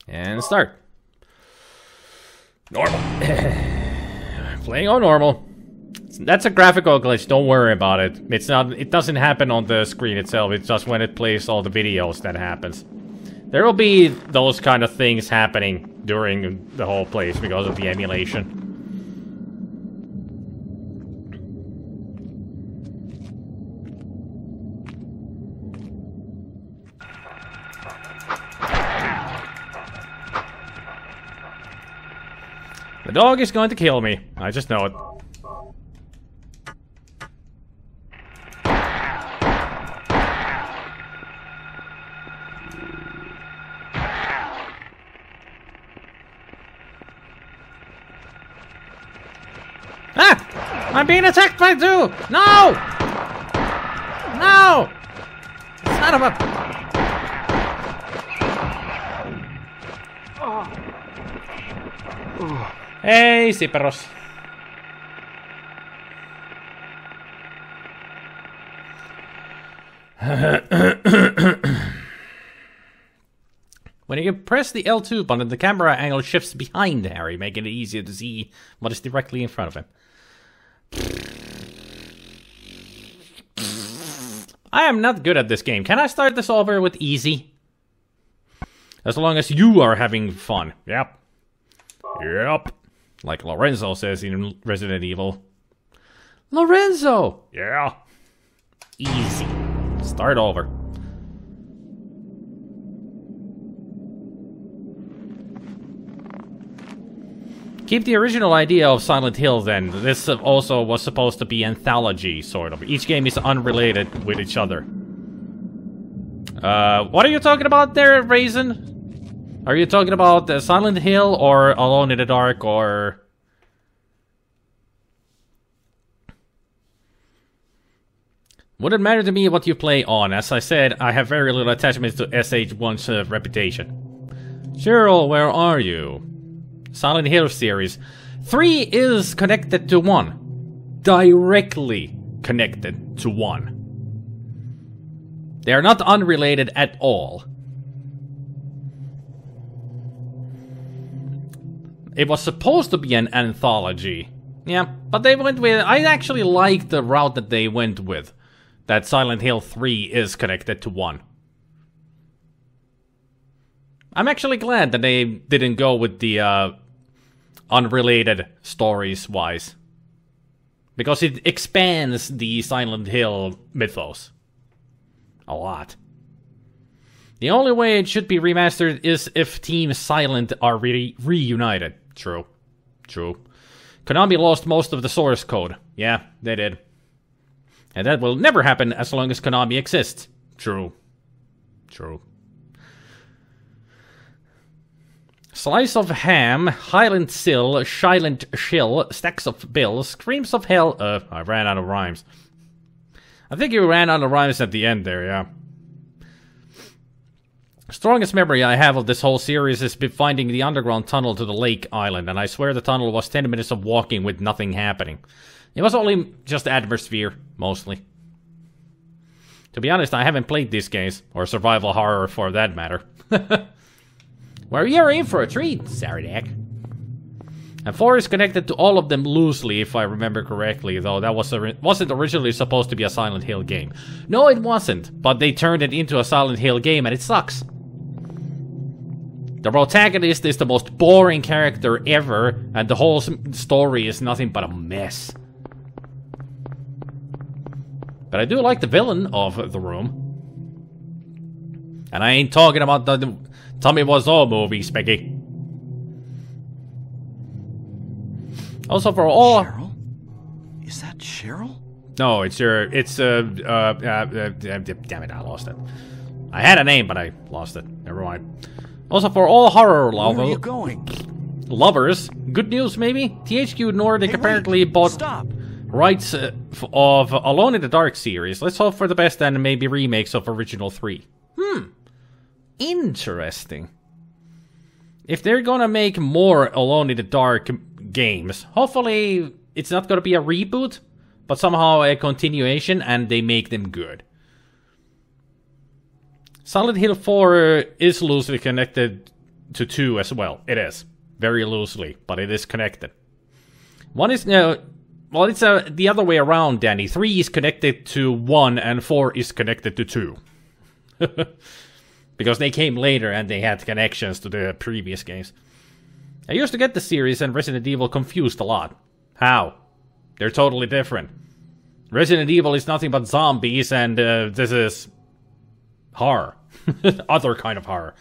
And start. Normal. Playing on normal. That's a graphical glitch, don't worry about it. It's not. It doesn't happen on the screen itself, it's just when it plays all the videos that happens. There will be those kind of things happening during the whole place because of the emulation. The dog is going to kill me. I just know it. Ah! I'm being attacked by two! No! No! Son of a... Hey, Siperos. When you press the L2 button, the camera angle shifts behind Harry, making it easier to see what is directly in front of him. I am not good at this game. Can I start this over with easy? As long as you are having fun. Yep. Yep. Like Lorenzo says in Resident Evil. Lorenzo! Yeah. Easy. Start over. Keep the original idea of Silent Hill then. This also was supposed to be anthology, sort of. Each game is unrelated with each other. What are you talking about there, Raisin? Are you talking about Silent Hill or Alone in the Dark or... Wouldn't matter to me what you play on. As I said, I have very little attachment to SH1's reputation. CHERYL, where are you? Silent Hill series. 3 is connected to 1. Directly connected to 1. They are not unrelated at all. It was supposed to be an anthology. Yeah, but they went with... I actually like the route that they went with. That Silent Hill 3 is connected to 1. I'm actually glad that they didn't go with the unrelated stories-wise. Because it expands the Silent Hill mythos. A lot. The only way it should be remastered is if Team Silent are reunited. True. True. Konami lost most of the source code. Yeah, they did. And that will never happen as long as Konami exists. True. True. Slice of ham, Highland sill, Shylent shill, stacks of bills, screams of hell. I ran out of rhymes. I think you ran out of rhymes at the end there, yeah. Strongest memory I have of this whole series is finding the underground tunnel to the lake island, and I swear the tunnel was 10 minutes of walking with nothing happening. It was only just atmosphere, mostly. To be honest, I haven't played these games, or survival horror for that matter. Well, you're in for a treat, Saradak. And 4 is connected to all of them loosely, if I remember correctly, though that wasn't originally supposed to be a Silent Hill game. No, it wasn't, but they turned it into a Silent Hill game, and it sucks. The protagonist is the most boring character ever, and the whole story is nothing but a mess. But I do like the villain of the room. And I ain't talking about the Tommy Wiseau movie, Specky. Also for all... CHERYL? Is that CHERYL? No, damn it, I lost it. I had a name, but I lost it. Never mind. Also for all horror lovers... Where are you going? Lovers, good news maybe? THQ Nordic apparently bought... Stop! Rights of Alone in the Dark series. Let's hope for the best and maybe remakes of original 3. Interesting. If they're gonna make more Alone in the Dark games, hopefully it's not gonna be a reboot, but somehow a continuation and they make them good. Silent Hill 4 is loosely connected to 2 as well. It is. Very loosely, but it is connected. One is, well, it's the other way around, Danny. 3 is connected to 1 and 4 is connected to 2. Because they came later and they had connections to the previous games. I used to get the series and Resident Evil confused a lot. How? They're totally different. Resident Evil is nothing but zombies and this is horror. Other kind of horror.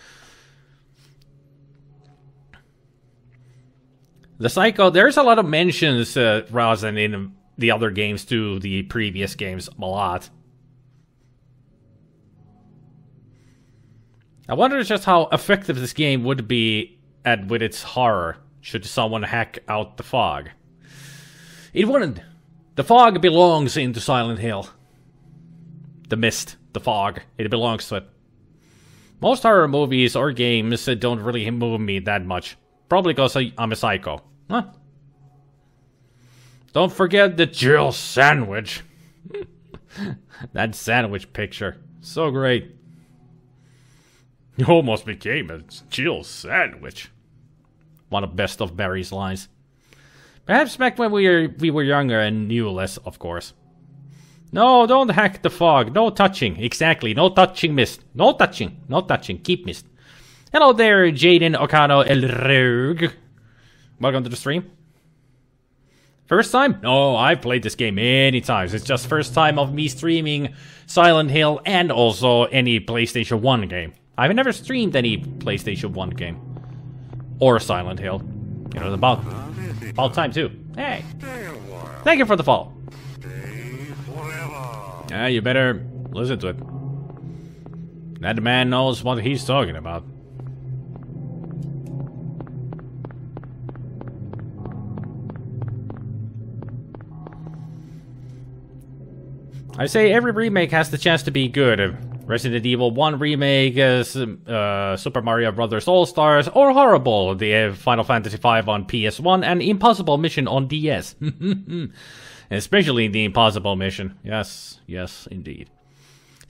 The Psycho, there's a lot of mentions, Rosin, in the other games to the previous games. A lot. I wonder just how effective this game would be with its horror should someone hack out the fog. It wouldn't. The fog belongs into Silent Hill. The mist, the fog, it belongs to it. Most horror movies or games don't really move me that much. Probably because I'm a psycho. Huh? Don't forget the Jill sandwich. That sandwich picture. So great. You almost became a Jill sandwich. One of Best of Barry's lines. Perhaps back when we were younger and knew less, of course. No, don't hack the fog. No touching. Exactly. No touching, mist. No touching. No touching. Keep mist. Hello there, Jaden Okano Elrogue. Welcome to the stream. First time? No, I've played this game many times. It's just first time of me streaming Silent Hill and also any PlayStation 1 game. I've never streamed any PlayStation 1 game. Or Silent Hill. You know, about time too. Hey. Thank you for the follow. Yeah, you better listen to it. That man knows what he's talking about. I say every remake has the chance to be good. Resident Evil 1 remake, Super Mario Bros. All-Stars, or horrible, the Final Fantasy V on PS1 and Impossible Mission on DS. Especially the Impossible Mission. Yes, yes, indeed.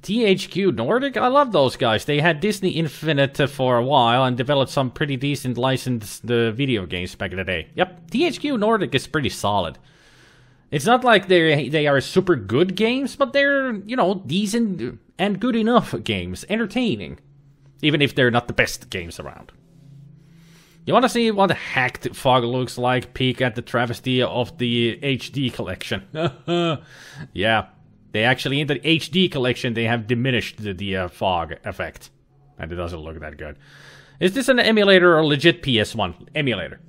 THQ Nordic, I love those guys. They had Disney Infinite for a while and developed some pretty decent licensed video games back in the day. Yep, THQ Nordic is pretty solid. It's not like they are super good games, but they're, you know, decent and good enough games. Entertaining. Even if they're not the best games around. You want to see what hacked fog looks like? Peek at the travesty of the HD collection. Yeah. They actually, in the HD collection, they have diminished the fog effect. And it doesn't look that good. Is this an emulator or legit PS1? Emulator.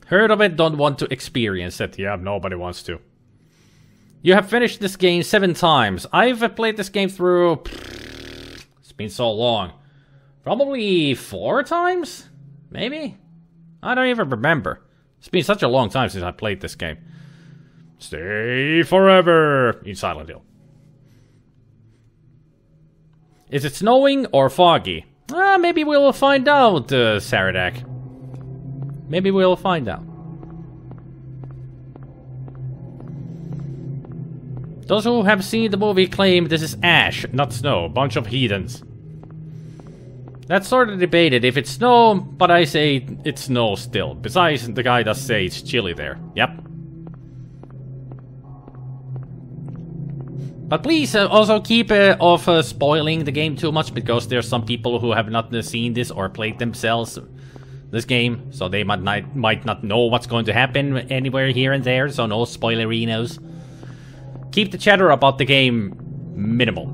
Heard of it, don't want to experience it. Yeah, nobody wants to. You have finished this game 7 times. I've played this game through... It's been so long. Probably 4 times? Maybe? I don't even remember. It's been such a long time since I played this game. Stay forever in Silent Hill. Is it snowing or foggy? Maybe we'll find out, Saradak. Maybe we'll find out. Those who have seen the movie claim this is ash, not snow. Bunch of heathens. That's sort of debated if it's snow, but I say it's snow still. Besides, the guy does say it's chilly there. Yep. But please also keep off spoiling the game too much, because there's some people who have not seen this or played themselves this game, so they might not know what's going to happen anywhere here and there, so no spoilerinos. Keep the chatter about the game minimal.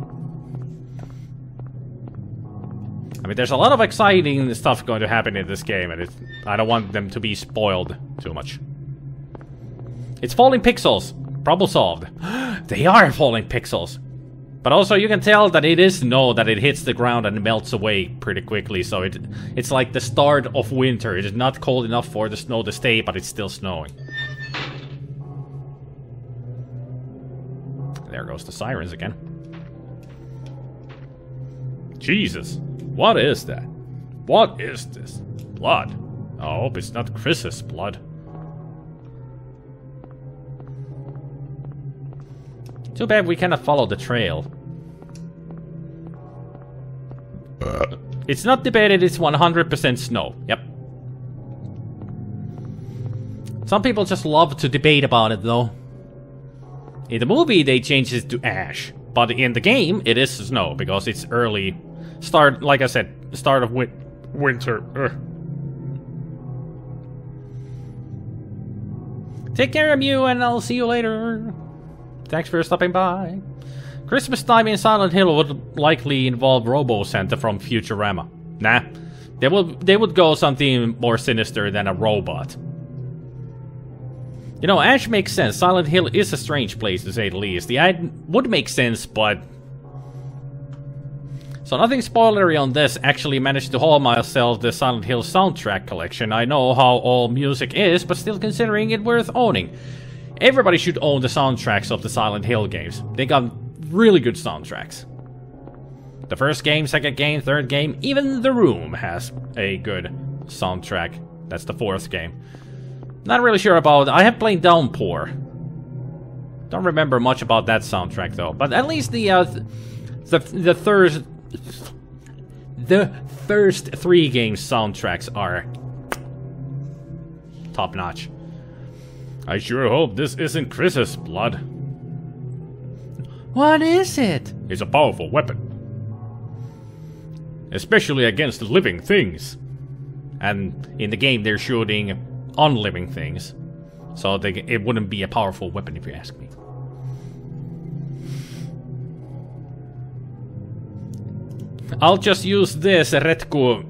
I mean, there's a lot of exciting stuff going to happen in this game, and I don't want them to be spoiled too much. It's falling pixels. Problem solved. They are falling pixels. But also you can tell that it is snow, that it hits the ground and melts away pretty quickly. So it's like the start of winter. It is not cold enough for the snow to stay, but it's still snowing. There goes the sirens again. Jesus. What is that? What is this? Blood. I hope it's not Chris's blood. Too bad we cannot follow the trail. It's not debated, it's 100% snow. Yep. Some people just love to debate about it, though. In the movie, they changed it to ash. But in the game, it is snow, because it's early. Like I said, start of winter. Ugh. Take care of you, and I'll see you later. Thanks for stopping by. Christmas time in Silent Hill would likely involve Robo Santa from Futurama. Nah, they would go something more sinister than a robot. You know, Ash makes sense. Silent Hill is a strange place, to say the least. The ad would make sense, but... So nothing spoilery on this. Actually managed to haul myself the Silent Hill soundtrack collection. I know how all music is, but still considering it worth owning. Everybody should own the soundtracks of the Silent Hill games. They got really good soundtracks. The first game, second game, third game, even The Room has a good soundtrack. That's the fourth game. Not really sure about... I have played Downpour. Don't remember much about that soundtrack though. But at least the first three games soundtracks are top notch. I sure hope this isn't Chris's blood. What is it? It's a powerful weapon. Especially against living things. And in the game they're shooting on-living things. So it wouldn't be a powerful weapon if you ask me. I'll just use this Retku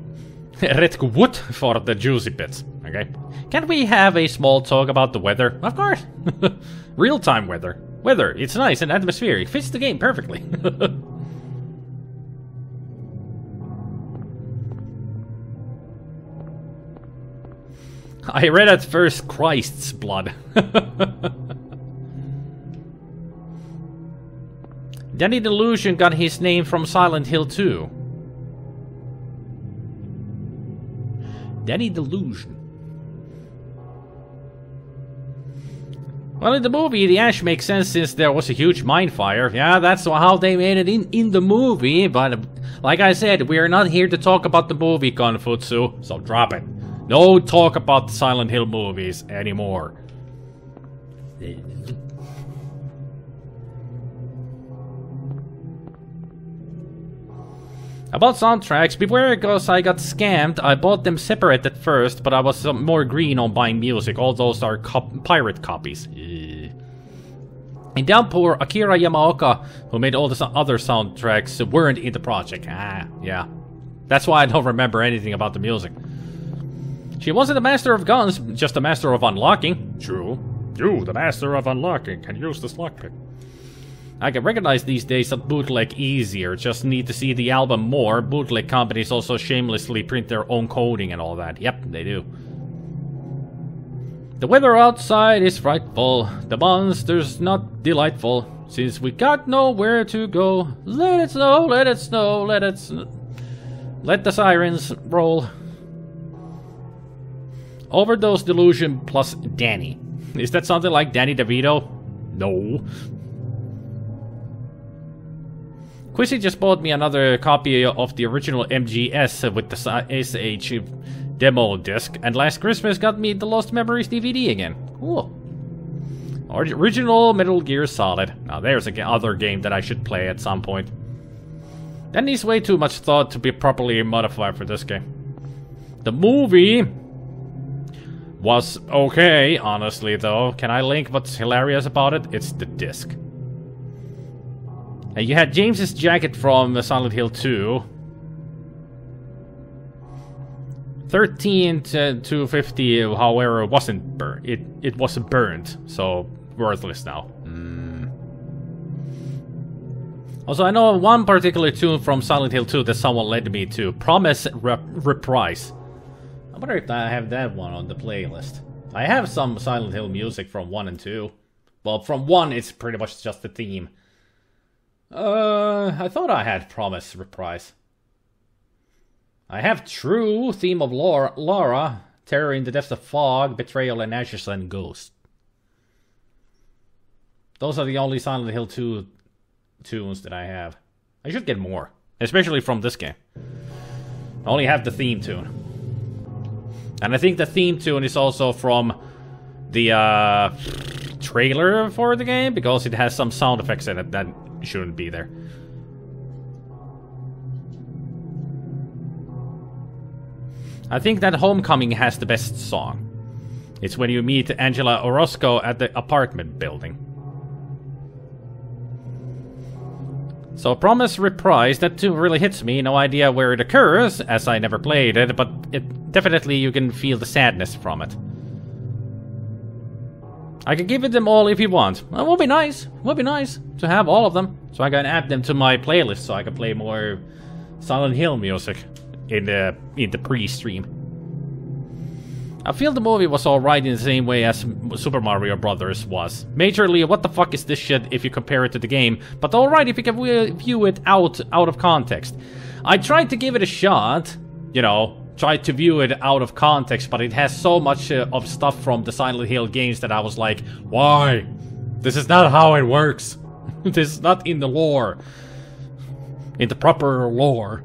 wood for the juicy bits, okay? Can't we have a small talk about the weather? Of course! Real-time weather. Weather, it's nice and atmospheric. Fits the game perfectly. I read at first Christ's blood. Danny Delusion got his name from Silent Hill 2. Danny Delusion. Well, in the movie, the ash makes sense since there was a huge mine fire. Yeah, that's how they made it in the movie. But like I said, we are not here to talk about the movie, Konfutsu, so drop it. No talk about the Silent Hill movies anymore. About soundtracks, beware because I got scammed. I bought them separate at first, but I was more green on buying music. All those are pirate copies. In Downpour, Akira Yamaoka, who made all the other soundtracks, weren't in the project. Yeah. That's why I don't remember anything about the music. She wasn't a master of guns, just a master of unlocking. True. You, the master of unlocking, can use this lockpick. I can recognize these days that bootleg easier, just need to see the album more. Bootleg companies also shamelessly print their own coding and all that. Yep, they do. The weather outside is frightful, the monsters not delightful. Since we got nowhere to go, let it snow, let it snow, let it snow. Let the sirens roll. Overdose Delusion plus Danny. Is that something like Danny DeVito? No. Quizzy just bought me another copy of the original MGS with the SH demo disc, and last Christmas got me the Lost Memories DVD again. Cool. Original Metal Gear Solid. Now there's another game that I should play at some point. That needs way too much thought to be properly modified for this game. The movie was okay, honestly, though. Can I link what's hilarious about it? It's the disc. And you had James's jacket from Silent Hill 2. 13 to 50, however, wasn't burned. It wasn't burned, so worthless now. Also, I know one particular tune from Silent Hill 2 that someone led me to. Promise Reprise. I wonder if I have that one on the playlist. I have some Silent Hill music from 1 and 2. Well, from 1 it's pretty much just the theme. I thought I had Promise Reprise. I have True, Theme of Laura, Terror in the Depths of Fog, Betrayal and Ashes and Ghost. Those are the only Silent Hill 2 tunes that I have. I should get more, especially from this game. I only have the theme tune. And I think the theme tune is also from the trailer for the game, because it has some sound effects in it that shouldn't be there. I think that Homecoming has the best song. It's when you meet Angela Orozco at the apartment building. So Promise Reprise, that too really hits me. No idea where it occurs, as I never played it, but it definitely you can feel the sadness from it. I can give it them all if you want. It would be nice. It would be nice to have all of them, so I can add them to my playlist, so I can play more Silent Hill music in the pre-stream. I feel the movie was alright in the same way as Super Mario Brothers was. Majorly, what the fuck is this shit if you compare it to the game, but alright if you can view it out of context. I tried to give it a shot, you know, tried to view it out of context, but it has so much of stuff from the Silent Hill games that I was like, why? This is not how it works. This is not in the lore. In the proper lore.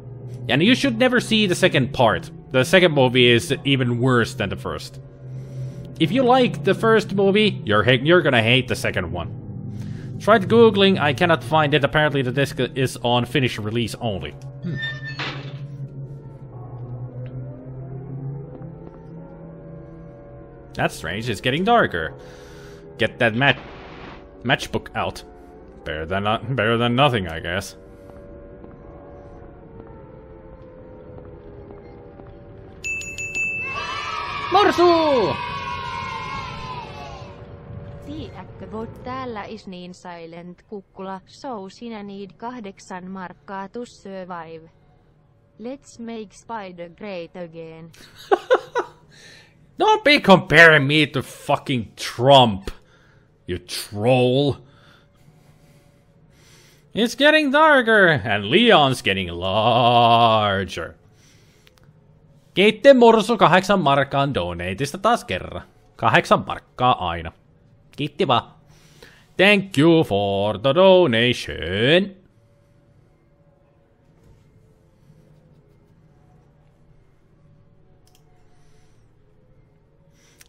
And you should never see the second part. The second movie is even worse than the first. If you like the first movie, you're gonna hate the second one. Tried googling, I cannot find it. Apparently the disc is on Finnish release only. That's strange, it's getting darker. Get that matchbook out. Better than nothing, I guess. Morsu! Tiedätkö, voit täällä is niin silent kukkula, so sinä need 8 markkaa to survive. Let's make Spider great again. Don't be comparing me to fucking Trump, you troll. It's getting darker, and Leon's getting larger. Kiitti Mursu 8 markkaan donateista taas kerran. 8 markkaa aina. Kiitti vaan. Thank you for the donation.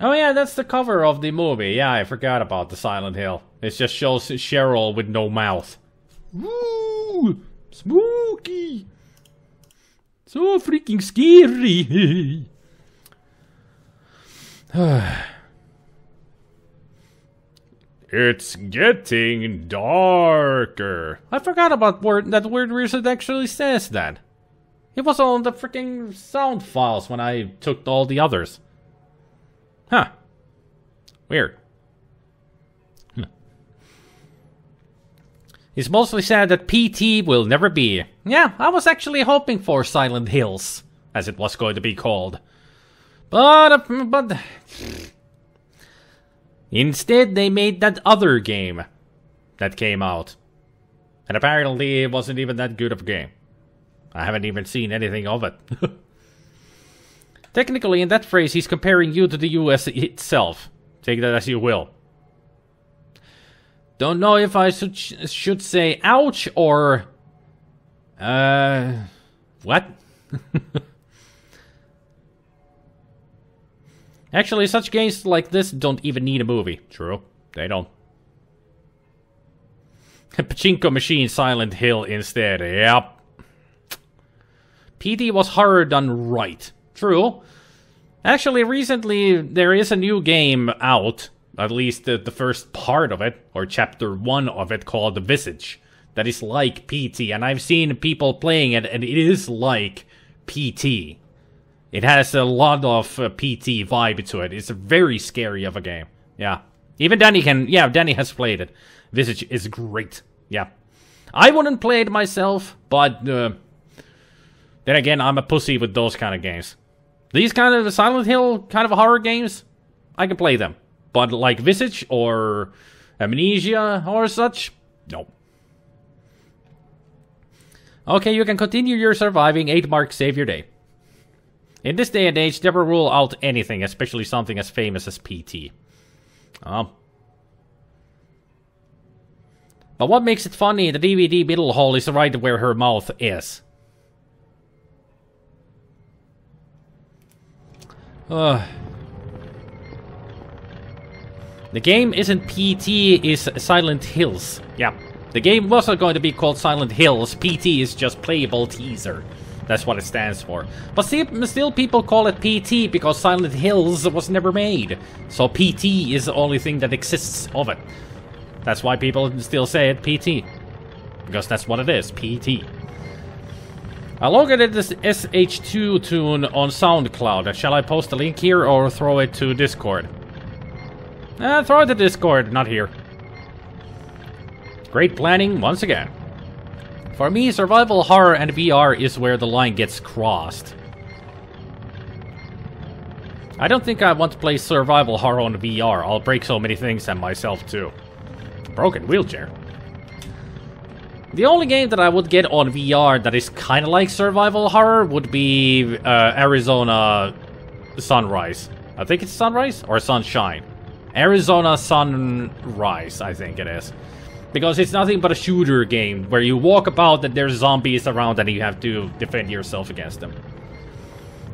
Oh yeah, that's the cover of the movie. Yeah, I forgot about the Silent Hill. It just shows Cheryl with no mouth. Woo! Spooky! So freaking scary! It's getting darker. I forgot about that word where it actually says that. It was on the freaking sound files when I took all the others. Huh. Weird. It's mostly sad that PT will never be. Yeah, I was actually hoping for Silent Hills, as it was going to be called. But instead they made that other game that came out. And apparently it wasn't even that good of a game. I haven't even seen anything of it. Technically, in that phrase, he's comparing you to the US itself. Take that as you will. Don't know if I should say ouch or... what? Actually, such games like this don't even need a movie. True, they don't. Pachinko Machine Silent Hill instead, yep. PD was horror done right. True. Actually, recently, there is a new game out, at least the first part of it, or chapter 1 of it, called The Visage, that is like PT, and I've seen people playing it, and it is like PT. It has a lot of PT vibe to it. It's very scary of a game. Yeah. Even Danny can... Yeah, Danny has played it. Visage is great. Yeah. I wouldn't play it myself, but... then again, I'm a pussy with those kind of games. These kind of Silent Hill kind of horror games, I can play them. But like Visage or Amnesia or such, no. Okay, you can continue your surviving. 8 marks save your day. In this day and age, never rule out anything, especially something as famous as PT. But what makes it funny, the DVD middle hole is right where her mouth is. The game isn't PT, is Silent Hills. Yeah, the game wasn't going to be called Silent Hills. PT is just playable teaser. That's what it stands for. But still people call it PT because Silent Hills was never made. So PT is the only thing that exists of it. That's why people still say it PT. Because that's what it is, PT. I located this SH2 tune on SoundCloud. Shall I post a link here or throw it to Discord? Throw it to Discord, not here. Great planning once again. For me, survival horror and VR is where the line gets crossed. I don't think I want to play survival horror on VR. I'll break so many things and myself too. Broken wheelchair. The only game that I would get on VR that is kind of like survival horror would be Arizona Sunrise. I think it's Sunrise or Sunshine. Arizona Sunrise, I think it is. Because it's nothing but a shooter game where you walk about and there's zombies around and you have to defend yourself against them.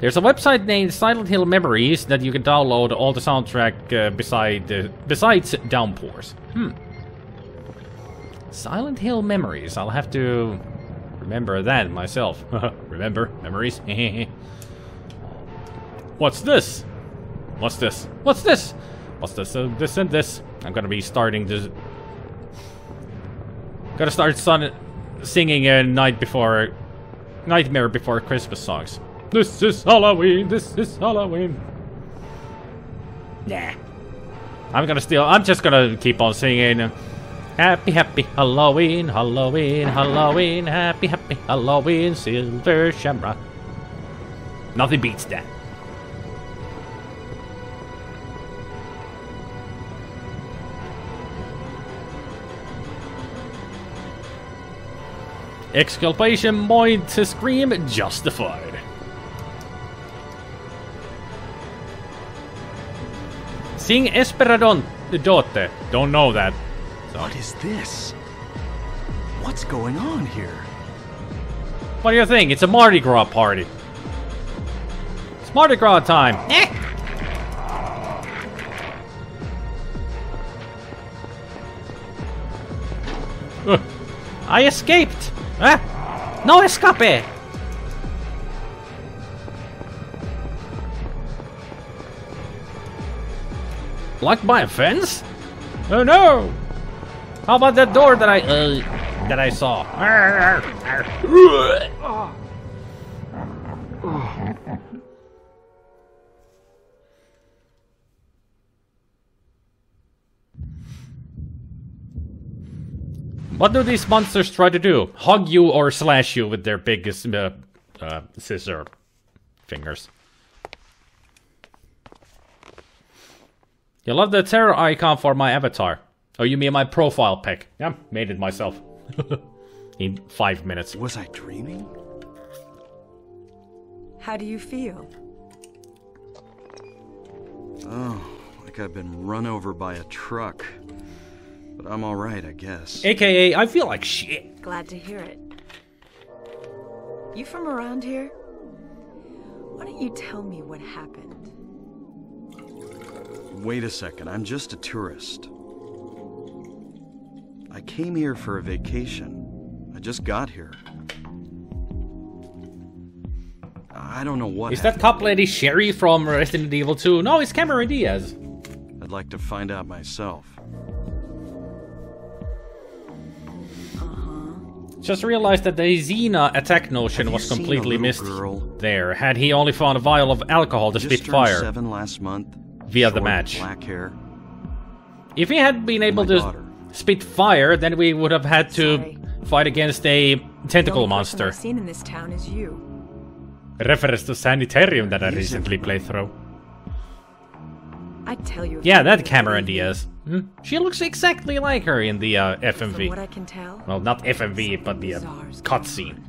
There's a website named Silent Hill Memories that you can download all the soundtrack besides Downpours. Silent Hill Memories. I'll have to remember that myself. Remember? Memories? What's this? What's this? What's this? What's this? This and this. I'm gonna be starting this. Gotta start singing a Nightmare Before Christmas songs. This is Halloween. This is Halloween. Nah. I'm just gonna keep on singing. Happy, happy Halloween, Halloween, Halloween, happy, happy Halloween, Silver Shamrock. Nothing beats that. Exclamation point to scream justified. Sing Esperadote. Don't know that. What is this? What's going on here? What do you think? It's a Mardi Gras party. It's Mardi Gras time. I escaped. No escape. Blocked by a fence? Oh no! How about that door that I saw? What do these monsters try to do? Hug you or slash you with their biggest scissor fingers? You love the terror icon for my avatar. Oh, you mean my profile pic? Yeah, made it myself. In 5 minutes. Was I dreaming? How do you feel? Oh, like I've been run over by a truck. But I'm alright, I guess. AKA, I feel like shit. Glad to hear it. You from around here? Why don't you tell me what happened? Wait a second, I'm just a tourist. I came here for a vacation. I just got here. I don't know what Is that cop lady Sherry from Resident Evil 2? No, it's Cameron Diaz. I'd like to find out myself. Just realized that the Xena attack notion was completely missed there. Had he only found a vial of alcohol to spit fire 7 last month, via the match. Black hair. If he had been able to spit fire, then we would have had to fight against a tentacle monster. I've seen in this town is you. Reference to Sanitarium that I recently played through. I'd tell you. Yeah, that Cameron Diaz. She looks exactly like her in the FMV. From what I can tell, well, not FMV, but the cutscene.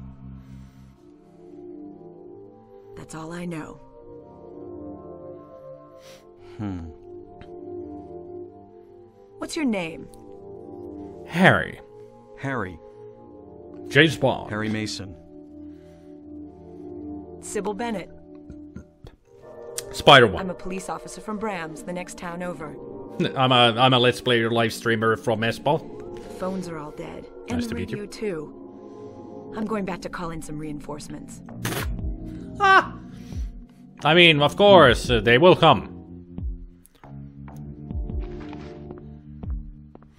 That's all I know. What's your name? Harry. Harry. James Bond. Harry Mason. Sybil Bennett. SpiderMwa. I'm a police officer from Brams, the next town over. I'm a Let's Play live streamer from Espoo. The phones are all dead. Nice And to the meet you. radio, too. I'm going back to call in some reinforcements. Ah! I mean, of course, they will come.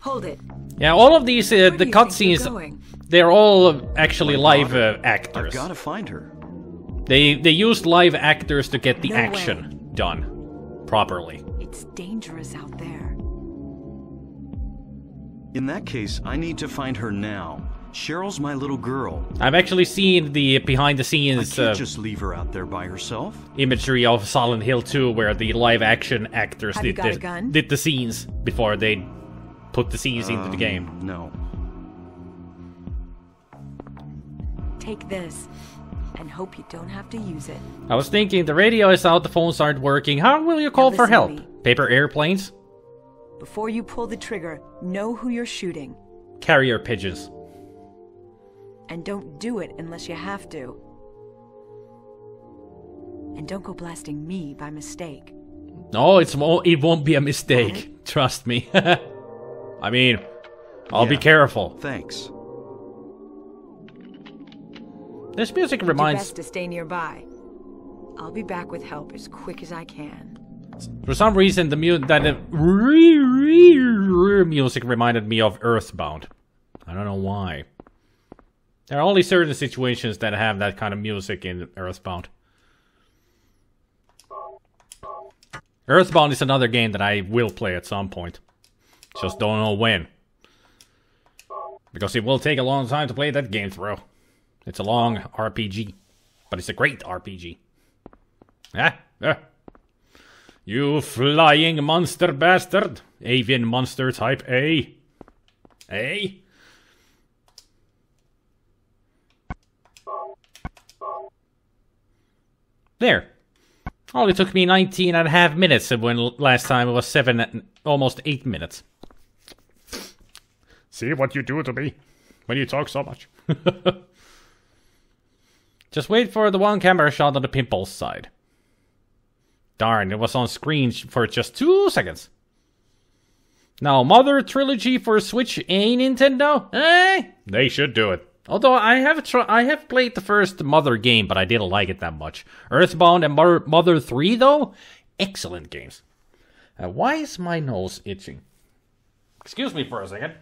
Hold it. Yeah, all of these, Where the do you think you're cutscenes, going? they're all actually live I've actors. gotta find her. They used live actors to get the No action done properly. It's dangerous out there. In that case, I need to find her now. Cheryl's my little girl. I've actually seen the behind the I scenes can't just leave her out there by herself. imagery of Silent Hill 2 where the live action actors Have you got a gun? did the scenes before they put the scenes into the game. No. Take this, and hope you don't have to use it. I was thinking, the radio is out, the phones aren't working. How will you call Now for listen to help? me. Paper airplanes? Before you pull the trigger, know who you're shooting. Carrier pigeons. And don't do it unless you have to. And don't go blasting me by mistake. No, it won't be a mistake. Trust me. I mean, I'll be Yeah. careful. Thanks. This music Do your reminds... best to stay nearby. I'll be back with help as quick as I can. For some reason, the music reminded me of Earthbound. I don't know why. There are only certain situations that have that kind of music in Earthbound. Earthbound is another game that I will play at some point. Just don't know when. Because it will take a long time to play that game through. It's a long RPG. But it's a great RPG. Ah. You flying monster bastard. Avian monster type A. A? There. Only took me 19 and a half minutes when last time it was almost 8 minutes. See what you do to me when you talk so much. Just wait for the one camera shot on the pimples side. Darn, it was on screen for just 2 seconds. Now, Mother Trilogy for Switch, Nintendo? They should do it. Although I have played the first Mother game, but I didn't like it that much. Earthbound and Mother 3, though? Excellent games. Why is my nose itching? Excuse me for a second.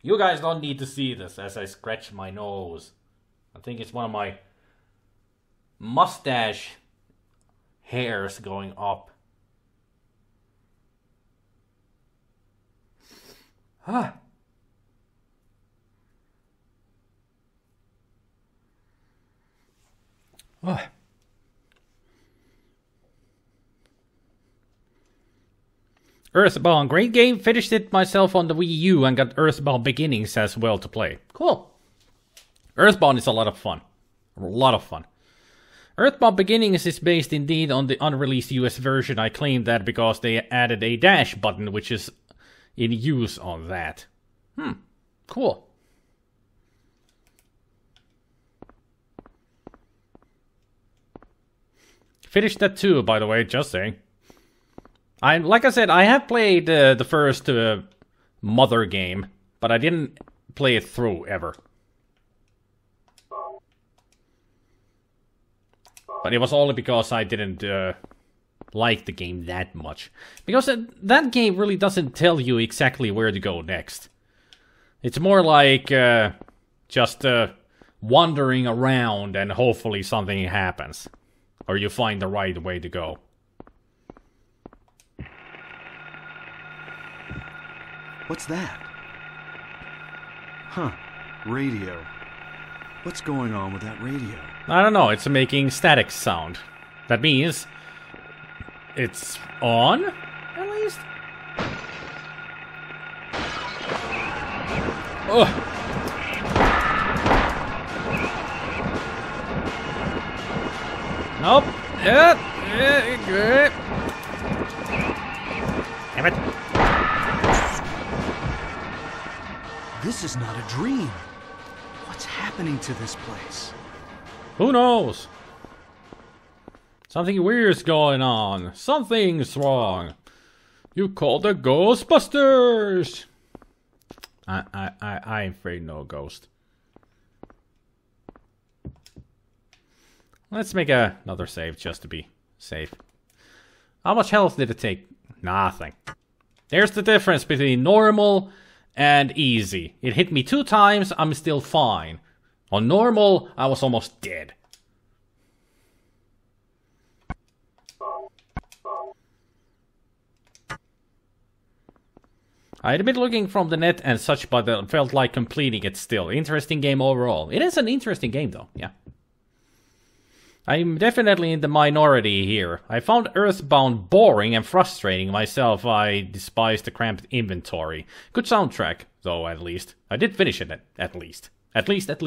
You guys don't need to see this as I scratch my nose. I think it's one of my mustache hairs going up. Ah. Oh. Earthbound, great game. Finished it myself on the Wii U and got Earthbound Beginnings as well to play. Cool. Earthbound is a lot of fun. A lot of fun. Earthbound Beginnings is based indeed on the unreleased US version. I claim that because they added a dash button which is in use on that. Cool. Finished that too, by the way, just saying. Like I said, I have played the first Mother game, but I didn't play it through ever. But it was only because I didn't like the game that much. Because that game really doesn't tell you exactly where to go next. It's more like just wandering around and hopefully something happens. Or you find the right way to go. What's that? Huh. Radio. What's going on with that radio? I don't know, it's making static sound. That means it's on, at least? Ugh. Nope. Good. Damn it. This is not a dream. What's happening to this place? Who knows? Something weird's going on. Something's wrong. You called the Ghostbusters! I'm afraid no ghost. Let's make another save just to be safe. How much health did it take? Nothing. There's the difference between normal and easy. It hit me 2 times, I'm still fine. On normal, I was almost dead. I had been looking from the net and such, but it felt like completing it still. Interesting game overall. It is an interesting game though, yeah. I'm definitely in the minority here. I found Earthbound boring and frustrating myself. I despise the cramped inventory. Good soundtrack, though, at least. I did finish it, at least. At least.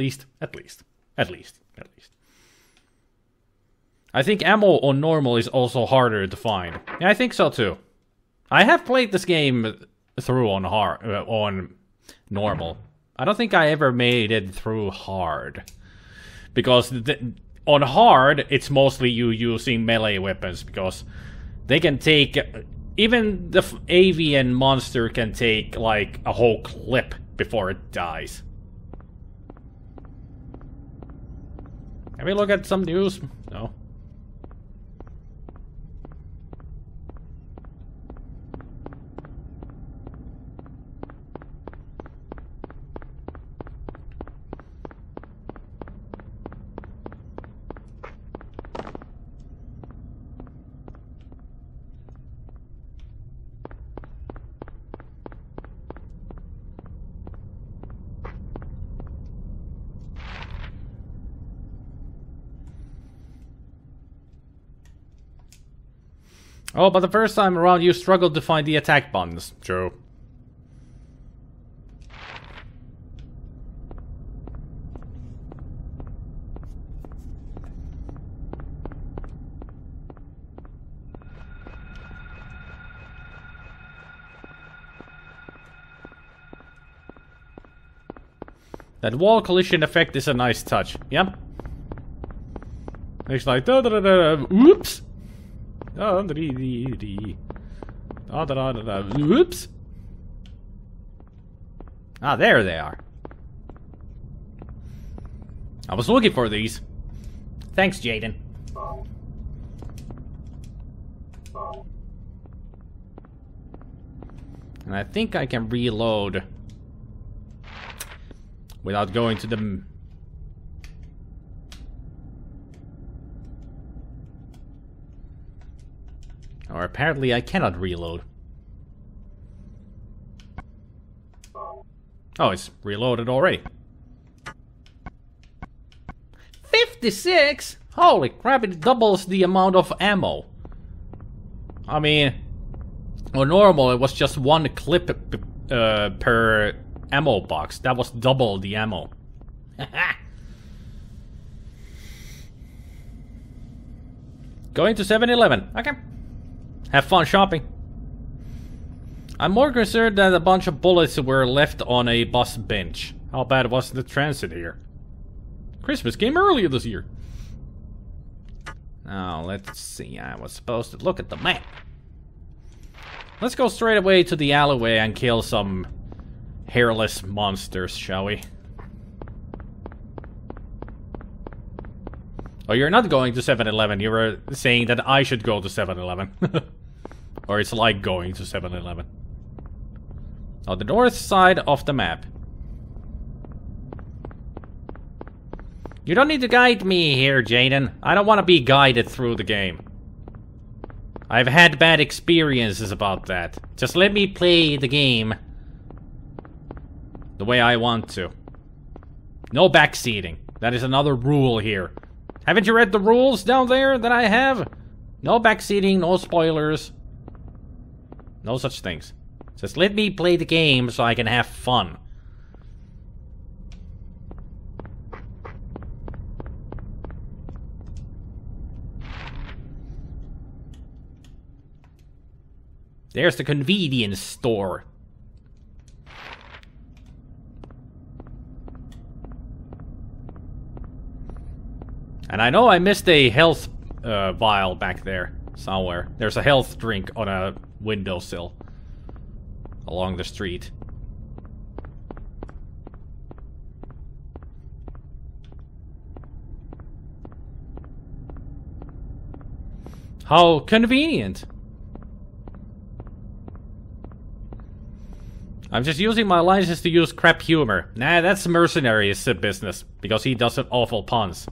I think ammo on normal is also harder to find. Yeah, I think so too. I have played this game through on on normal. I don't think I ever made it through hard. Because on hard, it's mostly you using melee weapons, because they can take... Even the avian monster can take, like, a whole clip before it dies. Can we look at some news? No. Oh, but the first time around you struggled to find the attack buttons. True. That wall collision effect is a nice touch. Yep. It's like da da da da. Oops. Oops. Ah, there they are. I was looking for these. Thanks, Jaden. And I think I can reload without going to the... Or apparently I cannot reload. Oh, it's reloaded already. 56? Holy crap, it doubles the amount of ammo. I mean, on normal it was just 1 clip per ammo box. That was double the ammo. Going to 7-Eleven. Okay. Have fun shopping. I'm more concerned that a bunch of bullets were left on a bus bench. How bad was the transit here? Christmas came earlier this year. Now, let's see. I was supposed to look at the map. Let's go straight away to the alleyway and kill some hairless monsters, shall we? Oh, you're not going to 7-Eleven. You were saying that I should go to 7-Eleven. Or it's like going to 7-Eleven. Oh, the north side of the map. You don't need to guide me here, Jaden. I don't want to be guided through the game. I've had bad experiences about that. Just let me play the game the way I want to. No backseating. That is another rule here. Haven't you read the rules down there that I have? No backseating, no spoilers. No such things. Just let me play the game so I can have fun. There's the convenience store. And I know I missed a health vial back there somewhere. There's a health drink on a windowsill along the street. How convenient. I'm just using my license to use crap humor. Nah, that's mercenary's business, because he does awful puns.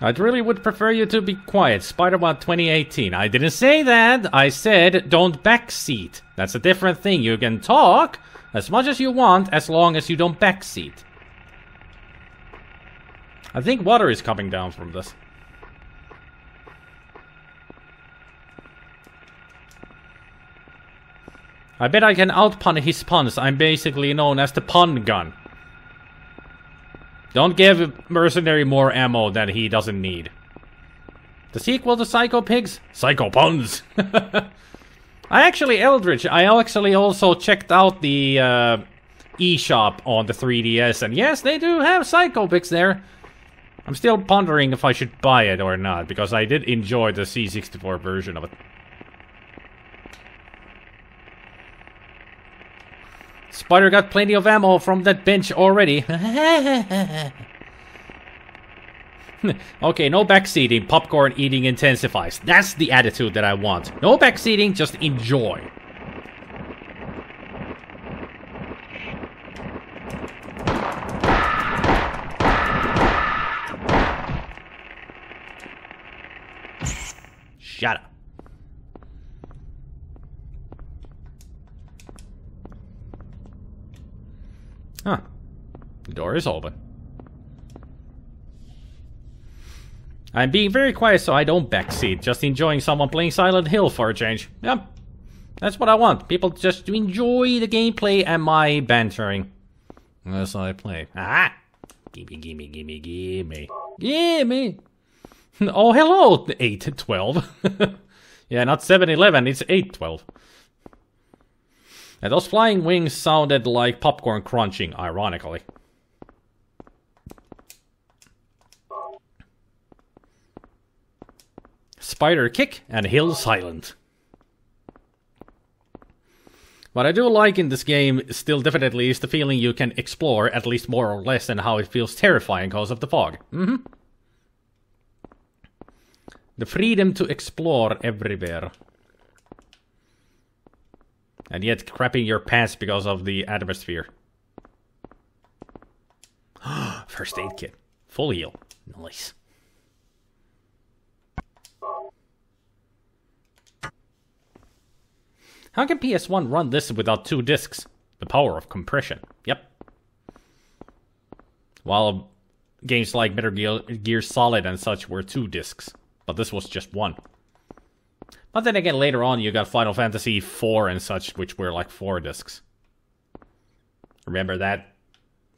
I really would prefer you to be quiet. SpiderMwa 2018. I didn't say that. I said don't backseat. That's a different thing. You can talk as much as you want as long as you don't backseat. I think water is coming down from this. I bet I can outpun his puns. I'm basically known as the pun gun. Don't give Mercenary more ammo than he doesn't need. The sequel to Psycho Pigs? Psycho Puns! I actually also checked out the eShop on the 3DS, and yes, they do have Psycho Pigs there. I'm still pondering if I should buy it or not, because I did enjoy the C64 version of it. Spider got plenty of ammo from that bench already. Okay, no backseating. Popcorn eating intensifies. That's the attitude that I want. No backseating, just enjoy. Shut up. Huh. The door is open. I'm being very quiet so I don't backseat. Just enjoying someone playing Silent Hill for a change. Yep. That's what I want. People just to enjoy the gameplay and my bantering. As I play. Ah! Gimme, gimme, gimme, gimme. Gimme! Oh, hello, 812. Yeah, not 7-11, it's 812. And those flying wings sounded like popcorn crunching, ironically. Spider kick and Hill silent. What I do like in this game still definitely is the feeling you can explore, at least more or less, and how it feels terrifying because of the fog. The freedom to explore everywhere. And yet crapping your pants because of the atmosphere. First aid kit. Full heal. Nice. How can PS1 run this without 2 discs? The power of compression. Yep. While games like Metal Gear Solid and such were 2 discs. But this was just 1. But then again, later on you got Final Fantasy IV and such, which were like 4 discs. Remember that?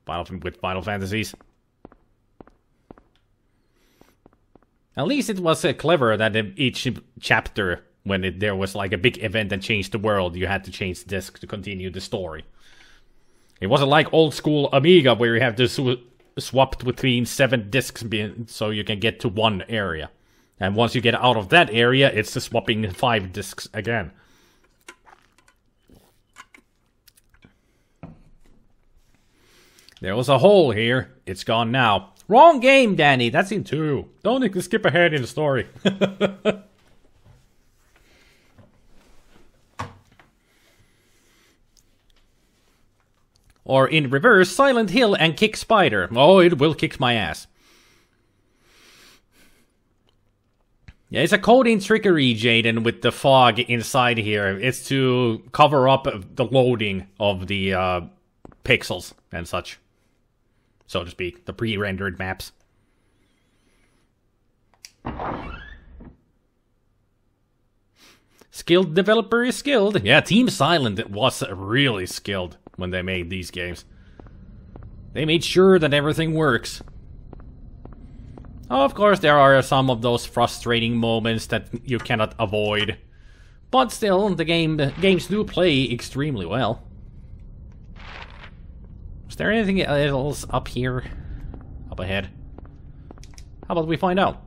With Final Fantasies? At least it was clever that in each chapter, when there was like a big event that changed the world, you had to change disc to continue the story. It wasn't like old school Amiga where you have to swap between 7 discs so you can get to one area. And once you get out of that area, it's the swapping 5 discs again. There was a hole here. It's gone now. Wrong game, Danny. That's in 2. Don't skip ahead in the story. Or in reverse, Silent Hill and kick Spider. Oh, it will kick my ass. Yeah, it's a coding trickery, Jaden, with the fog inside here. It's to cover up the loading of the pixels and such. So to speak, the pre-rendered maps. Skilled developer is skilled. Yeah, Team Silent was really skilled when they made these games. They made sure that everything works. Of course, there are some of those frustrating moments that you cannot avoid. But still, the games do play extremely well. Is there anything else up here? Up ahead? How about we find out?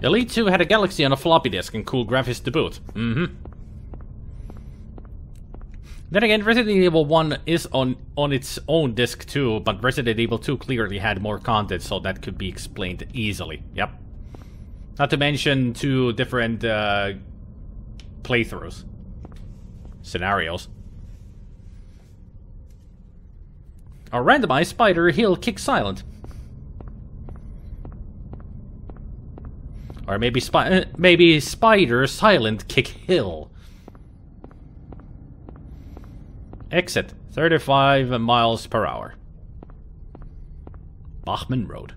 Elite 2 had a Galaxy on a floppy disk and cool graphics to boot. Then again, Resident Evil 1 is on its own disc too, but Resident Evil 2 clearly had more content, so that could be explained easily. Yep. Not to mention 2 different playthroughs. Scenarios. A randomized spider hill kick silent. Or maybe spider silent kick hill. Exit 35 miles per hour. Bachman Road.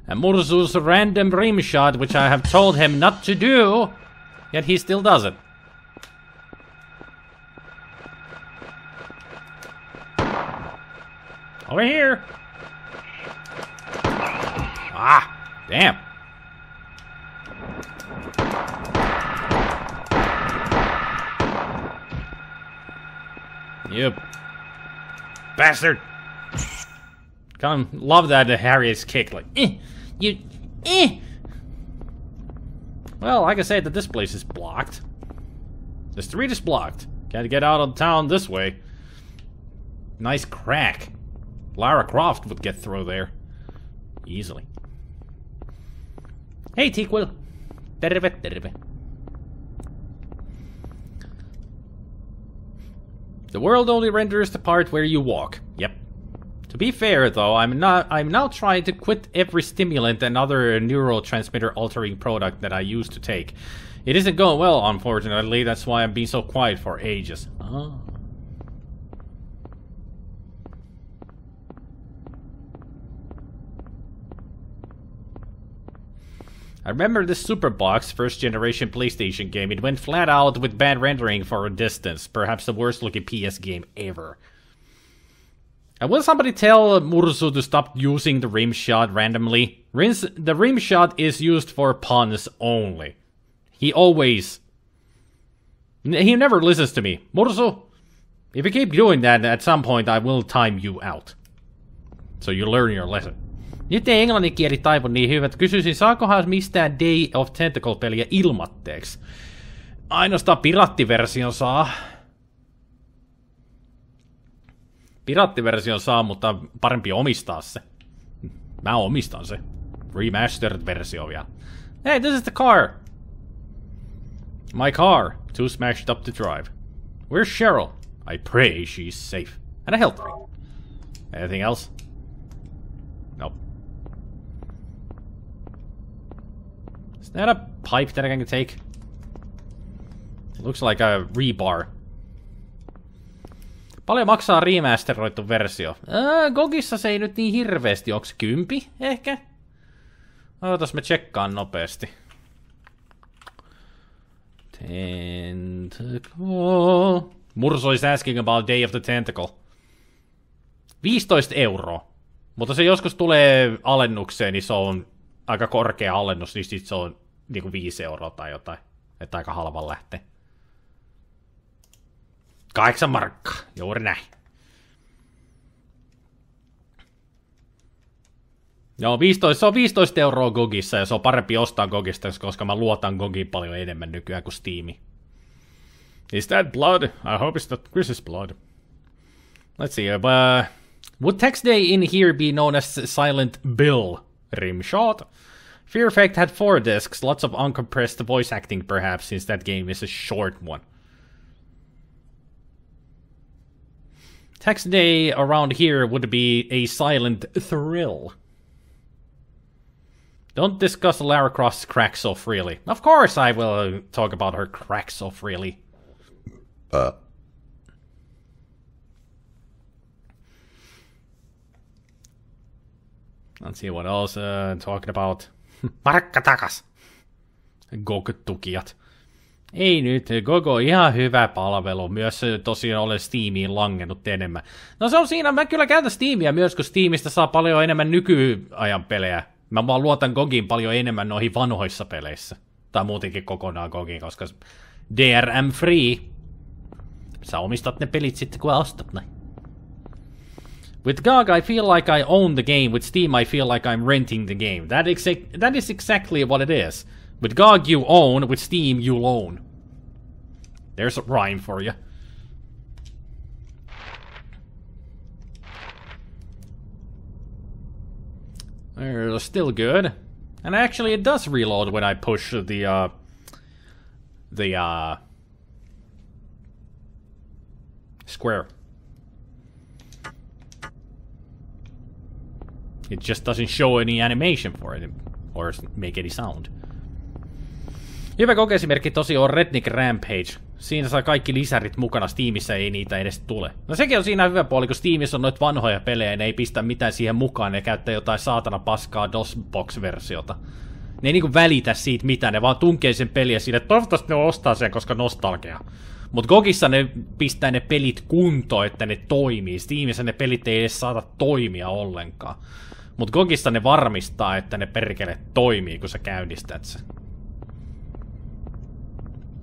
And Murzu's random rim shot, which I have told him not to do, yet he still does it. Over here! Ah! Damn! You bastard! Kind of love that Harriet's kick, like, you, Well, like I said, that this place is blocked. The street is blocked. Gotta get out of town this way. Nice crack. Lara Croft would get through there. Easily. Hey, T-Quill. Terve. The world only renders the part where you walk. Yep. To be fair, though, I'm now trying to quit every stimulant and other neurotransmitter altering product that I used to take. It isn't going well, unfortunately. That's why I've been so quiet for ages. Oh. I remember the Super Box first generation PlayStation game. It went flat out with bad rendering for a distance. Perhaps the worst looking PS game ever. And will somebody tell Murzu to stop using the rim shot randomly? The rim shot is used for puns only. He never listens to me. Murzu, if you keep doing that, at some point I will time you out. So you learn your lesson. Nyt ei englanninkieli taivu niin hyvä, että kysyisin, saakohan mistään Day of Tentacle-peliä ilmatteeksi? Ainoastaan pirattiversion saa. Pirattiversion saa, mutta parempi omistaa se. Mä omistan se. Remastered-versio vielä. Hey, this is the car! My car. Too smashed up to drive. Where's Cheryl? I pray she's safe. And a health ring. Anything else? Nope. Is that a pipe that I can take? Looks like a rebar. Paljon maksaa remasteroitu versio? Gogissa se ei nyt niin hirveesti. Onks 10? Ehkä? Ootas mä tsekkaan nopeasti. Tentacle. Murso is asking about Day of the Tentacle. 15 €. Mutta se joskus tulee alennukseen, niin se on aika korkea alennus, niin sit se on niinku 5 € tai jotain. Että aika halvan lähtee. 8 markkaa, juuri näin. Joo, se on 15 € Gogissa, ja se on parempi ostaa Gogista, koska mä luotan Gogiin paljon enemmän nykyään kuin Steamiin. Is that blood? I hope it's not Chris's blood. Let's see, would Text Day in here be known as Silent Bill? Rimshot. Fear Effect had 4 discs, lots of uncompressed voice acting perhaps, since that game is a short one. Text Day around here would be a silent thrill. Don't discuss Lara Croft's crack so freely. Of course I will talk about her crack so freely. Let's see what else talking about. Markka takas! GOG-tukijat. Ei nyt, GOG on ihan hyvä palvelu. Myös tosiaan olen Steamiin langennut enemmän. No se on siinä, mä kyllä käytän Steamia myös, kun Steamista saa paljon enemmän nykyajan pelejä. Mä vaan luotan GOGiin paljon enemmän noihin vanhoissa peleissä. Tai muutenkin kokonaan GOGiin, koska DRM free. Sä omistat ne pelit sitten, kun ostat ne. With GOG, I feel like I own the game. With Steam, I feel like I'm renting the game. That is exactly what it is. With GOG, you own. With Steam, you loan. There's a rhyme for you. They're still good. And actually, it does reload when I push the square. It just doesn't show any animation for it, or make any sound. Hyvä kokeesimerkki tosiaan on Redneck Rampage. Siinä saa kaikki lisärit mukana, Steamissa ei niitä edes tule. No sekin on siinä hyvä puoli, kun Steamissa on noita vanhoja pelejä, ne ei pistä mitään siihen mukaan, ne käyttää jotain saatana paskaa DOSBox-versiota. Ne ei niinku välitä siitä mitään, ne vaan tunkee sen peliä siinä, että toivottavasti ne ostaa sen, koska nostalgia. Mut GOGissa ne pistää ne pelit kuntoon, että ne toimii. Steamissa ne pelit ei edes saata toimia ollenkaan. Mut GOGissa ne varmistaa, että ne perkele toimii, kun sä käynnistät sen.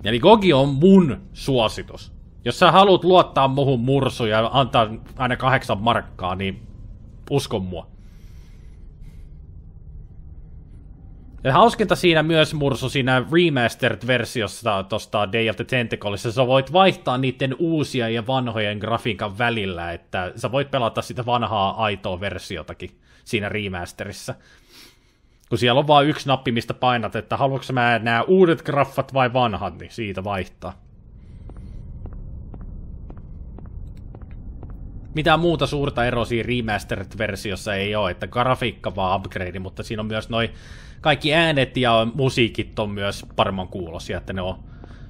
Eli GOGi on mun suositus. Jos sä haluat luottaa muhun mursuun ja antaa aina 8 markkaa, niin uskon mua. Ja hauskinta siinä myös mursu siinä remastered-versiossa tosta Day of the Tentacleissa. Sä voit vaihtaa niiden uusia ja vanhojen grafiikan välillä, että sä voit pelata sitä vanhaa aitoa versiotakin siinä remasterissa. Kun siellä on vain yksi nappi, mistä painat, että haluatko mä nämä uudet graffat vai vanhat, niin siitä vaihtaa. Mitään muuta suurta eroa siinä remastered-versiossa ei ole, että grafiikka vaan upgrade, mutta siinä on myös noi kaikki äänet ja musiikit on myös paremman kuulosia, että ne on...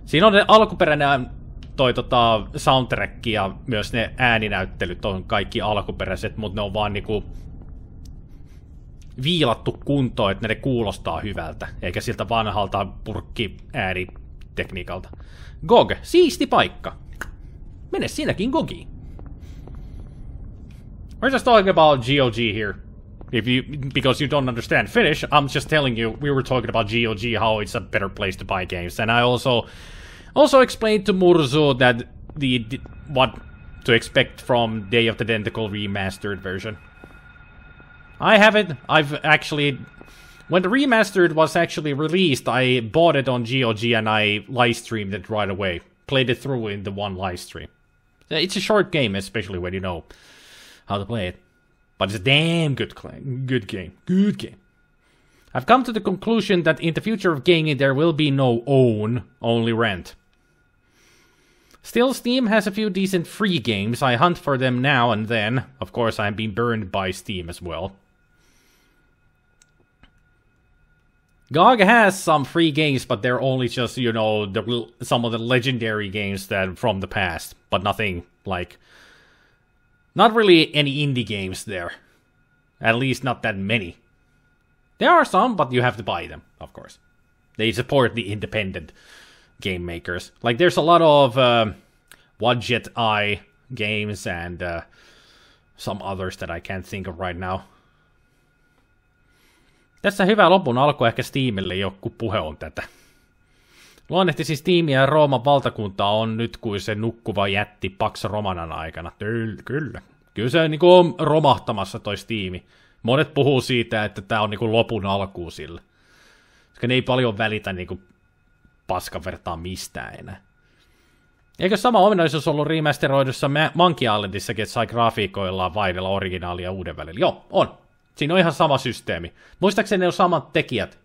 Siinä on ne alkuperäinen soundtrack ja myös ne ääninäyttelyt on kaikki alkuperäiset, mutta ne on vaan niinku viilattu kuntoon, että ne kuulostaa hyvältä, eikä siltä vanhalta purkki-äänitekniikalta. GOG, siisti paikka. Mene sinäkin GOGiin. We're just talking about GOG here. Because you don't understand Finnish, I'm just telling you, we were talking about GOG, how it's a better place to buy games. And I also explained to Murzu that what to expect from Day of the Tentacle remastered version. I haven't. I've actually... When the remastered was actually released, I bought it on GOG and I live streamed it right away. Played it through in the one live stream. It's a short game, especially when you know how to play it. But it's a damn good game. Good game. I've come to the conclusion that in the future of gaming there will be no own, only rent. Still, Steam has a few decent free games. I hunt for them now and then. Of course, I'm being burned by Steam as well. GOG has some free games, but they're only just, you know, some of the legendary games that from the past. But nothing like... Not really any indie games there. At least not that many. There are some, but you have to buy them, of course. They support the independent game makers. Like, there's a lot of Wadjet Eye games and some others that I can't think of right now. Tässä hyvä lopun alku ehkä Steamille, joku puhe on tätä. Luonnehti Steamia ja Rooman valtakunta on nyt kuin se nukkuva jätti Pax Romanan aikana. Kyllä. Kyllä se niinku on romahtamassa toi Steam. Monet puhuu siitä, että tää on niinku lopun alkuun sille. Koska ne ei paljon välitä niinku paskan vertaa mistään enää. Eikö sama ominaisuus ollut remasteroidussa Monkey Islandissakin, että sai grafiikoillaan vaihdella originaalia ja uuden välillä? Joo, on. Siinä on ihan sama systeemi. Muistaakseni ne on samat tekijät.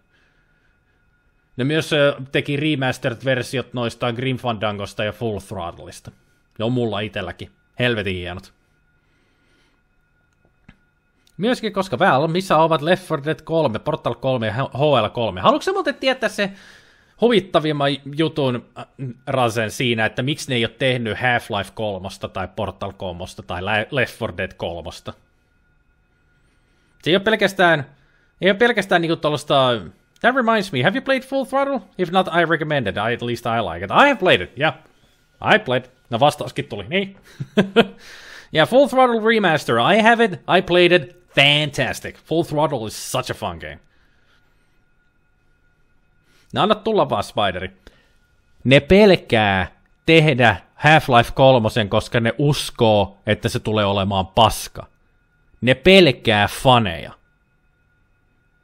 Ne myös teki remastered-versiot noista Grim Fandangosta ja Full Throttleista. Ne on mulla itselläkin. Helvetin hienot. Myöskin koska Valve, missä ovat Left 4 Dead 3, Portal 3 ja HL3. Haluatko sä muuten tietää se huvittavimman jutun, Rasen, siinä, että miksi ne ei ole tehnyt Half-Life 3 tai Portal 3 tai Left 4 Dead 3? Se ei ole pelkästään niinku tollaista... That reminds me, have you played Full Throttle? If not, I recommend it. At least I like it. I have played it, yeah. I played. No vastauskin tuli, niin. Yeah, Full Throttle Remaster. I have it. I played it. Fantastic. Full Throttle is such a fun game. No anna tulla vaan, Spideri. Ne pelkää tehdä Half-Life 3, koska ne uskoo, että se tulee olemaan paska. Ne pelkää faneja.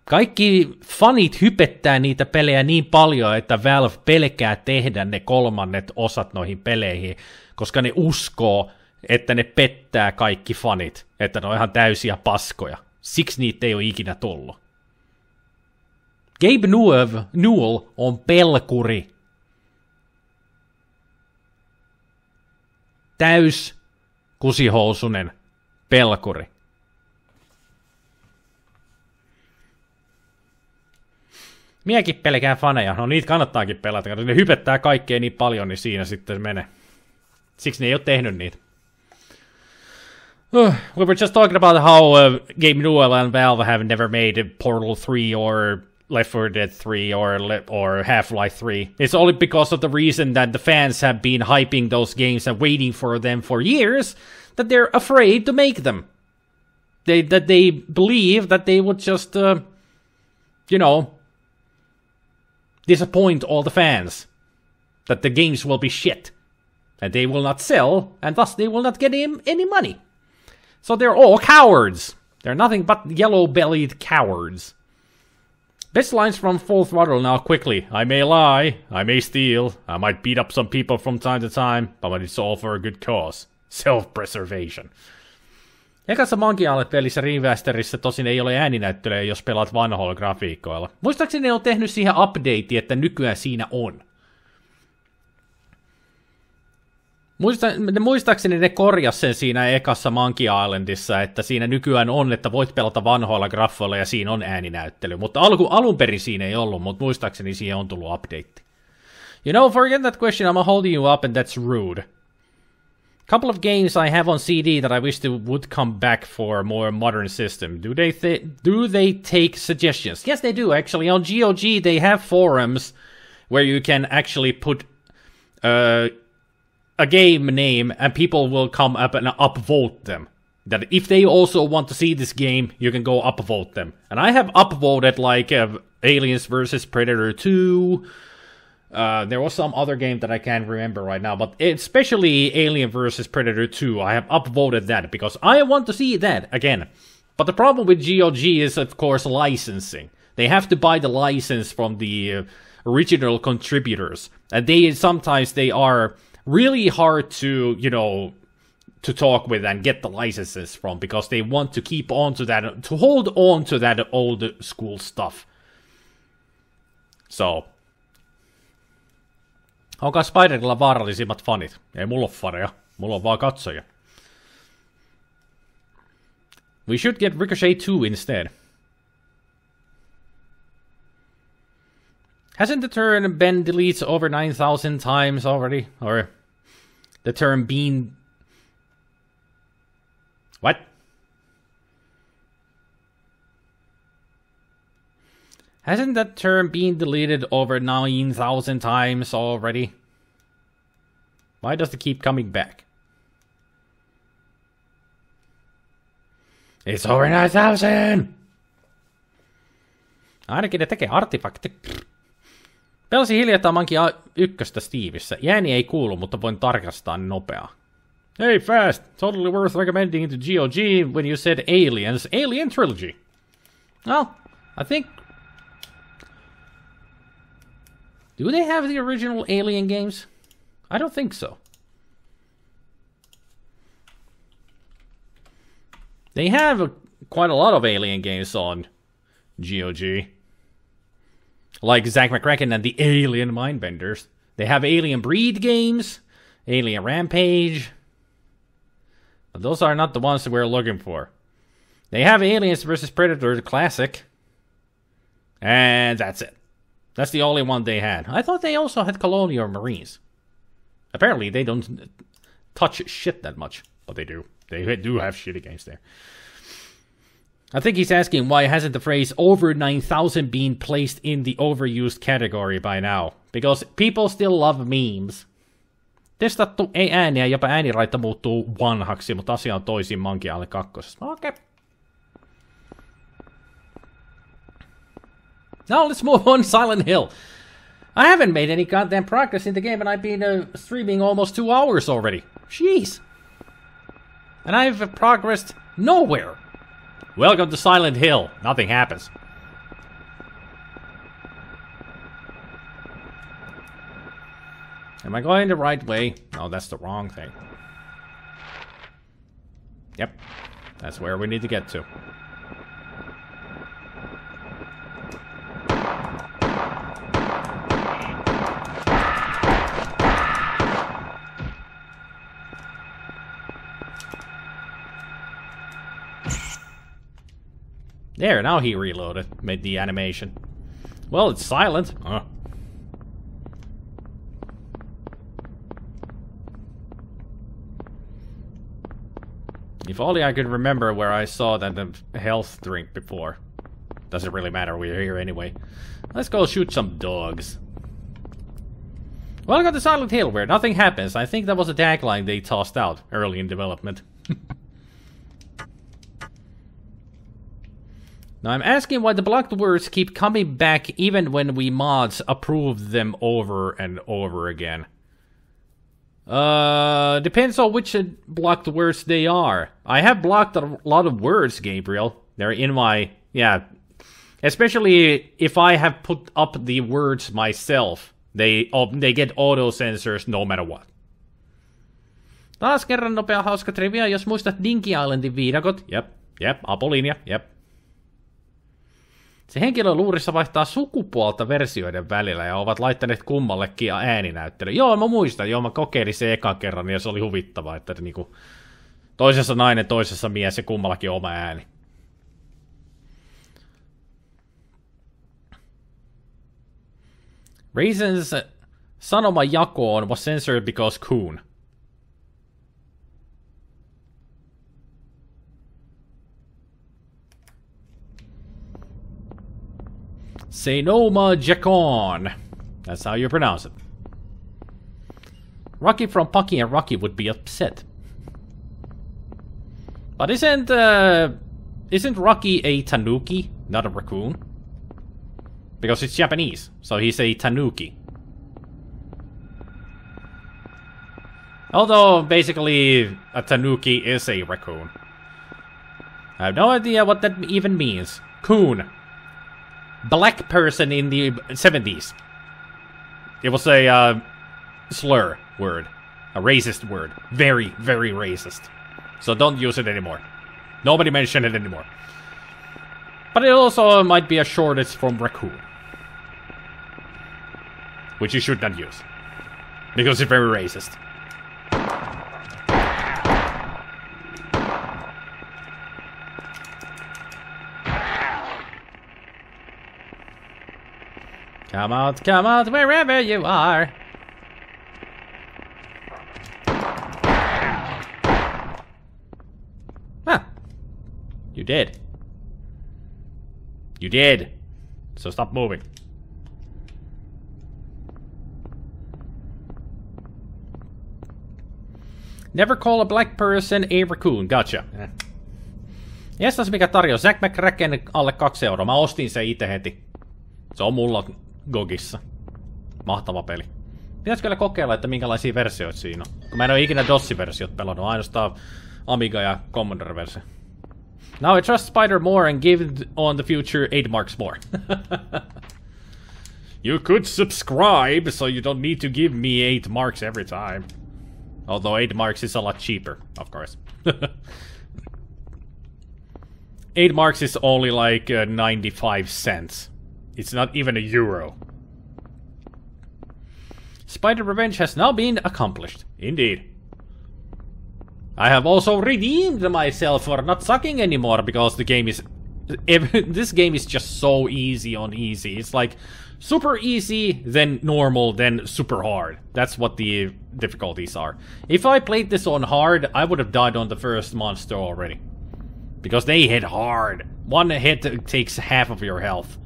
Kaikki fanit hypettää niitä pelejä niin paljon, että Valve pelkää tehdä ne kolmannet osat noihin peleihin, koska ne uskoo, että ne pettää kaikki fanit, että ne on ihan täysiä paskoja. Siksi niitä ei ole ikinä tullut. Gabe Newell on pelkuri. Täys kusihousunen pelkuri. Miekin pelkää faneja. No niitä kannattaakin pelata, koska ne hypettää kaikkea niin paljon, niin siinä sitten menee. Siksi ne ei ole tehnyt niitä. We were just talking about how Gabe Newell and Valve have never made Portal 3 or Left 4 Dead 3 or Half-Life 3. It's only because of the reason that the fans have been hyping those games and waiting for them for years that they're afraid to make them. That they believe that they would just, disappoint all the fans. That the games will be shit. And they will not sell, and thus they will not get any money. So they're all cowards. They're nothing but yellow-bellied cowards. Best lines from Full Throttle now quickly. I may lie, I may steal, I might beat up some people from time to time, but it's all for a good cause. Self-preservation. Ekassa Monkey Island-pelissä remasterissa tosin ei ole ääninäyttelyä, jos pelaat vanhoilla grafiikoilla. Muistaakseni ne on tehnyt siihen update, että nykyään siinä on. Muistaakseni ne korjasi sen siinä ekassa Monkey Islandissa, että siinä nykyään on, että voit pelata vanhoilla graffoilla ja siinä on ääninäyttely. Mutta alun perin siinä ei ollut, mutta muistaakseni siihen on tullut update. You know, forget that question, I'm holding you up and that's rude. Couple of games I have on CD that I wish they would come back for a more modern system. Do they take suggestions? Yes, they do, actually. On GOG, they have forums where you can actually put a game name and people will come up and upvote them. That if they also want to see this game, you can go upvote them. And I have upvoted like Aliens vs. Predator 2. There was some other game that I can't remember right now, but especially Alien vs. Predator 2, I have upvoted that because I want to see that again. But the problem with GOG is, of course, licensing. They have to buy the license from the original contributors, and sometimes they are really hard to, to talk with and get the licenses from because they want to keep on to that, to hold on to that old school stuff. So, onko Spiderilla vaarallisimmat fanit? Ei mulla ole faneja, mulla on vaan katsoja. We should get Ricochet 2 instead. Hasn't the term been deleted over 9,000 times already? Or the term been... What? Hasn't that term been deleted over 9,000 times already? Why does it keep coming back? It's over 9,000! Ainakin ne tekee artefakti. Pelasin hiljattain Monkey 1 Stevissä. Ääni ei kuulu, mutta voin tarkastaa nopeaa. Hey, fast! Totally worth recommending to GOG when you said Aliens. Alien Trilogy. Well, I think... Do they have the original Alien games? I don't think so. They have quite a lot of Alien games on GOG. Like Zack McCracken and the Alien Mindbenders. They have Alien Breed games, Alien Rampage. But those are not the ones that we're looking for. They have Aliens vs. Predator, the classic. And that's it. That's the only one they had. I thought they also had Colonial Marines. Apparently, they don't touch shit that much. But they do. They do have shitty games there. I think he's asking why hasn't the phrase over 9,000 been placed in the overused category by now? Because people still love memes. Testattu ei ääniä, jopa ääniraitta muuttuu vanhaksi, mutta asia on toisin mankin alle kakkosessa. Okei. Now let's move on Silent Hill. I haven't made any goddamn progress in the game and I've been streaming almost 2 hours already. Jeez. And I've progressed nowhere. Welcome to Silent Hill. Nothing happens. Am I going the right way? No, that's the wrong thing. Yep. That's where we need to get to. There, now he reloaded. Made the animation. Well, it's silent. Huh. If only I could remember where I saw that health drink before. Doesn't really matter, we're here anyway. Let's go shoot some dogs. Welcome to Silent Hill, where nothing happens. I think that was a tagline they tossed out early in development. Now I'm asking why the blocked words keep coming back even when we mods approve them over and over again. Depends on which blocked words they are. I have blocked a lot of words, Gabriel. They're in my... yeah. Especially if I have put up the words myself. They get auto-censors no matter what. Taas kerran nopea hauska trivia, jos muistat Dinky Islandin viidakot. Jep, Apolinja, jep. Se henkilö luurissa vaihtaa sukupuolta versioiden välillä ja ovat laittaneet kummallekin ääninäyttely. Joo, mä muistan. Joo, mä kokeilin se ekan kerran ja se oli huvittavaa, että niinku toisessa nainen, toisessa mies ja kummallakin oma ääni. Reasons sanoman jakoon was censored because coon. Senoma Jakon. That's how you pronounce it. Rocky from Pucky and Rocky would be upset. But isn't Rocky a tanuki, not a raccoon? Because it's Japanese, so he's a tanuki. Although, basically, a tanuki is a raccoon. I have no idea what that even means. Coon. Black person in the 70s. It was a slur word. A racist word. Very, very racist. So don't use it anymore. Nobody mention it anymore. But it also might be a shortage from raccoon. Which you should not use. Because it's very racist. Come out, wherever you are. Huh. You did. You did. So stop moving. Never call a black person a raccoon. Gotcha. Jestas mikä tarjous. Zack McCracken alle 2 €. Mä ostin sen itse heti. Se on mulla Gogissa. Mahtava peli. Pitäisikö kyllä kokeilla, että minkälaisia versioita siinä on? Kun mä en ole ikinä DOS-versiot pelannut, ainoastaan Amiga ja Commodore-versio. Now I trust SpiderMwa and give on the future 8 marks more. You could subscribe, so you don't need to give me 8 marks every time. Although 8 marks is a lot cheaper, of course. 8 marks is only like 95 cents. It's not even a euro. Spider Revenge has now been accomplished. Indeed. I have also redeemed myself for not sucking anymore because the game is... this game is just so easy on easy. It's like super easy, then normal, then super hard. That's what the difficulties are. If I played this on hard, I would have died on the first monster already. Because they hit hard. One hit takes half of your health.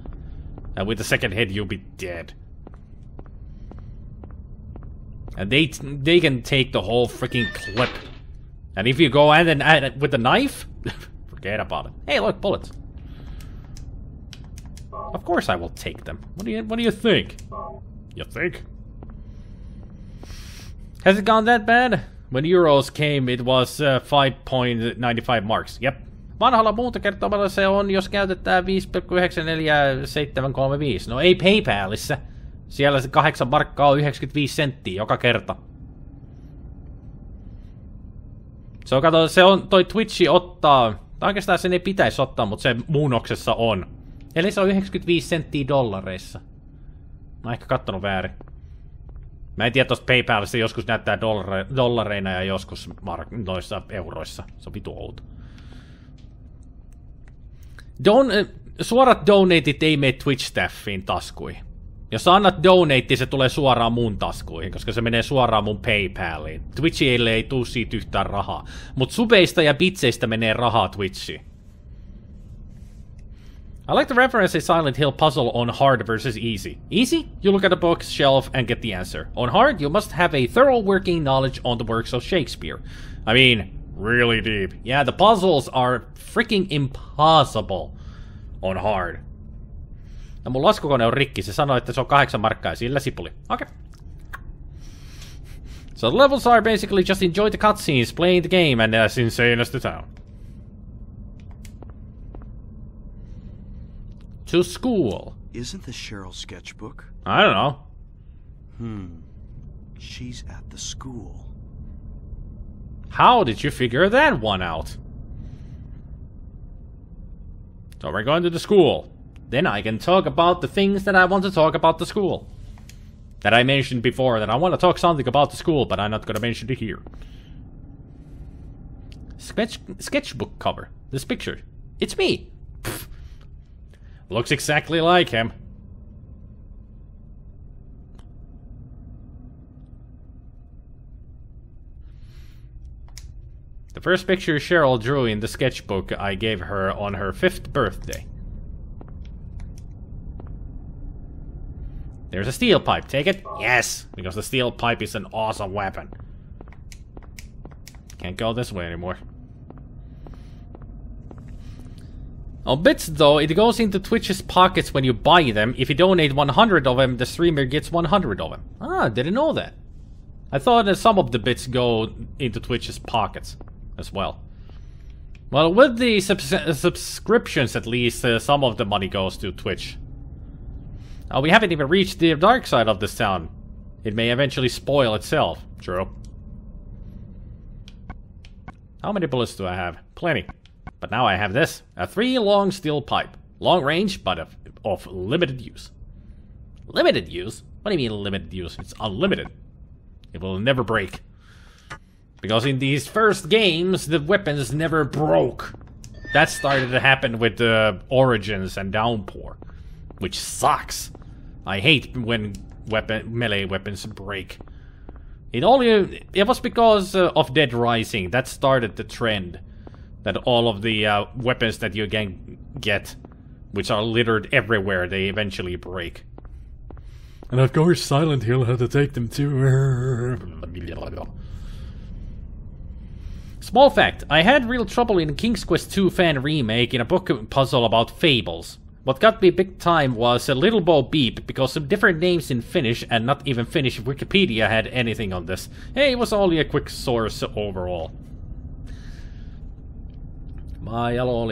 And with the second hit, you'll be dead. And they can take the whole freaking clip. And if you go and then add it with the knife, forget about it. Hey, look, bullets. Of course I will take them. What do you think? You think? Has it gone that bad? When Euros came, it was 5.95 marks. Yep. Vanhalla muuntokertomalla se on, jos käytetään 5,94735. No ei PayPalissa. Siellä se 8 markkaa on 95 senttiä joka kerta. Se on, kato, se on, toi Twitchi ottaa, tai oikeastaan sen ei pitäisi ottaa, mutta se muunnoksessa on. Eli se on 95 senttiä dollareissa. Mä oon ehkä kattonut väärin. Mä en tiedä, tosta PayPalissa joskus näyttää dollareina ja joskus noissa euroissa. Se on vitu outo. Suorat donatit ei mene Twitch-staffiin taskuihin. Jos sä annat donate, se tulee suoraan mun taskuihin, koska se menee suoraan mun PayPaliin. Twitchille ei tuu siitä yhtään rahaa. Mut subeista ja bitseistä menee rahaa Twitchiin. I like the reference a Silent Hill puzzle on hard versus easy. Easy? You look at a bookshelf and get the answer. On hard, you must have a thorough working knowledge on the works of Shakespeare. I mean, really deep. Yeah, the puzzles are freaking impossible on hard. No mun laskukone on rikki, se sanoi, että se on 8 markkaa ja sillä sipuli. Okay. So the levels are basically just enjoy the cutscenes, playing the game, and as insane as the town. To school. Isn't this Cheryl's sketchbook? I don't know. She's at the school. How did you figure that one out? So we're going to the school. Then I can talk about the things that I want to talk about the school. That I mentioned before, that I want to talk something about the school, but I'm not going to mention it here. Sketchbook cover. This picture. It's me. Pfft. Looks exactly like him. The first picture Cheryl drew in the sketchbook I gave her on her 5th birthday. There's a steel pipe. Take it? Yes! Because the steel pipe is an awesome weapon. Can't go this way anymore. On bits though, it goes into Twitch's pockets when you buy them. If you donate 100 of them, the streamer gets 100 of them. Ah, didn't know that. I thought that some of the bits go into Twitch's pockets as well. Well, with the subscriptions at least, some of the money goes to Twitch. We haven't even reached the dark side of this town. It may eventually spoil itself. True. How many bullets do I have? Plenty. But now I have this. A 3-long steel pipe. Long range, but of limited use. Limited use? What do you mean limited use? It's unlimited. It will never break. Because in these first games, the weapons never broke. That started to happen with the Origins and Downpour. Which sucks. I hate when melee weapons break. It was because of Dead Rising that started the trend. That all of the weapons that you can get, which are littered everywhere, they eventually break. And of course Silent Hill had to take them too. Small fact, I had real trouble in King's Quest II fan remake in a book puzzle about fables. What got me big time was a Little Bo Beep, because of different names in Finnish, and not even Finnish Wikipedia had anything on this. Hey, it was only a quick source overall. Why are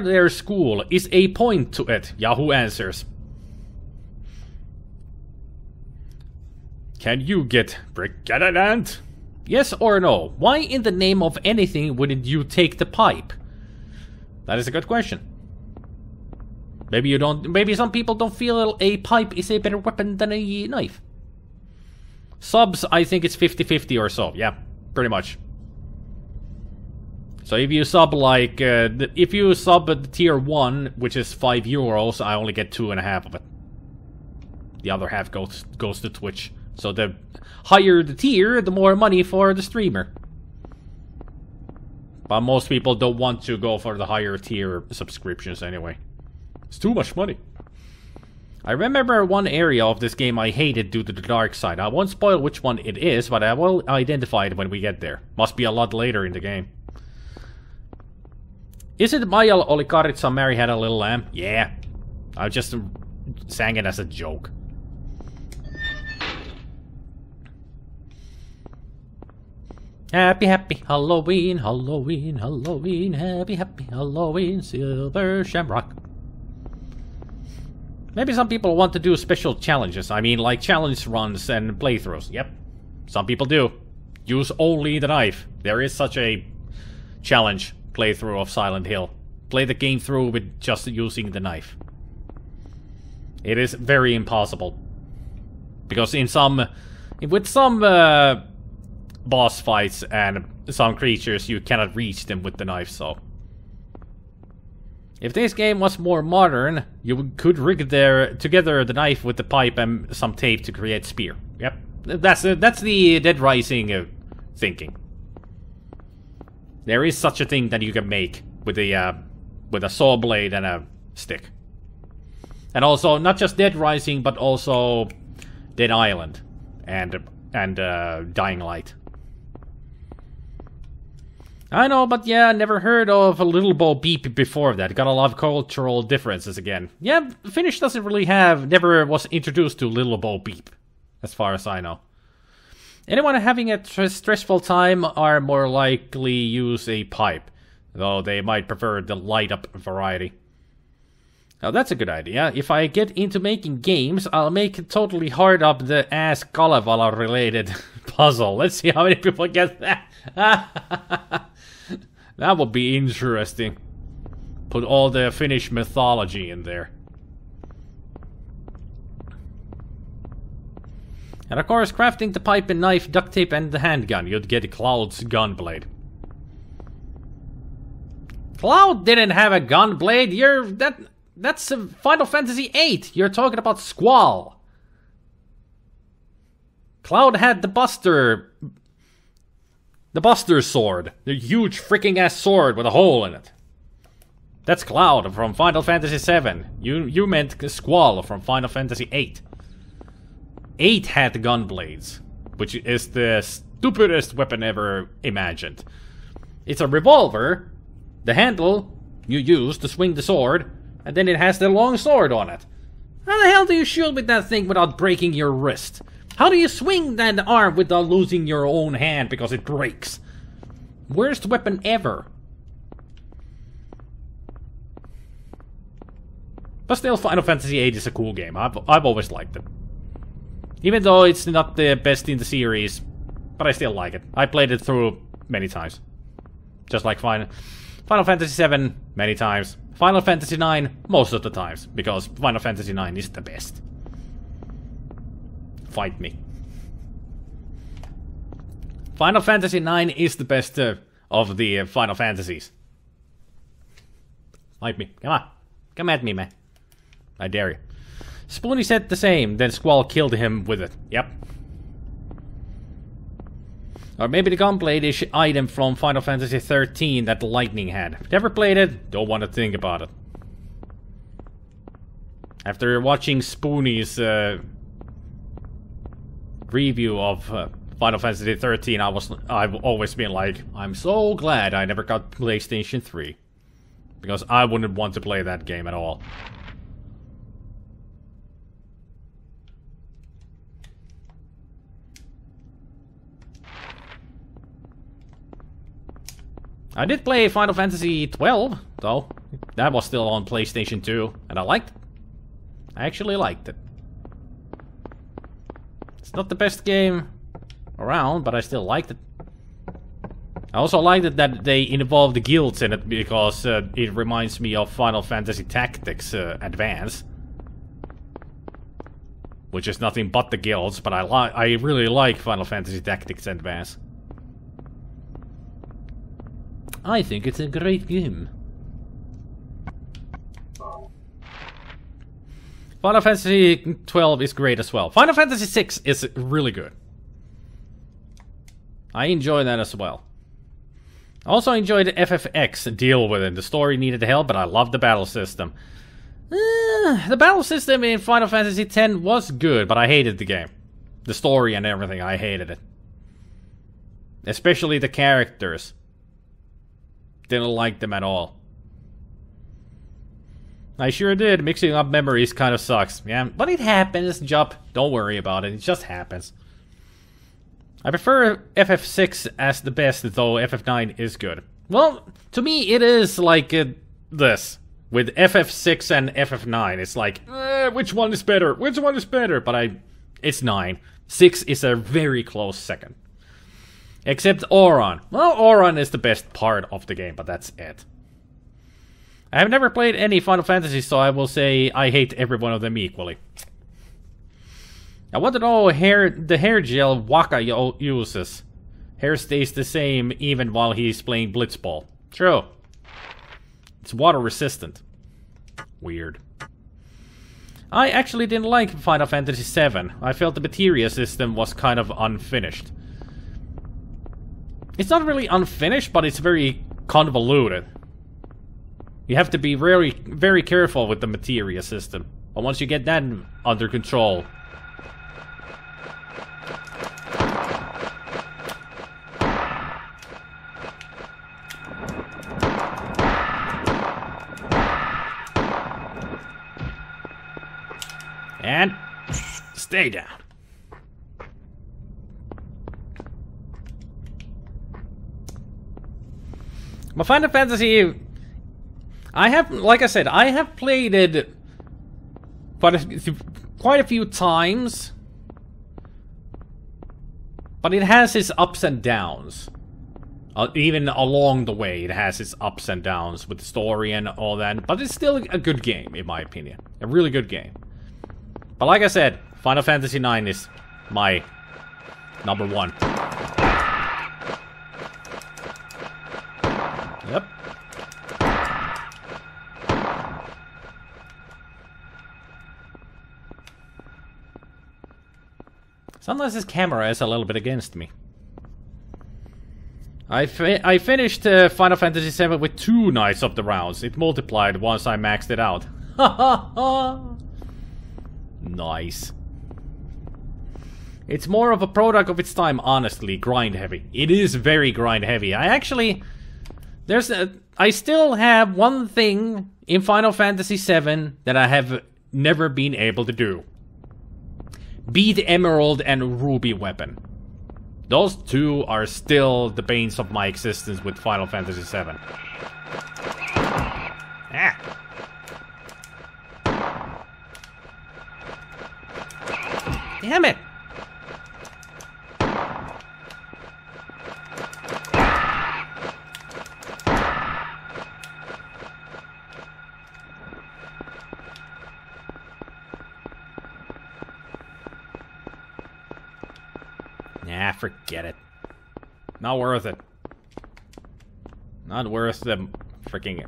there school? Is a point to it? Yahoo answers. Can you get brigadant? Yes or no? Why in the name of anything wouldn't you take the pipe? That is a good question. Maybe you don't. Maybe some people don't feel a pipe is a better weapon than a knife. Subs, I think it's 50-50 or so. Yeah, pretty much. So if you sub like, if you sub at tier 1, which is €5, I only get 2.5 of it. The other half goes to Twitch. So the higher the tier, the more money for the streamer. But most people don't want to go for the higher tier subscriptions anyway. It's too much money. I remember one area of this game I hated due to the dark side. I won't spoil which one it is, but I will identify it when we get there. Must be a lot later in the game. Is it Maja oli karitsa, Mary had a little lamb? Yeah. I just sang it as a joke. Happy, happy Halloween, Halloween, Halloween, happy, happy Halloween, Silver Shamrock. Maybe some people want to do special challenges. I mean, like challenge runs and playthroughs. Yep. Some people do. Use only the knife. There is such a challenge playthrough of Silent Hill. Play the game through with just using the knife. It is very impossible. Because with some boss fights and some creatures, you cannot reach them with the knife, so. If this game was more modern, you could rig together the knife with the pipe and some tape to create spear. Yep. That's the Dead Rising thinking. There is such a thing that you can make with a saw blade and a stick. And also, not just Dead Rising, but also Dead Island and Dying Light. I know, but yeah, never heard of a Little Bo Peep before that. Got a lot of cultural differences again. Yeah, Finnish doesn't really never was introduced to Little Bo Peep, as far as I know. Anyone having a stressful time are more likely use a pipe, though they might prefer the light-up variety. Now that's a good idea. If I get into making games, I'll make a totally hard-up-the-ass Kalevala-related puzzle. Let's see how many people get that. That would be interesting. Put all the Finnish mythology in there. And of course, crafting the pipe and knife, duct tape, and the handgun, you'd get Cloud's gunblade. Cloud didn't have a gunblade. That's Final Fantasy VIII. You're talking about Squall. Cloud had the Buster sword. The huge freaking ass sword with a hole in it. That's Cloud from Final Fantasy VII. You meant Squall from Final Fantasy VIII. 8 had gunblades, which is the stupidest weapon ever imagined. It's a revolver, the handle you use to swing the sword, and then it has the long sword on it. How the hell do you shoot with that thing without breaking your wrist? How do you swing that arm without losing your own hand because it breaks? Worst weapon ever. But still, Final Fantasy VIII is a cool game. I've always liked it. Even though it's not the best in the series, but I still like it. I played it through many times. Just like Final Fantasy VII, many times. Final Fantasy IX, most of the times. Because Final Fantasy IX is the best. Fight me. Final Fantasy IX is the best of the Final Fantasies. Fight me. Come on. Come at me, man. I dare you. Spoony said the same, then Squall killed him with it. Yep. Or maybe the gunblade-ish item from Final Fantasy XIII that the Lightning had. Never played it, don't want to think about it. After watching Spoony's review of Final Fantasy XIII, I've always been like, I'm so glad I never got PlayStation 3. Because I wouldn't want to play that game at all. I did play Final Fantasy 12, though. That was still on PlayStation 2, and I liked it. I actually liked it. It's not the best game around, but I still liked it. I also liked it that they involved the guilds in it, because it reminds me of Final Fantasy Tactics Advance. Which is nothing but the guilds, but I really like Final Fantasy Tactics Advance. I think it's a great game. Final Fantasy XII is great as well. Final Fantasy VI is really good. I enjoy that as well. I also enjoyed FFX deal with it. The story needed help, but I loved the battle system. The battle system in Final Fantasy X was good, but I hated the game. The story and everything, I hated it. Especially the characters. Didn't like them at all. I sure did. Mixing up memories kind of sucks. Yeah, but it happens, Jup. Don't worry about it. It just happens. I prefer FF6 as the best, though FF9 is good. Well, to me, it is like this. With FF6 and FF9, it's like, which one is better? Which one is better? But it's 9. 6 is a very close second. Except Auron. Well, Auron is the best part of the game, but that's it. I have never played any Final Fantasy, so I will say I hate every one of them equally. I want to know the hair gel Waka uses. Hair stays the same even while he's playing Blitzball. True. It's water resistant. Weird. I actually didn't like Final Fantasy VII. I felt the materia system was kind of unfinished. It's not really unfinished, but it's very convoluted. You have to be very, very careful with the materia system. But once you get that under control... And... stay down. My Final Fantasy... I have, like I said, I have played it quite a few times, but it has its ups and downs. Even along the way, it has its ups and downs with the story and all that, but it's still a good game, in my opinion. A really good game. But like I said, Final Fantasy IX is my number one. Yep. Sometimes this camera is a little bit against me. I finished Final Fantasy VII with 2 Knights of the Rounds. It multiplied once I maxed it out. Ha ha ha! Nice. It's more of a product of its time, honestly, grind heavy. It is very grind heavy. I still have one thing in Final Fantasy VII that I have never been able to do. Beat Emerald and Ruby weapon. Those two are still the banes of my existence with Final Fantasy VII. Ah. Damn it! Nah, forget it. Not worth it. Not worth the freaking...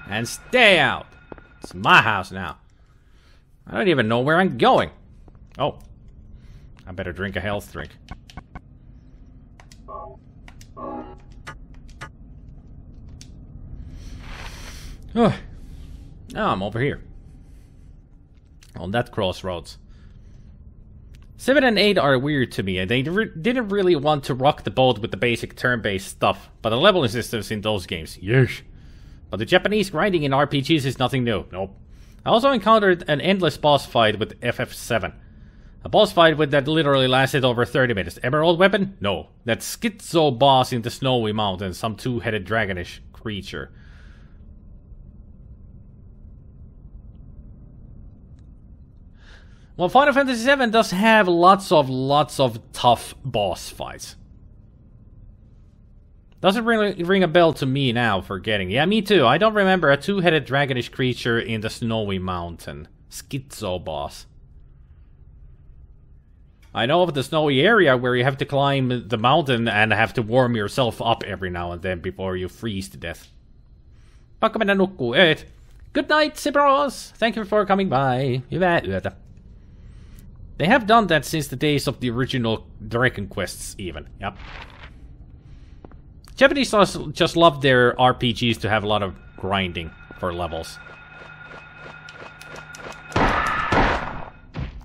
And stay out. It's my house now. I don't even know where I'm going. Oh. I better drink a health drink. Oh, now I'm over here. On that crossroads. 7 and 8 are weird to me, and they didn't really want to rock the boat with the basic turn-based stuff, but the leveling systems in those games, yes. But the Japanese grinding in RPGs is nothing new, nope. I also encountered an endless boss fight with FF7. A boss fight that literally lasted over 30 minutes. Emerald weapon? No. That schizo boss in the snowy mountains, some two-headed dragonish creature. Well, Final Fantasy VII does have lots of tough boss fights. Doesn't really ring a bell to me now, forgetting. Yeah, me too. I don't remember a two-headed dragonish creature in the snowy mountain. Schizo boss. I know of the snowy area where you have to climb the mountain and have to warm yourself up every now and then before you freeze to death. Pakko mennä nukkuu, ööt. Good night, Sibros. Thank you for coming by. Hyvää yötä. They have done that since the days of the original Dragon Quests, even. Yep. Japanese just love their RPGs to have a lot of grinding for levels.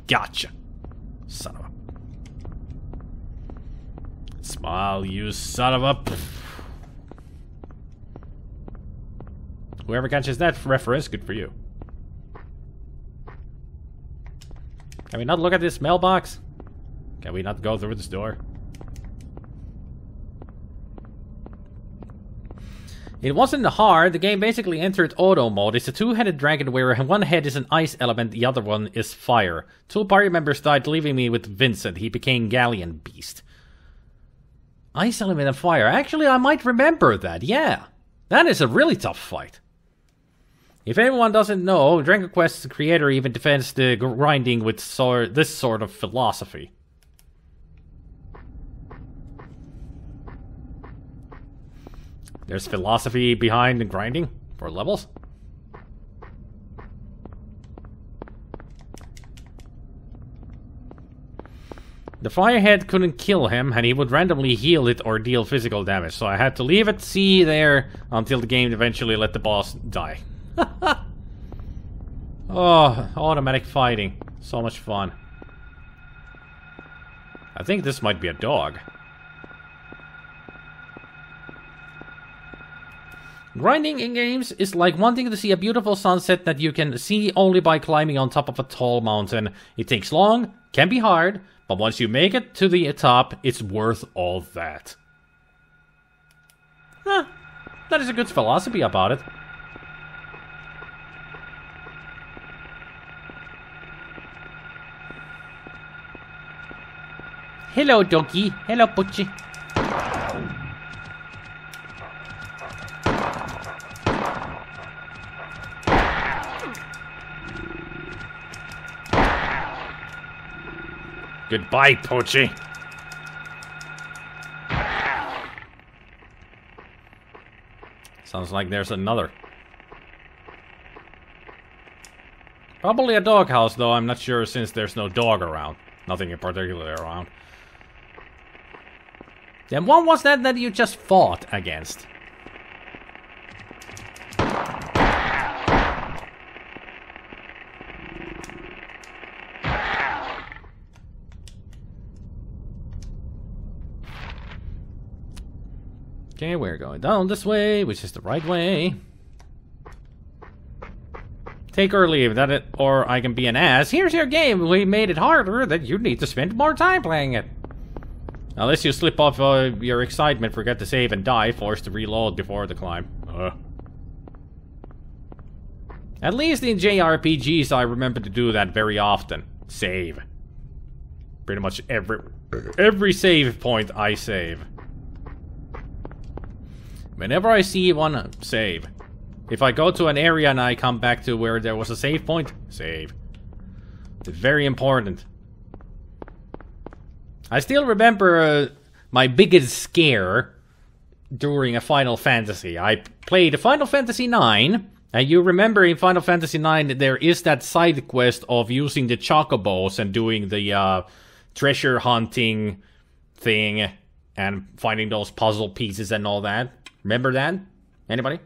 Gotcha. Son of a... Smile, you son of a... Whoever catches that reference, good for you. Can we not look at this mailbox? Can we not go through this door? It wasn't hard. The game basically entered auto mode. It's a two-headed dragon where one head is an ice element, the other one is fire. 2 party members died, leaving me with Vincent. He became Galleon Beast. Ice element and fire. Actually, I might remember that. Yeah. That is a really tough fight. If anyone doesn't know, Dragon Quest's creator even defends the grinding with this sort of philosophy. There's philosophy behind the grinding for levels. The firehead couldn't kill him, and he would randomly heal it or deal physical damage, so I had to leave it there until the game eventually let the boss die. Oh, automatic fighting. So much fun. I think this might be a dog. Grinding in games is like wanting to see a beautiful sunset that you can see only by climbing on top of a tall mountain. It takes long, can be hard, but once you make it to the top, it's worth all that. Huh, that is a good philosophy about it. Hello, doggy. Hello, Butchie. Goodbye, Pochi. Sounds like there's another. Probably a doghouse, though I'm not sure since there's no dog around. Nothing in particular around. Then what was that you just fought against? Okay, we're going down this way, which is the right way. Take or leave, or I can be an ass. Here's your game. We made it harder, that you need to spend more time playing it. Unless you slip off your excitement, forget to save and die, forced to reload before the climb. At least in JRPGs, I remember to do that very often. Save. Pretty much every save point I save. Whenever I see one, save. If I go to an area and I come back to where there was a save point, save. It's very important. I still remember my biggest scare during a Final Fantasy. I played Final Fantasy IX, and you remember in Final Fantasy IX there is that side quest of using the chocobos and doing the treasure hunting thing and finding those puzzle pieces and all that. Remember that? Anybody?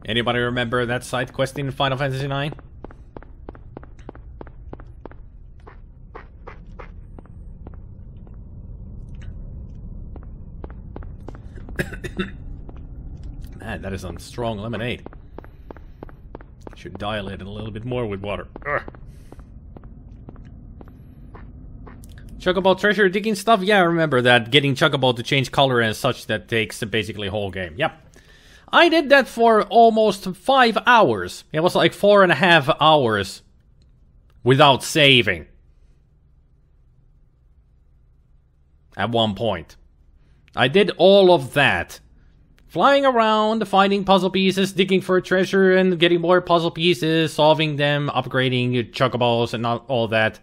Anybody remember that side quest in Final Fantasy IX? Man, that is some strong lemonade. Should dilate it a little bit more with water. Ugh. Chocobo treasure digging stuff? Yeah, I remember that. Getting Chocobo to change color and such, that takes basically a whole game. Yep. I did that for almost 5 hours. It was like 4.5 hours without saving. At one point. I did all of that. Flying around, finding puzzle pieces, digging for treasure, and getting more puzzle pieces, solving them, upgrading chocobos and all that.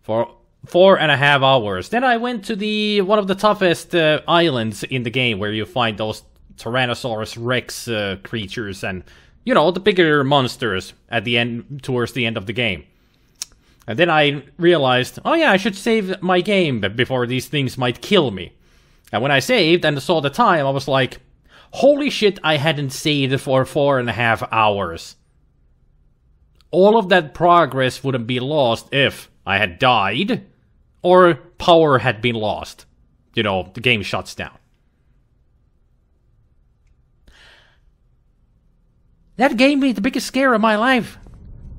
For 4.5 hours. Then I went to one of the toughest islands in the game, where you find those Tyrannosaurus Rex creatures and, you know, the bigger monsters at the end, towards the end of the game. And then I realized, oh yeah, I should save my game before these things might kill me. And when I saved and saw the time, I was like, holy shit, I hadn't saved for 4.5 hours. All of that progress wouldn't be lost if I had died, or power had been lost. You know, the game shuts down. That gave me the biggest scare of my life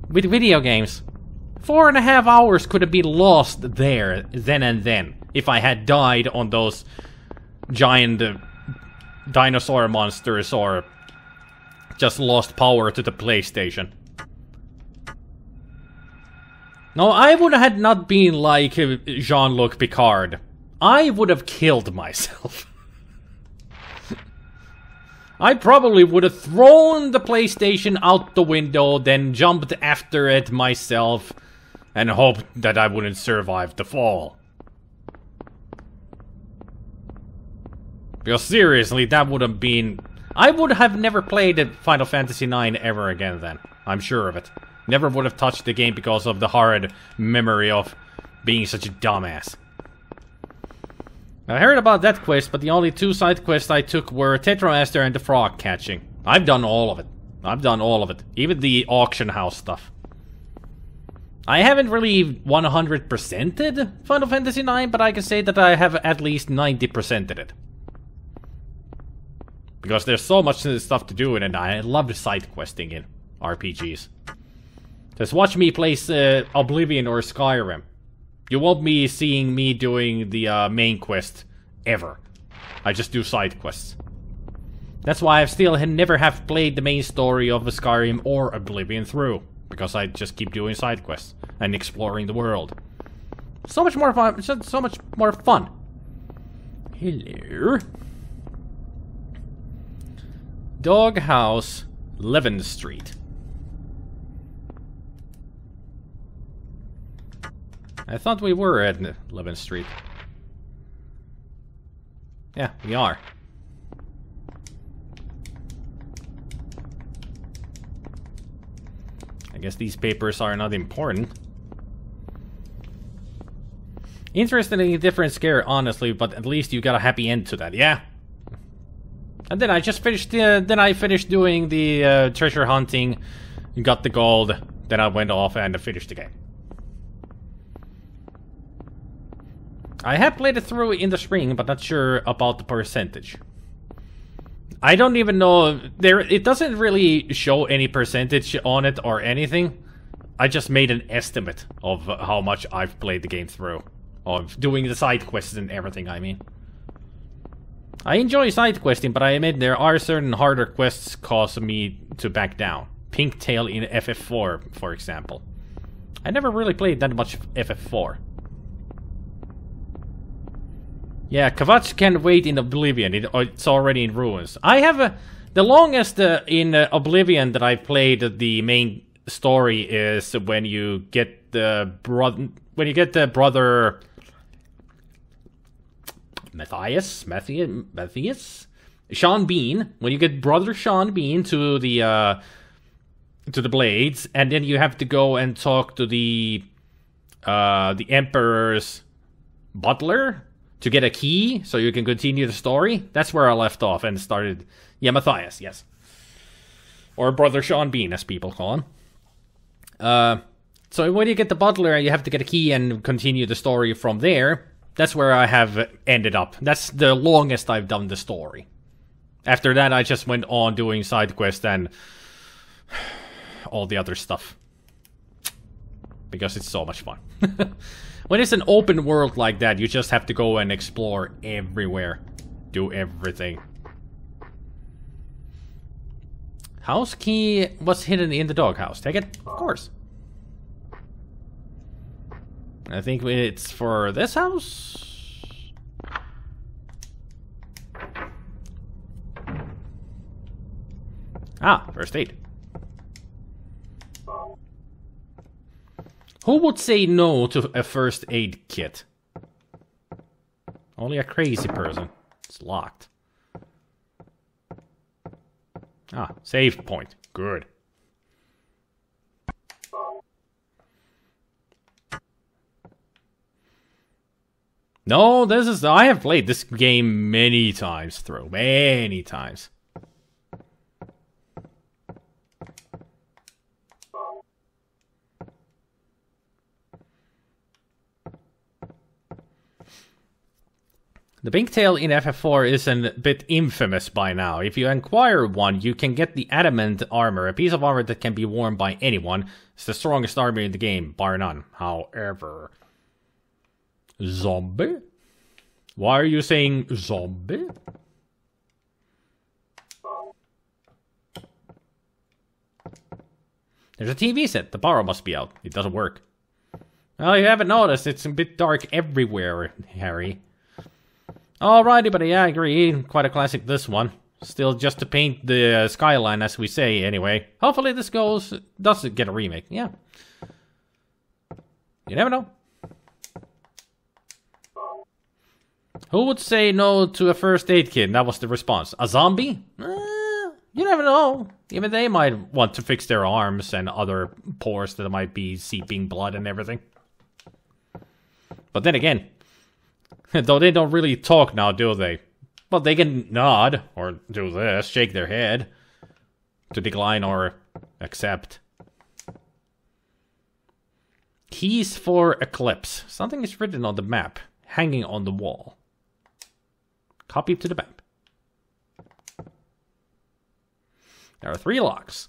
with video games. 4.5 hours could have been lost there, then and then, if I had died on those giant dinosaur monsters, or just lost power to the PlayStation. No, I would have not been like Jean-Luc Picard. I would have killed myself. I probably would have thrown the PlayStation out the window, then jumped after it myself, and hoped that I wouldn't survive the fall. Because seriously, that would have been... I would have never played Final Fantasy IX ever again then. I'm sure of it. Never would have touched the game because of the hard memory of being such a dumbass. I heard about that quest, but the only 2 side quests I took were Tetramaster and the frog catching. I've done all of it. I've done all of it. Even the auction house stuff. I haven't really 100%ed Final Fantasy IX, but I can say that I have at least 90%ed it. Because there's so much stuff to do in it, and I love side questing in RPGs. Just watch me play Oblivion or Skyrim. You won't be seeing me doing the main quest ever. I just do side quests. That's why I've still never have played the main story of Skyrim or Oblivion through. Because I just keep doing side quests and exploring the world. So much more fun. So much more fun. Hello. Doghouse, Levin Street. I thought we were at Levin Street. Yeah, we are. I guess these papers are not important. Interestingly different scare, honestly, but at least you got a happy end to that, yeah? And then I just finished, doing the treasure hunting, got the gold, then I went off and finished the game. I have played it through in the spring, but not sure about the percentage. I don't even know, it doesn't really show any percentage on it or anything. I just made an estimate of how much I've played the game through. Of doing the side quests and everything, I mean. I enjoy side questing, but I admit there are certain harder quests cause me to back down. Pinktail in FF4, for example. I never really played that much FF4. Yeah, Kvatch can wait in Oblivion. It's already in ruins. I have the longest in Oblivion that I've played. The main story is when you get the brother Matthias, Sean Bean. When you get brother Sean Bean to the Blades, and then you have to go and talk to the Emperor's butler to get a key so you can continue the story. That's where I left off and started. Yeah, Matthias, yes. Or Brother Sean Bean, as people call him. So when you get the butler, you have to get a key and continue the story from there. That's where I have ended up. That's the longest I've done the story. After that, I just went on doing side quests and all the other stuff. Because it's so much fun. When it's an open world like that, you just have to go and explore everywhere. Do everything. House key was hidden in the doghouse. Take it? Of course. I think it's for this house. Ah, first aid. Who would say no to a first aid kit? Only a crazy person. It's locked. Ah, save point. Good. No, this is... I have played this game many times through. Many times. The pink tail in FF4 is a bit infamous by now. If you acquire one, you can get the adamant armor, a piece of armor that can be worn by anyone. It's the strongest armor in the game, bar none. However... Zombie? Why are you saying zombie? There's a TV set. The power must be out. It doesn't work. Well, you haven't noticed. It's a bit dark everywhere, Harry. Alrighty, but yeah, I agree. Quite a classic, this one. Still just to paint the skyline, as we say, anyway. Hopefully this does get a remake, yeah. You never know. Who would say no to a first aid kit? That was the response. A zombie? You never know. Even they might want to fix their arms and other pores that might be seeping blood and everything. But then again, though they don't really talk now, do they? But they can nod, or do this, shake their head, to decline or accept. Keys for Eclipse. Something is written on the map, hanging on the wall. Copy to the map. There are 3 locks.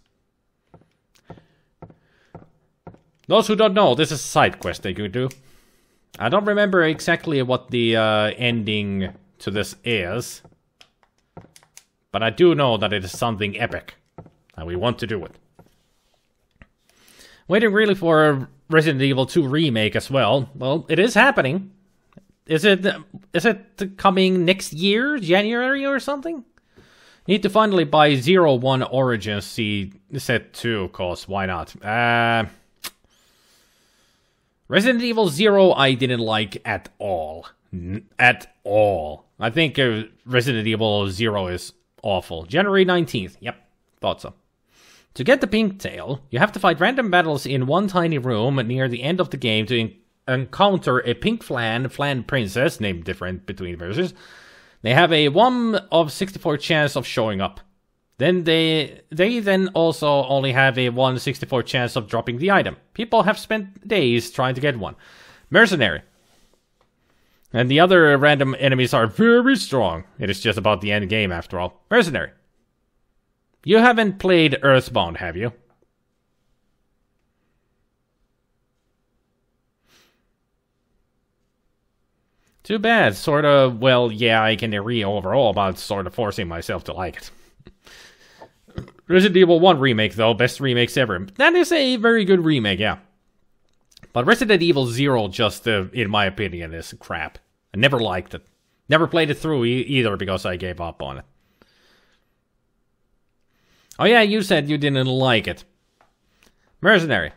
Those who don't know, this is a side quest they could do. I don't remember exactly what the ending to this is. But I do know that it is something epic. And we want to do it. Waiting really for a Resident Evil 2 remake as well. Well, it is happening. Is it coming next year? January or something? Need to finally buy 01 Origins set 2, cause why not? Resident Evil 0 I didn't like at all. At all. I think Resident Evil 0 is awful. January 19th. Yep, thought so. To get the pink tail, you have to fight random battles in one tiny room near the end of the game to encounter a pink flan princess, named different between versions. They have a 1 of 64 chance of showing up. Then they then also only have a 1/64 chance of dropping the item. People have spent days trying to get one. Mercenary. And the other random enemies are very strong. It is just about the end game after all. Mercenary. You haven't played Earthbound, have you? Too bad. Sort of, well, yeah, I can agree overall about sort of forcing myself to like it. Resident Evil 1 remake, though. Best remakes ever. That is a very good remake, yeah. But Resident Evil 0 just, in my opinion, is crap. I never liked it. Never played it through either because I gave up on it. Oh yeah, you said you didn't like it. Mercenary.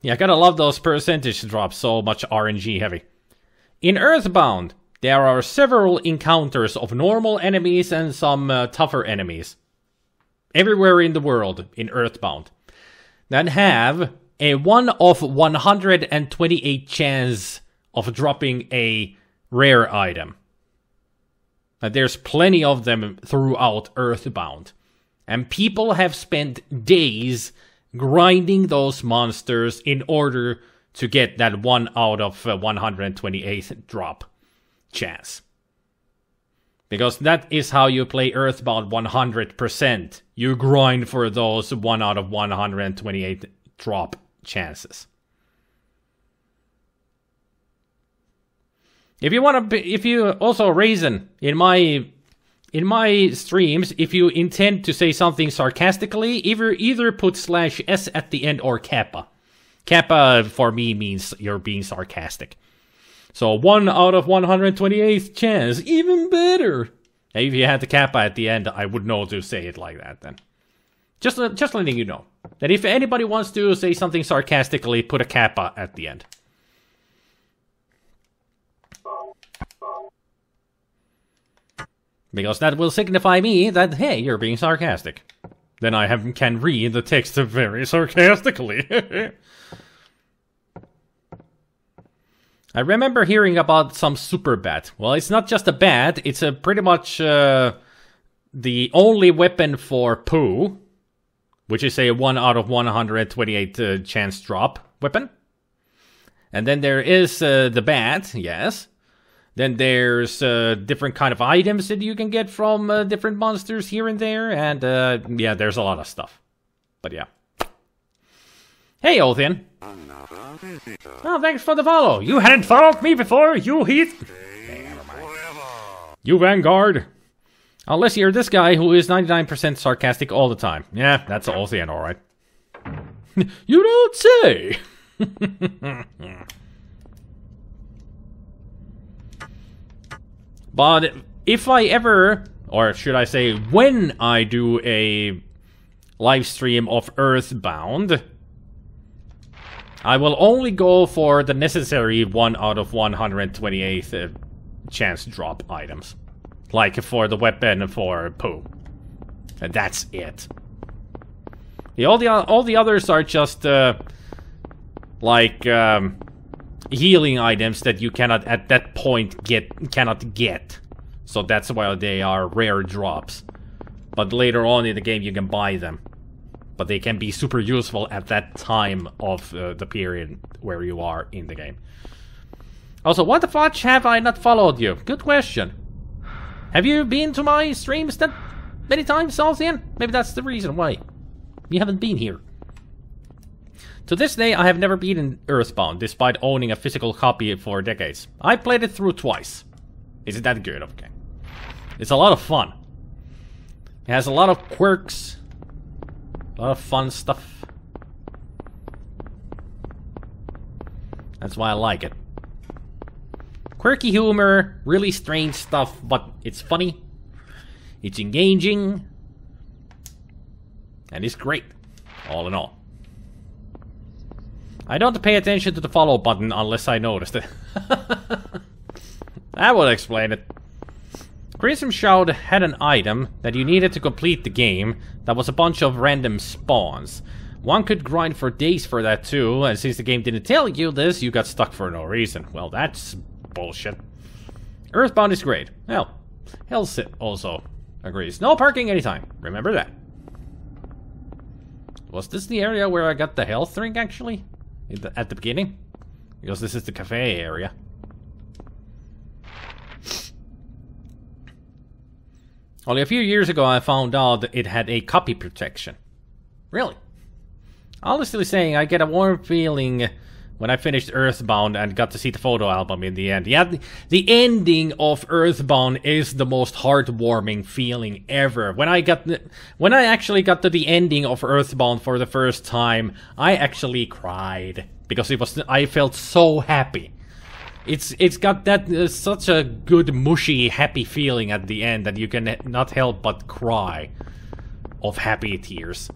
Yeah, I gotta love those percentage drops, so much RNG heavy. In Earthbound, there are several encounters of normal enemies and some tougher enemies. Everywhere in the world, in Earthbound. That have a 1 of 128 chance of dropping a rare item. And there's plenty of them throughout Earthbound. And people have spent days grinding those monsters in order to get that 1 out of 128 drop chance. Because that is how you play Earthbound 100%. You grind for those 1 out of 128 drop chances. If you want to, if you also Raisin in my streams, if you intend to say something sarcastically, either put /s at the end or kappa. Kappa for me means you're being sarcastic. So 1 out of 128th chance, even better. If you had the kappa at the end, I would know to say it like that then. Just letting you know that if anybody wants to say something sarcastically, put a kappa at the end. Because that will signify me that, hey, you're being sarcastic. Then I can read the text very sarcastically. I remember hearing about some super bat. Well, it's not just a bat, it's a pretty much the only weapon for poo, which is a 1 out of 128 chance drop weapon. And then there is the bat, yes. Then there's different kind of items that you can get from different monsters here and there. And yeah, there's a lot of stuff. But yeah. Hey, Othian. Oh, thanks for the follow. You hadn't followed me before, you heath. Never mind. You Vanguard. Unless you're this guy who is 99% sarcastic all the time. Yeah, that's Othian, alright. You don't say. But if I ever, or should I say when I do a live stream of Earthbound, I will only go for the necessary 1 out of 128 chance drop items. Like for the weapon for poo. And that's it. All the others are just like healing items that you cannot at that point cannot get. So that's why they are rare drops. But later on in the game you can buy them. But they can be super useful at that time of the period where you are in the game. Also, what the fudge have I not followed you? Good question. Have you been to my streams that many times, Salthian? Maybe that's the reason why you haven't been here. To this day, I have never beaten Earthbound, despite owning a physical copy for decades. I played it through twice. Is it that good? Okay. It's a lot of fun. It has a lot of quirks. A lot of fun stuff. That's why I like it. Quirky humor, really strange stuff, but it's funny. It's engaging. And it's great, all in all. I don't pay attention to the follow button unless I noticed it. That would explain it. Prism Shroud had an item that you needed to complete the game that was a bunch of random spawns. One could grind for days for that too, and since the game didn't tell you this, you got stuck for no reason. Well, that's bullshit. Earthbound is great. Well, Hellsit also agrees. No parking anytime. Remember that. Was this the area where I got the health drink, actually? At the beginning? Because this is the cafe area. Only a few years ago I found out that it had a copy protection. Really? Honestly saying, I get a warm feeling when I finished Earthbound and got to see the photo album in the end. Yeah, the ending of Earthbound is the most heartwarming feeling ever. When I actually got to the ending of Earthbound for the first time, I actually cried because I felt so happy. It's got that such a good mushy happy feeling at the end that you can not help but cry of happy tears.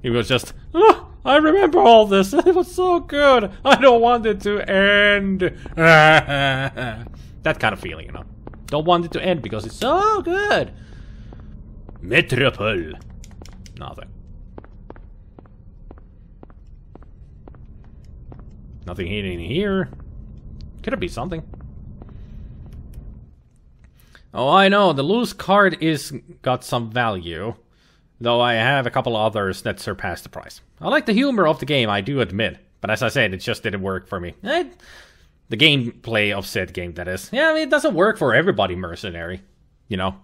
It was just, oh, I remember all this. It was so good. I don't want it to end. That kind of feeling, you know. Don't want it to end because it's so good. Metropole. Nothing. Nothing hidden here. Could it be something? Oh, I know. The loose card is got some value. Though I have a couple others that surpass the price. I like the humor of the game, I do admit. But as I said, it just didn't work for me. The gameplay of said game, that is. Yeah, I mean, it doesn't work for everybody, Mercenary. You know?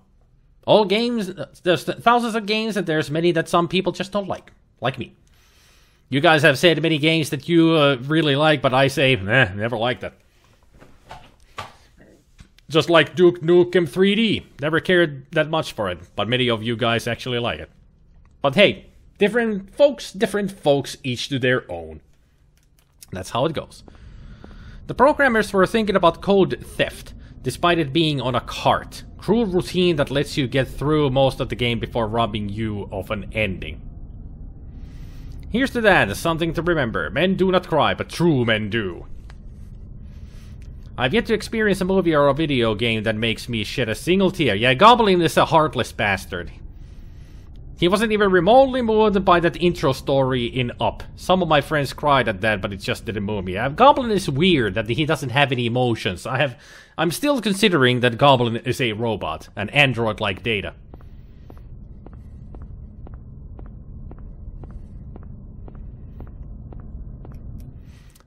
All games, there's thousands of games, and there's many that some people just don't like. Like me. You guys have said many games that you really like, but I say, never liked it. Just like Duke Nukem 3D. Never cared that much for it, but many of you guys actually like it. But hey, different folks, each to their own. That's how it goes. The programmers were thinking about code theft, despite it being on a cart. Cruel routine that lets you get through most of the game before robbing you of an ending. Here's to that, something to remember. Men do not cry, but true men do. I've yet to experience a movie or a video game that makes me shed a single tear. Yeah, Goblin is a heartless bastard. He wasn't even remotely moved by that intro story in Up. Some of my friends cried at that, but it just didn't move me. Goblin is weird that he doesn't have any emotions. I'm still considering that Goblin is a robot, an android like Data.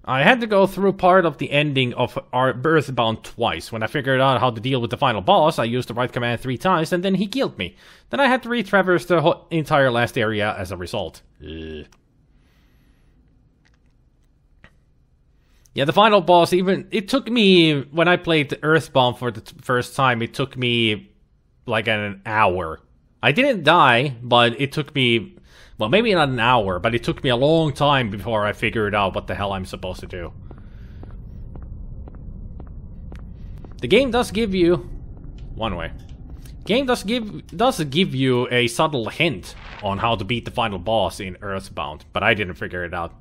I had to go through part of the ending of our Earthbound twice. When I figured out how to deal with the final boss, I used the right command 3 times, and then he killed me. Then I had to retraverse the entire last area as a result. Ugh. Yeah, the final boss, it took me, when I played the Earthbound for the first time, it took me like an hour. I didn't die, but it took me... Well, maybe not an hour, but it took me a long time before I figured out what the hell I'm supposed to do. The game does give you... One way. Game does give you a subtle hint on how to beat the final boss in Earthbound, but I didn't figure it out.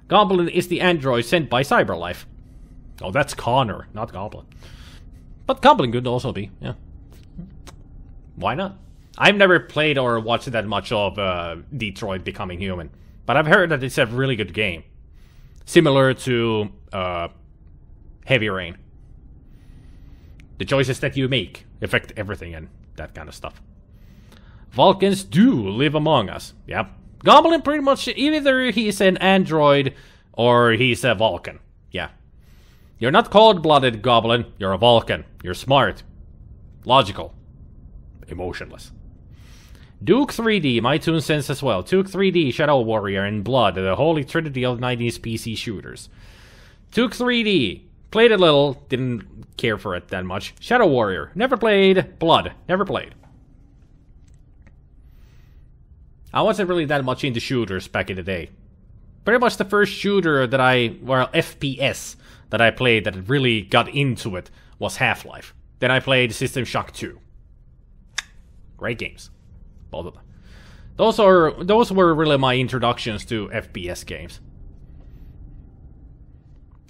Goblin is the android sent by CyberLife. Oh, that's Connor, not Goblin. But Goblin could also be, yeah. Why not? I've never played or watched that much of Detroit Becoming Human, but I've heard that it's a really good game. Similar to Heavy Rain. The choices that you make affect everything and that kind of stuff. Vulcans do live among us. Yep. Goblin pretty much, either he's an android or he's a Vulcan. Yeah. You're not cold-blooded, Goblin. You're a Vulcan. You're smart. Logical. Emotionless. Duke 3D, my 2 cents as well. Duke 3D, Shadow Warrior, and Blood, the holy trinity of 90s PC shooters. Duke 3D, played a little, didn't care for it that much. Shadow Warrior, never played. Blood, never played. I wasn't really that much into shooters back in the day. Pretty much the first shooter that FPS that I played that really got into it was Half-Life. Then I played System Shock 2. Great games. Both of them. Those were really my introductions to FPS games.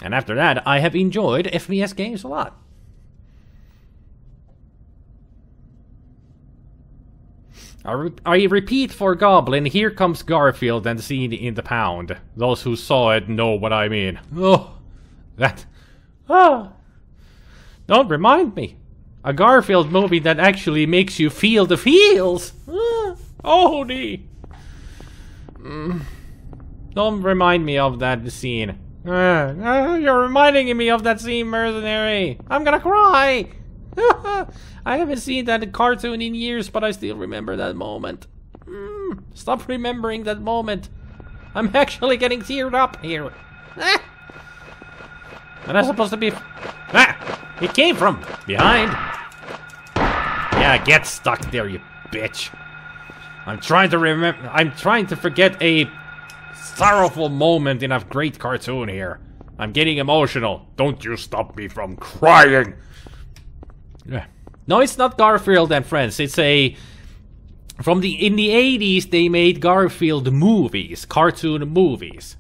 And after that, I have enjoyed FPS games a lot. I repeat for Goblin, here comes Garfield and the scene in the pound. Those who saw it know what I mean. Oh, that... Ah! Don't remind me. A Garfield movie that actually makes you feel the feels. Oh, Don't remind me of that scene. You're reminding me of that scene, mercenary. I'm gonna cry. I haven't seen that cartoon in years, but I still remember that moment. Stop remembering that moment. I'm actually getting teared up here. And I'm supposed to be... It came from behind. Yeah, get stuck there, you bitch. I'm trying to forget a sorrowful moment in a great cartoon here. I'm getting emotional. Don't you stop me from crying. No, it's not Garfield and Friends. It's in the 80s they made Garfield movies, cartoon movies.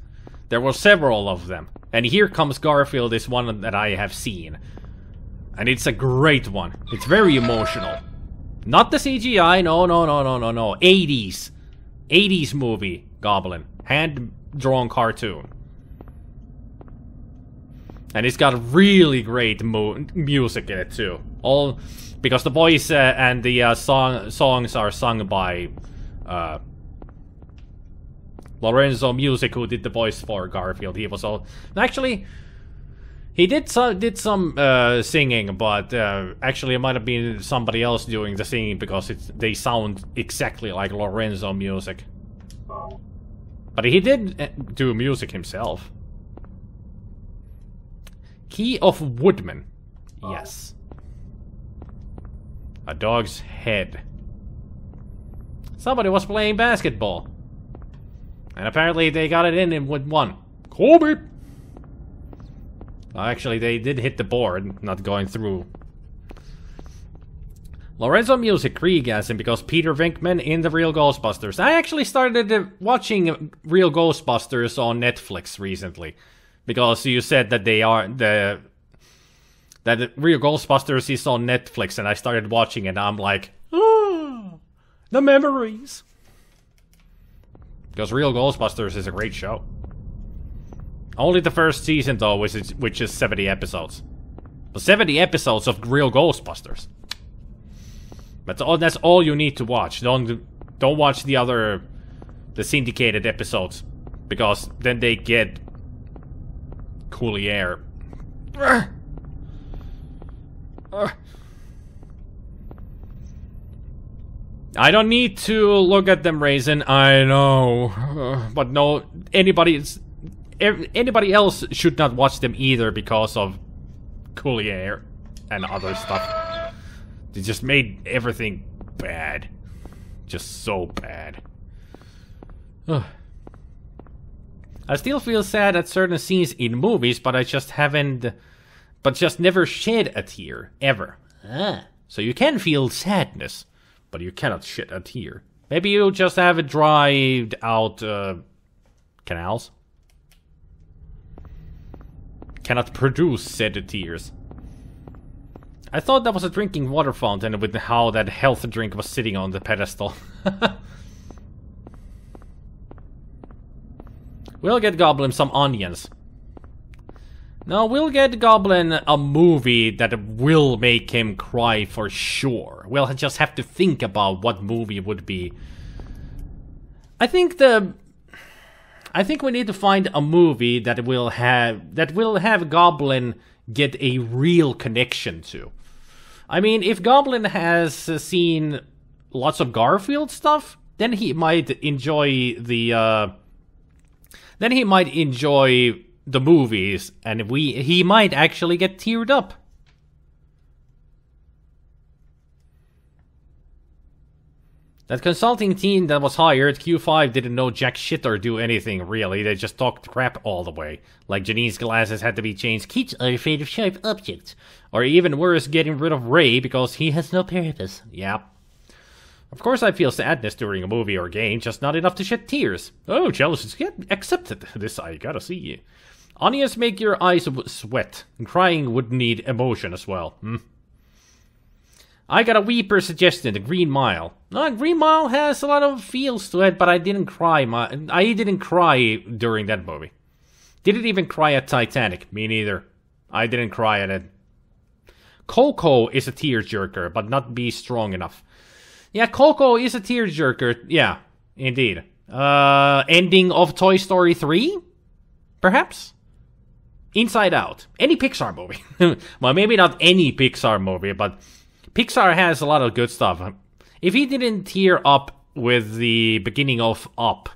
There were several of them. And Here Comes Garfield is one that I have seen. And it's a great one. It's very emotional. Not the CGI, no. 80s. 80s movie, Goblin. Hand-drawn cartoon. And it's got really great music in it, too. All because the voice and the songs are sung by Lorenzo Music, who did the voice for Garfield. He was all... Actually... He did some singing, but actually it might have been somebody else doing the singing because they sound exactly like Lorenzo Music. But he did do music himself. Key of Woodman. Yes. A dog's head. Somebody was playing basketball. And apparently they got it in with one. Kobe! Well, actually, they did hit the board, not going through. Lorenzo Music, Kriegasm, because Peter Venkman in The Real Ghostbusters. I actually started watching Real Ghostbusters on Netflix recently. Because you said that they are that Real Ghostbusters is on Netflix, and I started watching it, and I'm like, oh, the memories. Because Real Ghostbusters is a great show. Only the first season, though, which is 70 episodes. But 70 episodes of Real Ghostbusters. That's all you need to watch. Don't watch the syndicated episodes, because then they get Coulier. I don't need to look at them, Raisin. I know, but no, anybody else should not watch them either because of Coulier and other stuff. They just made everything bad. Just so bad. I still feel sad at certain scenes in movies, but I just never shed a tear, ever. So you can feel sadness, but you cannot shed a tear. Maybe you just have dried out canals. Cannot produce said tears. I thought that was a drinking water fountain with how that health drink was sitting on the pedestal. We'll get Goblin some onions. No, we'll get Goblin a movie that will make him cry for sure. We'll just have to think about what movie would be. I think we need to find a movie that will have Goblin get a real connection to. I mean, if Goblin has seen lots of Garfield stuff, then he might enjoy the movies, and he might actually get teared up. That consulting team that was hired, Q5, didn't know jack shit or do anything, really. They just talked crap all the way. Like Janine's glasses had to be changed. Kids are afraid of sharp objects. Or even worse, getting rid of Ray because he has no purpose. Yeah. Of course I feel sadness during a movie or game, just not enough to shed tears. Oh, jealous. Yeah, accepted. This I gotta see. Onions make your eyes sweat. And crying would need emotion as well. I got a weeper suggestion, the Green Mile. Green Mile has a lot of feels to it, but I didn't cry. I didn't cry during that movie. Didn't even cry at Titanic. Me neither. I didn't cry at it. Coco is a tearjerker, but not be strong enough. Yeah, Coco is a tearjerker. Yeah, indeed. Ending of Toy Story 3? Perhaps? Inside Out. Any Pixar movie. Well, maybe not any Pixar movie, but Pixar has a lot of good stuff. If he didn't tear up with the beginning of Up,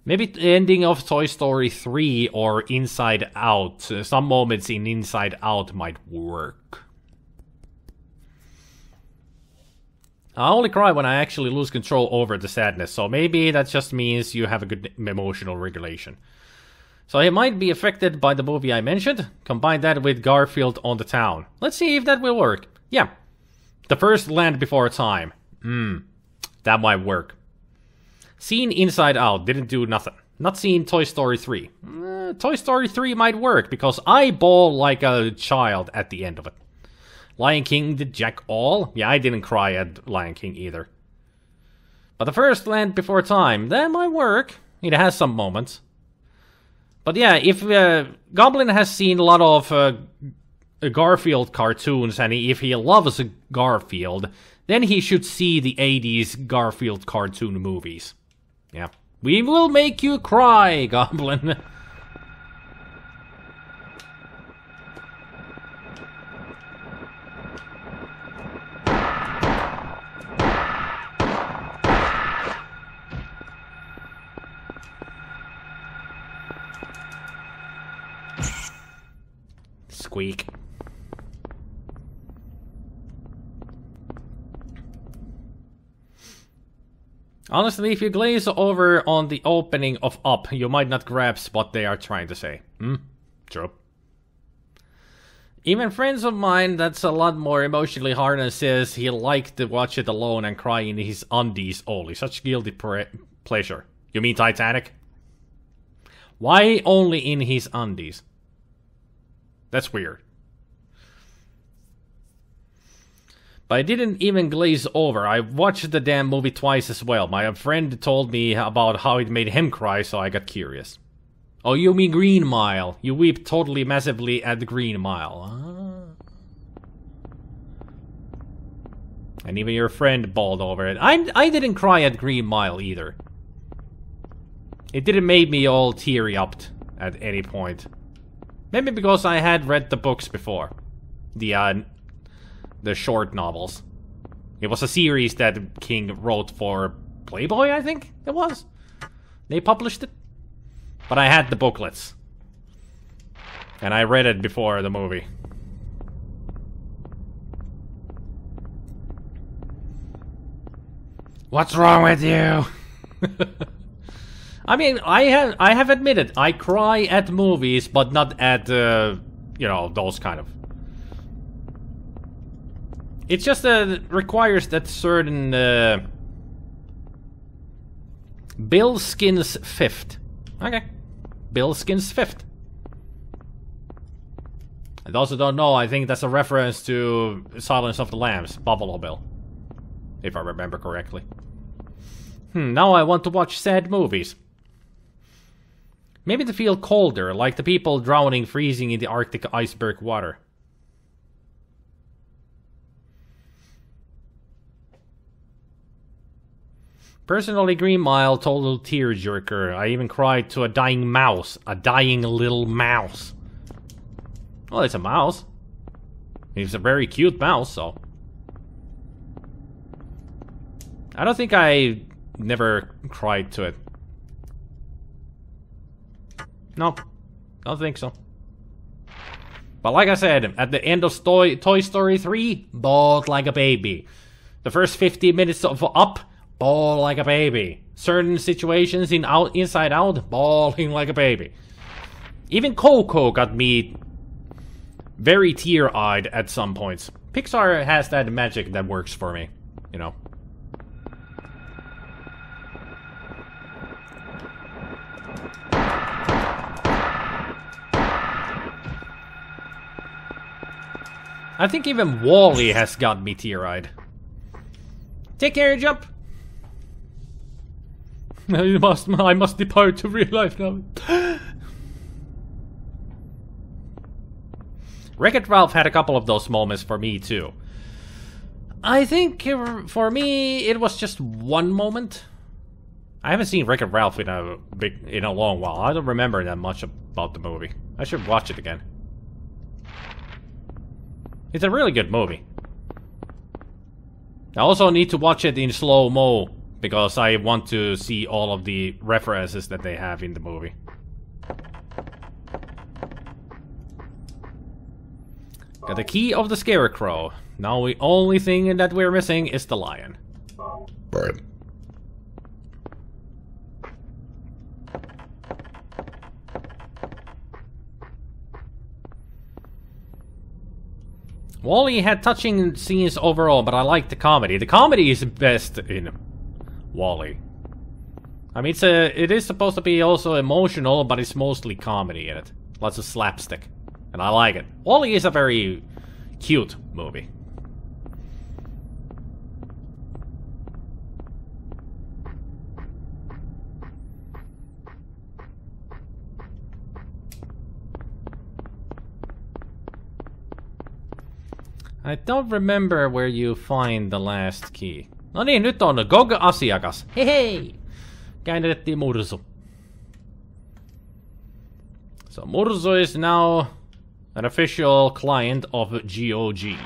maybe the ending of Toy Story 3 or Inside Out, some moments in Inside Out might work. I only cry when I actually lose control over the sadness, so maybe that just means you have a good emotional regulation. So he might be affected by the movie I mentioned. Combine that with Garfield on the Town. Let's see if that will work. Yeah. The first Land Before Time. That might work. Seen Inside Out. Didn't do nothing. Not seen Toy Story 3. Toy Story 3 might work because I bawl like a child at the end of it. Lion King did jack all. Yeah, I didn't cry at Lion King either. But the first Land Before Time, that might work. It has some moments. But yeah, if Goblin has seen a lot of Garfield cartoons, and if he loves Garfield, then he should see the 80s Garfield cartoon movies. Yeah. We will make you cry, Goblin. Squeak. Honestly, if you glaze over on the opening of Up, you might not grasp what they are trying to say. True. Even friends of mine that's a lot more emotionally hard and says he liked to watch it alone and cry in his undies only. Such guilty pleasure. You mean Titanic? Why only in his undies? That's weird. But I didn't even glaze over. I watched the damn movie twice as well. My friend told me about how it made him cry, so I got curious. Oh, you mean Green Mile. You weep totally massively at the Green Mile. And even your friend bawled over it. I didn't cry at Green Mile either. It didn't make me all teary-upped at any point. Maybe because I had read the books before. The short novels. It was a series that King wrote for Playboy, I think it was. They published it. But I had the booklets. And I read it before the movie. What's wrong with you? I mean, I have admitted, I cry at movies, but not at, you know, those kind of. It just requires that certain Bill Skins Fifth. Okay. Bill Skins Fifth. I also don't know, I think that's a reference to Silence of the Lambs, Buffalo Bill. If I remember correctly. Now I want to watch sad movies. Maybe to feel colder, like the people drowning, freezing in the Arctic iceberg water. Personally, Green Mile, total tearjerker. I even cried to a dying mouse. A dying little mouse. Well, it's a mouse. It's a very cute mouse, so. I don't think I never cried to it. No, don't think so. But like I said, at the end of Toy Story 3, bawled like a baby. The first 15 minutes of Up, bawl like a baby. Certain situations in Inside Out, bawling like a baby. Even Coco got me very tear-eyed at some points. Pixar has that magic that works for me, you know. I think even WALL-E has got me tear-eyed. Take care, Jump! I must depart to real life now. Wreck-It Ralph had a couple of those moments for me too. I think for me it was just one moment. I haven't seen Wreck-It Ralph in a long while. I don't remember that much about the movie. I should watch it again. It's a really good movie. I also need to watch it in slow-mo because I want to see all of the references that they have in the movie. Got the key of the Scarecrow. Now the only thing that we're missing is the lion. Right. WALL-E had touching scenes overall, but I like the comedy. The comedy is best in WALL-E. I mean, it is supposed to be also emotional, but it's mostly comedy in it. Lots of slapstick. And I like it. WALL-E is a very cute movie. I don't remember where you find the last key. No niin, nyt on GOG-asiakas. Hei hei! Käännettiin Mursu. So Mursu is now an official client of GOG.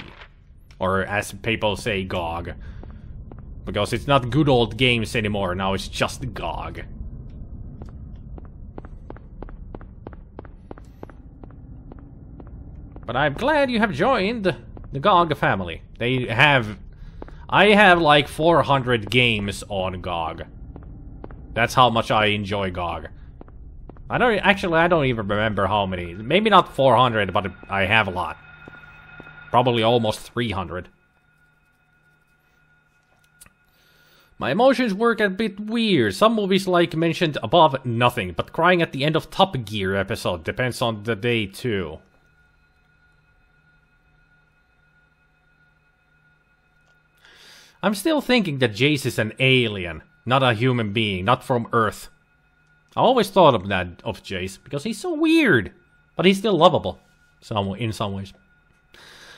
Or as people say, GOG. Because it's not good old games anymore, now it's just GOG. But I'm glad you have joined the GOG family. I have like 400 games on GOG. That's how much I enjoy GOG. I don't even remember how many. Maybe not 400, but I have a lot. Probably almost 300. My emotions work a bit weird. Some movies, like mentioned above, nothing. But crying at the end of Top Gear episode depends on the day too. I'm still thinking that Jace is an alien, not a human being, not from Earth. I always thought of that, of Jace, because he's so weird. But he's still lovable, in some ways.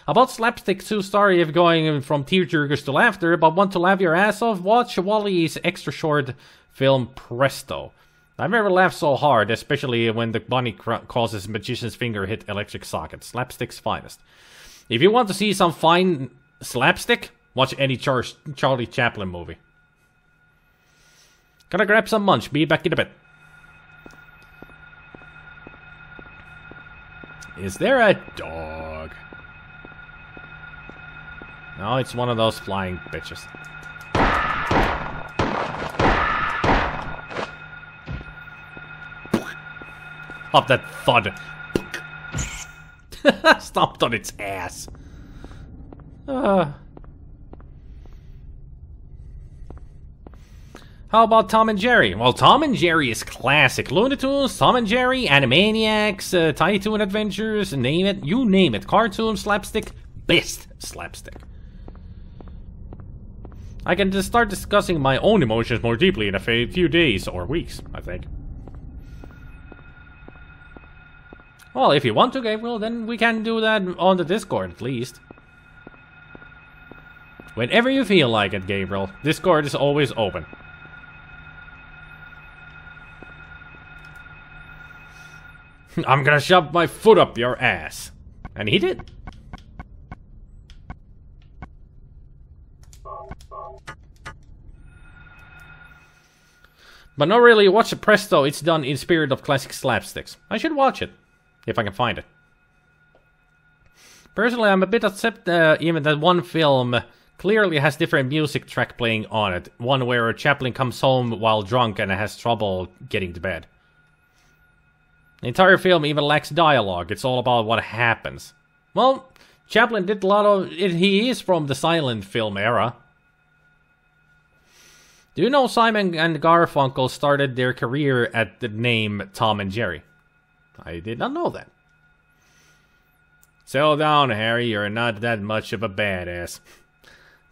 About slapstick, so sorry if going from tearjerkers to laughter, but want to laugh your ass off? Watch Wally's extra short film Presto. I've never laughed so hard, especially when the bunny causes magician's finger hit electric socket. Slapstick's finest. If you want to see some fine slapstick, watch any Charlie Chaplin movie. Gotta grab some munch, be back in a bit. Is there a dog? No, it's one of those flying bitches. Up that thud. Stomped on its ass. How about Tom and Jerry? Well, Tom and Jerry is classic. Looney Tunes, Tom and Jerry, Animaniacs, Tiny Toon Adventures, name it. You name it. Cartoon, slapstick, best slapstick. I can just start discussing my own emotions more deeply in a few days or weeks, I think. Well, if you want to, Gabriel, then we can do that on the Discord at least. Whenever you feel like it, Gabriel, Discord is always open. I'm gonna shove my foot up your ass. And he did. But not really, watch Presto, it's done in spirit of classic slapsticks. I should watch it, if I can find it. Personally, I'm a bit upset even that one film clearly has different music track playing on it. One where Chaplin comes home while drunk and has trouble getting to bed. The entire film even lacks dialogue, it's all about what happens. Well, Chaplin did a lot of it, he is from the silent film era. Do you know Simon and Garfunkel started their career at the name Tom and Jerry? I did not know that. Settle down, Harry, you're not that much of a badass.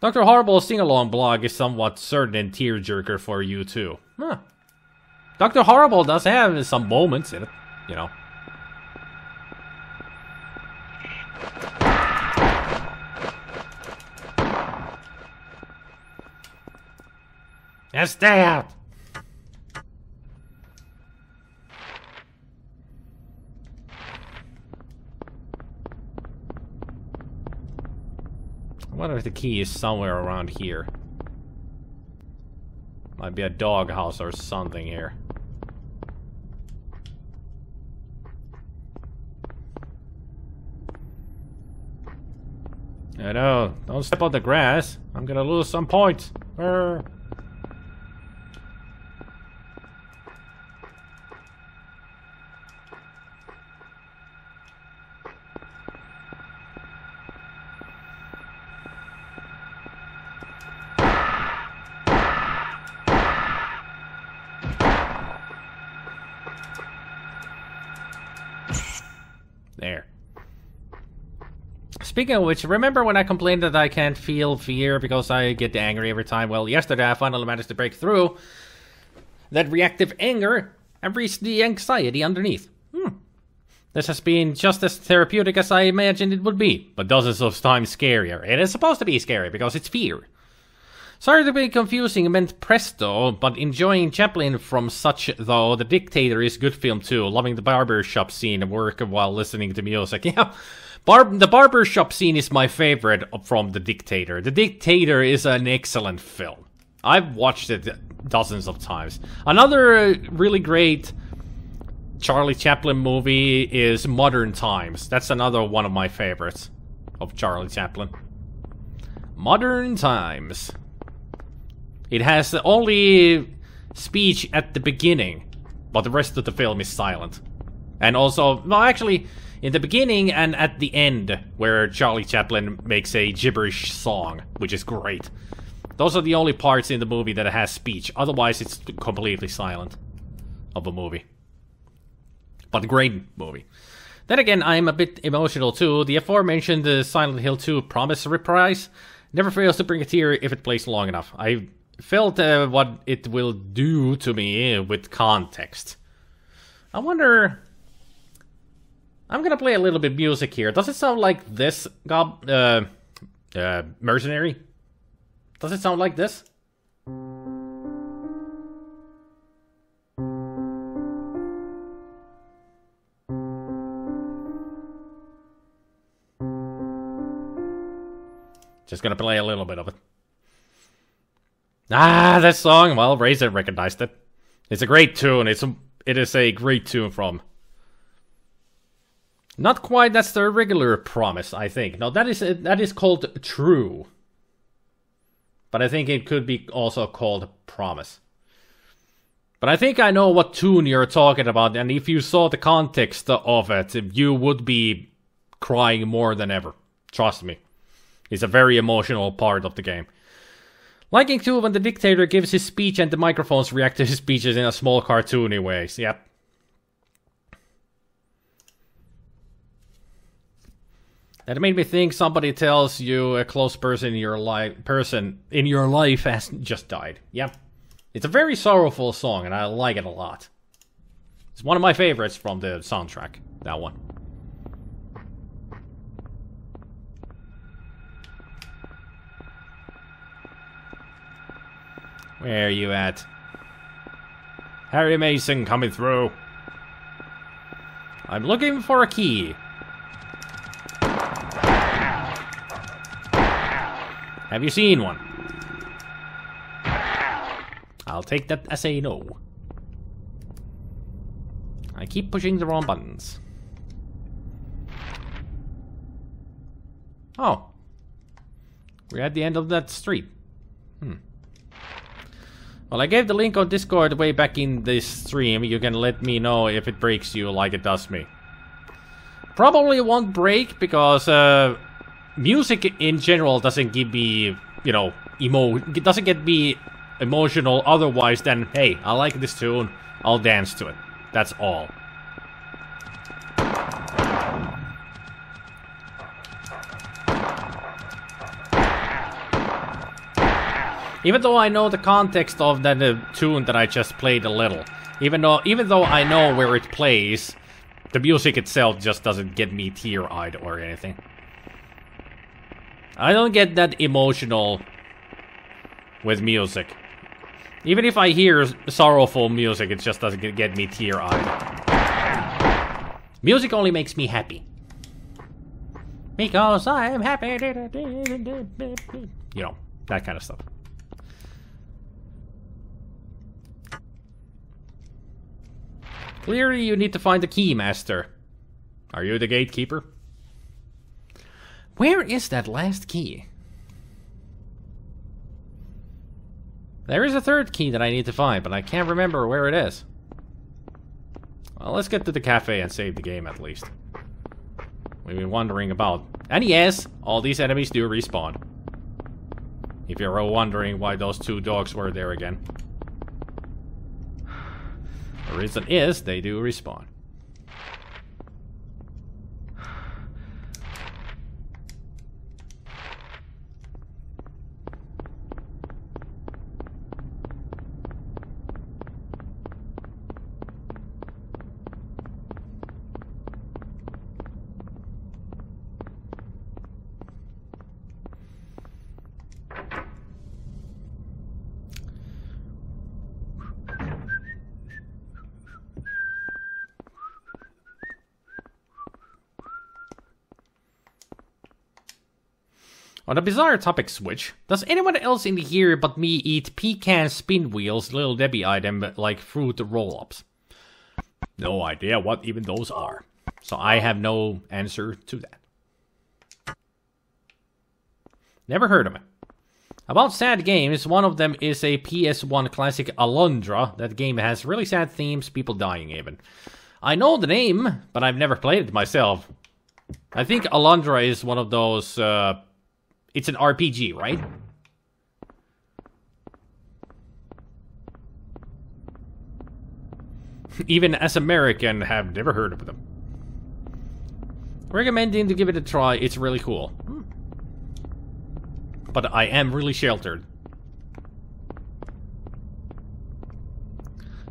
Dr. Harbaugh's sing-along blog is somewhat certain and tearjerker for you too. Huh. Dr. Harbaugh does have some moments in it, you know. Now stay out! I wonder if the key is somewhere around here. Might be a doghouse or something here. I know, don't step on the grass. I'm gonna lose some points. There. Speaking of which, remember when I complained that I can't feel fear because I get angry every time? Well, yesterday I finally managed to break through that reactive anger and reach the anxiety underneath. This has been just as therapeutic as I imagined it would be, but dozens of times scarier. It is supposed to be scary because it's fear. Sorry to be confusing, meant Presto, but enjoying Chaplin from such, though. The Dictator is good film too. Loving the barbershop scene, work while listening to music. Yeah, the barbershop scene is my favorite from The Dictator. The Dictator is an excellent film. I've watched it dozens of times. Another really great Charlie Chaplin movie is Modern Times. That's another one of my favorites of Charlie Chaplin. Modern Times. It has only speech at the beginning, but the rest of the film is silent. And also, well, actually, in the beginning and at the end, where Charlie Chaplin makes a gibberish song, which is great. Those are the only parts in the movie that has speech. Otherwise, it's completely silent of a movie. But a great movie. Then again, I'm a bit emotional too. The aforementioned Silent Hill 2 Promise reprise never fails to bring a tear if it plays long enough. I felt what it will do to me with context. I wonder... I'm gonna play a little bit music here. Does it sound like this, Mercenary? Does it sound like this? Just gonna play a little bit of it. Ah, that song. Well, Razor recognized it. It's a great tune. It is a great tune from... Not quite. That's the regular Promise, I think. No, that is called True. But I think it could be also called Promise. But I think I know what tune you're talking about, and if you saw the context of it, you would be crying more than ever. Trust me. It's a very emotional part of the game. Liking too when the dictator gives his speech and the microphones react to his speeches in a small cartoony ways. Yep. That made me think somebody tells you a close person in your life has just died. Yep. It's a very sorrowful song and I like it a lot. It's one of my favorites from the soundtrack. That one. Where are you at? Harry Mason coming through. I'm looking for a key. Have you seen one? I'll take that as a no. I keep pushing the wrong buttons. Oh. We're at the end of that street. Well, I gave the link on Discord way back in this stream. You can let me know if it breaks you like it does me. Probably won't break because music in general doesn't give me, you know, it doesn't get me emotional otherwise than, hey, I like this tune, I'll dance to it. That's all. Even though I know the context of that tune that I just played a little, even though I know where it plays, the music itself just doesn't get me tear-eyed or anything. I don't get that emotional with music. Even if I hear sorrowful music, it just doesn't get me tear-eyed. Music only makes me happy. Because I am happy. You know, that kind of stuff. Clearly, you need to find the key master. Are you the gatekeeper? Where is that last key? There is a third key that I need to find, but I can't remember where it is. Well, let's get to the cafe and save the game at least. We've been wondering about... And yes, all these enemies do respawn. If you're all wondering why those two dogs were there again. The reason is they do respawn. On a bizarre topic switch, does anyone else in here but me eat pecan spin wheels, Little Debbie item like fruit roll-ups? No idea what even those are, so I have no answer to that. Never heard of it. About sad games, one of them is a PS1 classic Alundra. That game has really sad themes, people dying even. I know the name, but I've never played it myself. I think Alundra is one of those, it's an RPG, right? Even as American, have never heard of them. Recommending to give it a try, it's really cool. But I am really sheltered.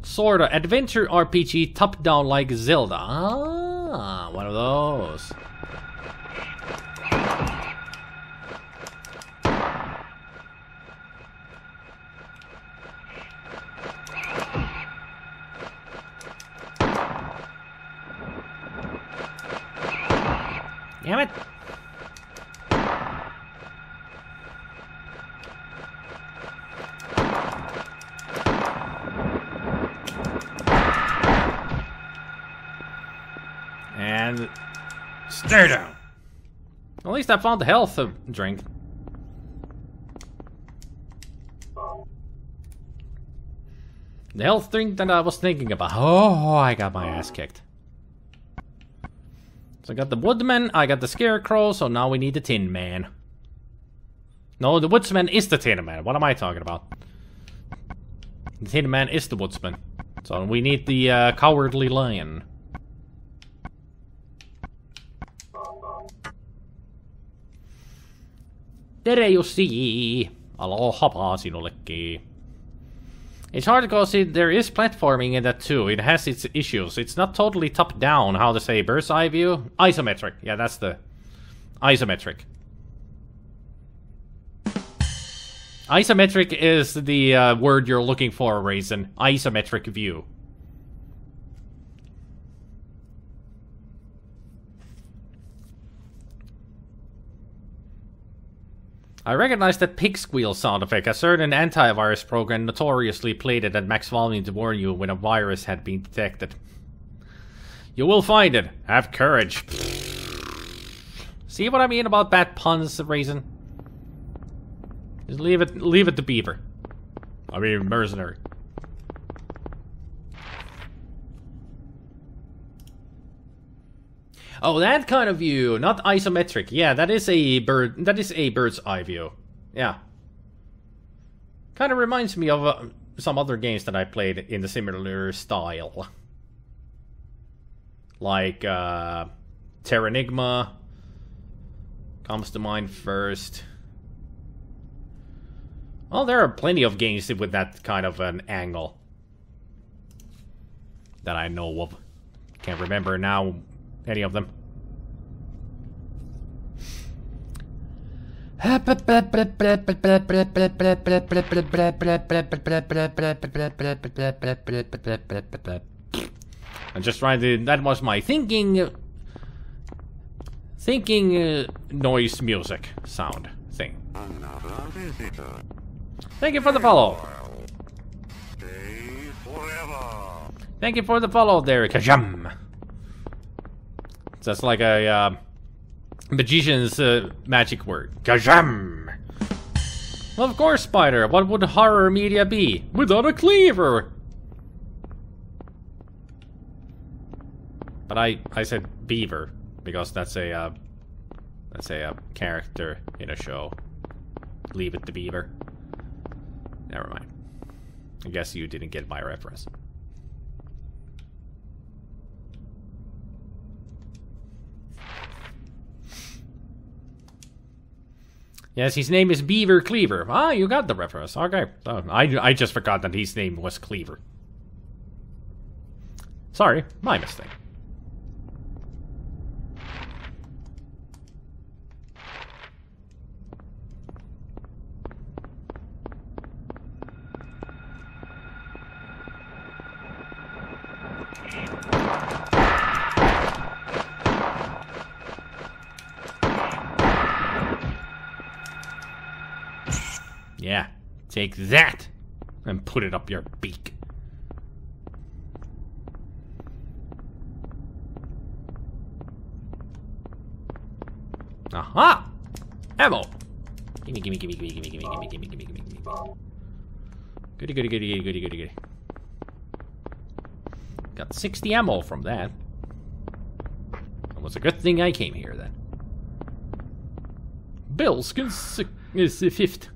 Sorta adventure RPG top-down like Zelda. Ah, one of those. Damn it. And stay down. At least I found the health drink. The health drink that I was thinking about. Oh, I got my ass kicked. So I got the woodman, I got the scarecrow, so now we need the tin man. No, the woodsman is the tin man. What am I talking about? The tin man is the woodsman. So we need the cowardly lion. Tere Jussi! Aloha sinullekin. It's hard because there is platforming in that too. It has its issues. It's not totally top-down, how to say, bird's eye view? Isometric. Yeah, that's the... Isometric. Isometric is the word you're looking for, Raisin. Isometric view. I recognize that pig squeal sound effect. A certain antivirus program notoriously played it at max volume to warn you when a virus had been detected. You will find it. Have courage. See what I mean about bad puns, Raisin? Just leave it to Beaver. I mean, mercenary. Oh, that kind of view, not isometric. Yeah, that is a bird's eye view. Yeah. Kind of reminds me of some other games that I played in the similar style. Like Terranigma comes to mind first. Well, there are plenty of games with that kind of an angle that I know of. Can't remember now any of them. I'm just trying to... That was my thinking noise music sound thing. Thank you for the follow. Thank you for the follow there, Kajam. That's like a magician's magic word. Kajam! Well, of course, Spider. What would horror media be without a cleaver? But I said beaver because that's a character in a show. Leave it to Beaver. Never mind. I guess you didn't get my reference. Yes, his name is Beaver Cleaver. Ah, you got the reference. Okay. I just forgot that his name was Cleaver. Sorry, my mistake. Yeah, take that and put it up your beak. Aha! Ammo! Gimme. Goody. Got 60 ammo from that. It was a good thing I came here then. Bills is the 5th.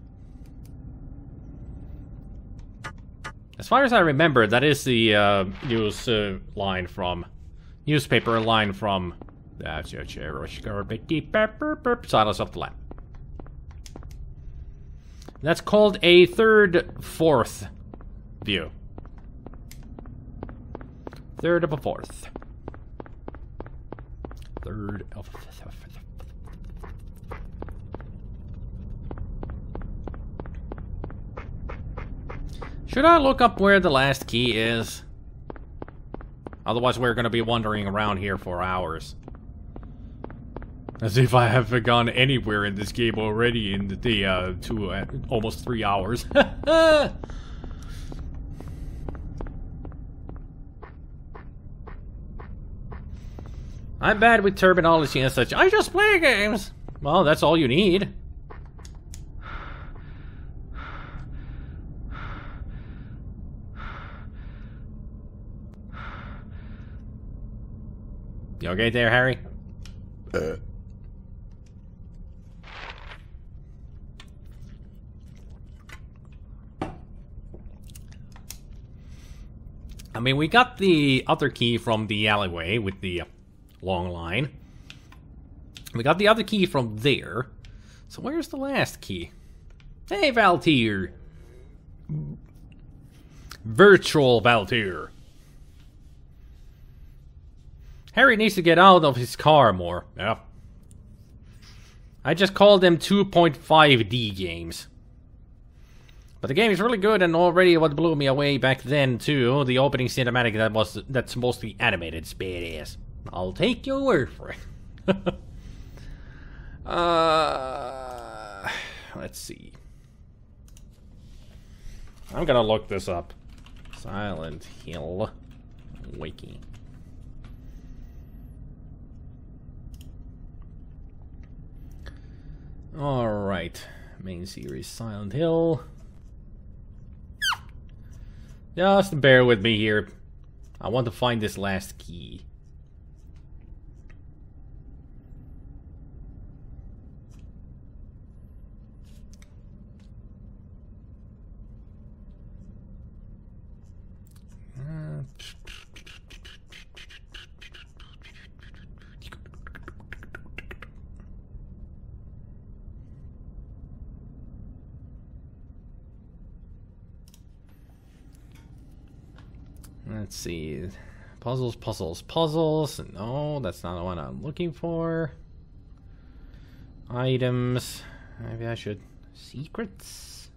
As far as I remember, that is the newspaper line from Silence of the Lamb. That's called a fourth view. Third of a fourth. Third of a fifth. Should I look up where the last key is? Otherwise we're gonna be wandering around here for hours. As if I haven't gone anywhere in this game already in the almost 3 hours. I'm bad with terminology and such. I just play games! Well, that's all you need. You okay there, Harry? I mean, we got the other key from the alleyway with the long line. We got the other key from there. So where's the last key? Hey, Valtier. Virtual Valtier. Harry needs to get out of his car more. Yeah. I just called them 2.5D games. But the game is really good, and already what blew me away back then too, the opening cinematic that's mostly animated. It's badass. I'll take your word for it. Let's see. I'm gonna look this up. Silent Hill Wiki. Alright. Main series Silent Hill. Just bear with me here. I want to find this last key. Let's see. Puzzles. No, that's not the one I'm looking for. Items. Maybe I should... Secrets?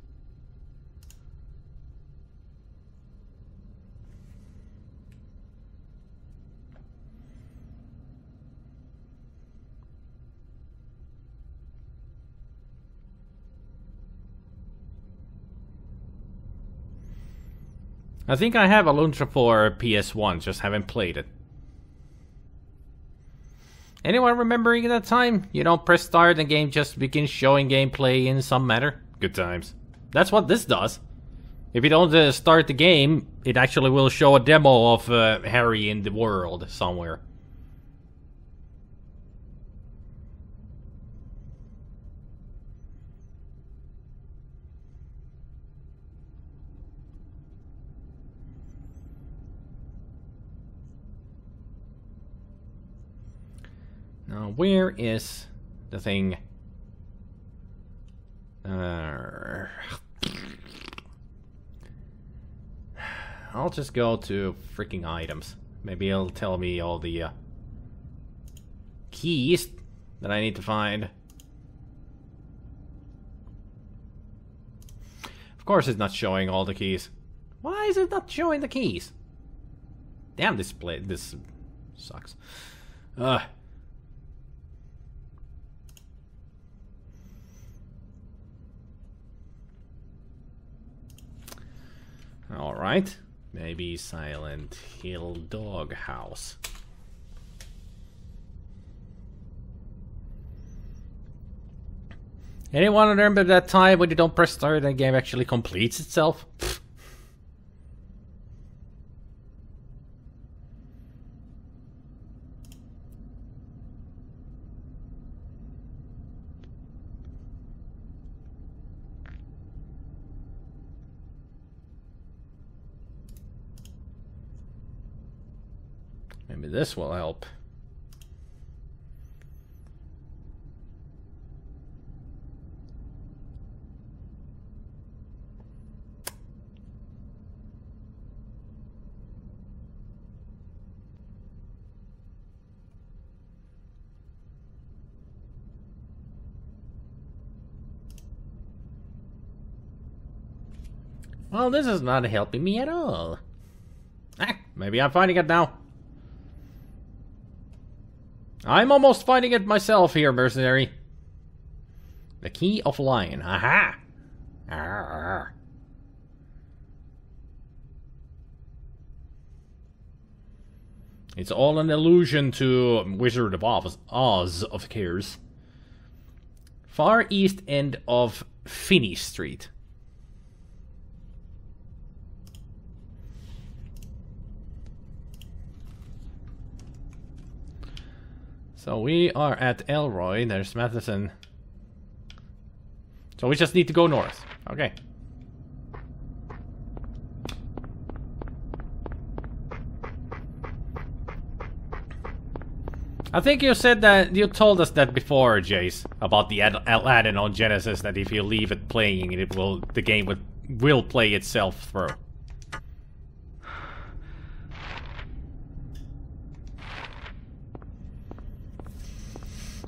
I think I have Aluntra for PS1, just haven't played it. Anyone remembering that time? You don't press start and the game just begins showing gameplay in some manner? Good times. That's what this does. If you don't start the game, it actually will show a demo of Harry in the world somewhere. Now, where is the thing? I'll just go to freaking items. Maybe it'll tell me all the keys that I need to find. Of course it's not showing all the keys. Why is it not showing the keys? Damn, this sucks. Alright. Maybe Silent Hill Doghouse. Anyone remember that time when you don't press start and the game actually completes itself? Maybe this will help. Well, this is not helping me at all. Ah, maybe I'm finding it now. I'm almost finding it myself here, mercenary. The key of lion. Aha! Arr. It's all an allusion to Wizard of Oz, of course. Far east end of Finney Street. So we are at Elroy, there's Matheson. So we just need to go north. Okay. I think you said that, you told us that before, Jace, about the Aladdin on Genesis, that if you leave it playing, the game will play itself through.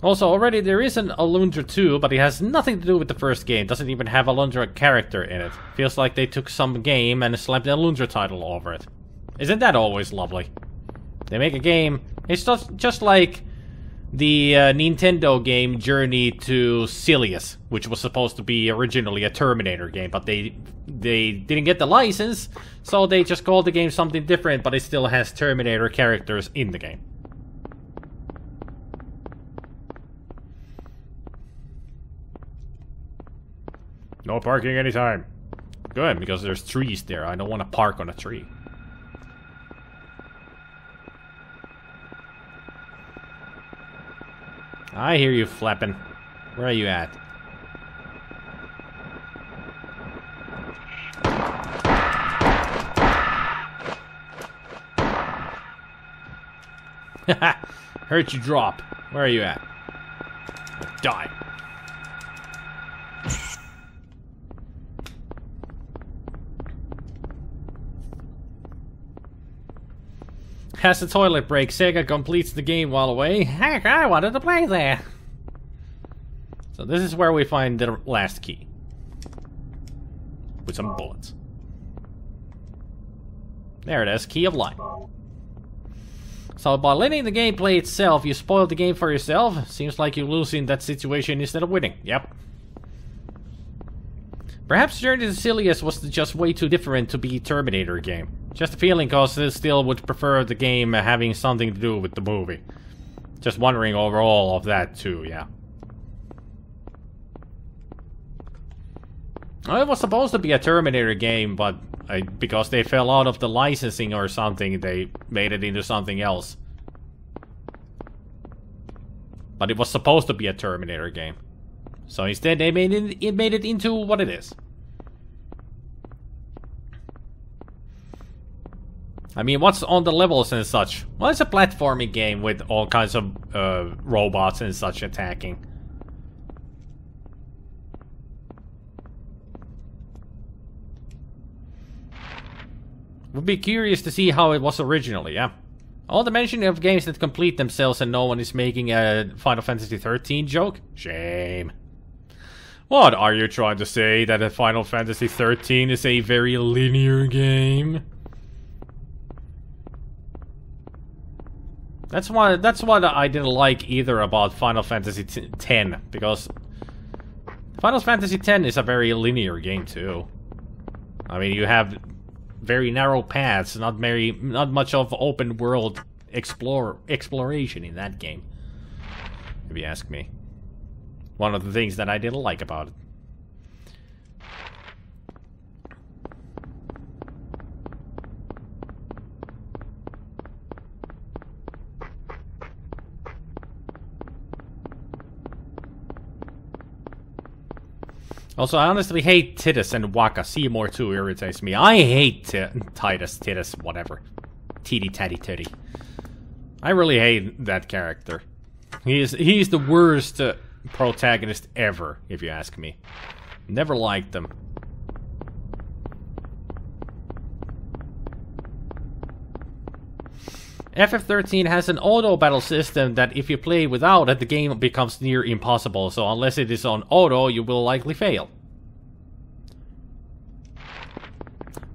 Also, already there is an Alundra 2, but it has nothing to do with the first game. Doesn't even have a Alundra character in it. Feels like they took some game and slapped the Alundra title over it. Isn't that always lovely? They make a game. It's just like the Nintendo game Journey to Silius, which was supposed to be originally a Terminator game, but they didn't get the license, so they just called the game something different, but it still has Terminator characters in the game. No parking anytime. Good, because there's trees there. I don't want to park on a tree. I hear you flapping. Where are you at? Heard you drop. Where are you at? Die. Has the toilet break. Sega completes the game while away. Heck, I wanted to play there. So this is where we find the last key. With some bullets. There it is. Key of life. So by letting the game play itself, you spoiled the game for yourself. Seems like you lose in that situation instead of winning. Yep. Perhaps Journey to Silius was just way too different to be a Terminator game. Just a feeling, cause I still would prefer the game having something to do with the movie. Just wondering overall of that too, yeah. Well, it was supposed to be a Terminator game, but because they fell out of the licensing or something, they made it into something else. But it was supposed to be a Terminator game. So instead they made it into what it is. I mean, what's on the levels and such? Well, it's a platforming game with all kinds of robots and such attacking. Would be curious to see how it was originally, yeah. All the mention of games that complete themselves and no one is making a Final Fantasy 13 joke? Shame. What, are you trying to say that a Final Fantasy 13 is a very linear game? That's what I didn't like either about Final Fantasy X, because Final Fantasy X is a very linear game too. I mean, you have very narrow paths, not much of open world exploration in that game, if you ask me. One of the things that I didn't like about it. Also, I honestly hate Titus and Waka. Seymour too irritates me. I hate Titus, whatever. Titty tatty titty. I really hate that character. He's the worst protagonist ever, if you ask me. Never liked him. FF13 has an auto battle system that if you play without it, the game becomes near impossible, so unless it is on auto, you will likely fail.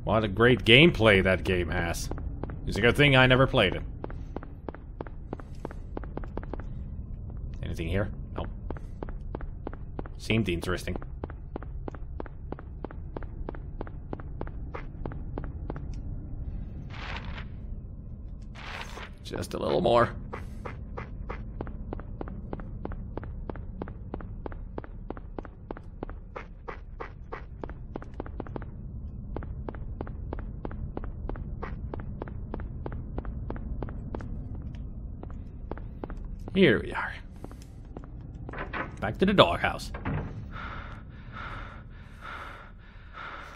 What a great gameplay that game has. It's a good thing I never played it. Anything here? No. Seemed interesting. Just a little more. Here we are. Back to the doghouse.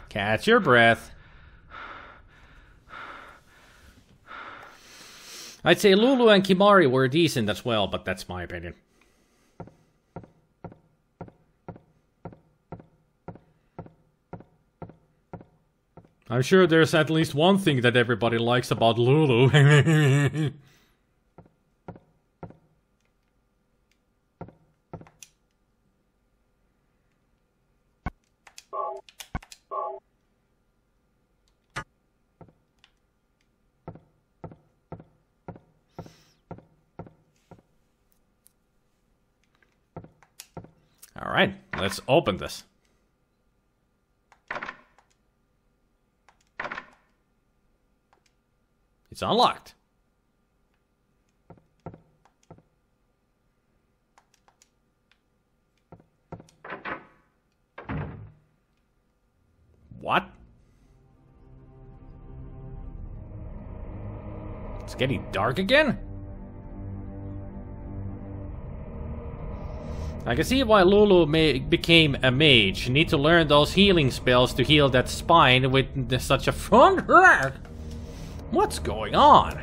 Catch your breath. I'd say Lulu and Kimari were decent as well, but that's my opinion. I'm sure there's at least one thing that everybody likes about Lulu. Alright, let's open this. It's unlocked. What? It's getting dark again? I can see why Lulu became a mage. You need to learn those healing spells to heal that spine with such a front rack. What's going on?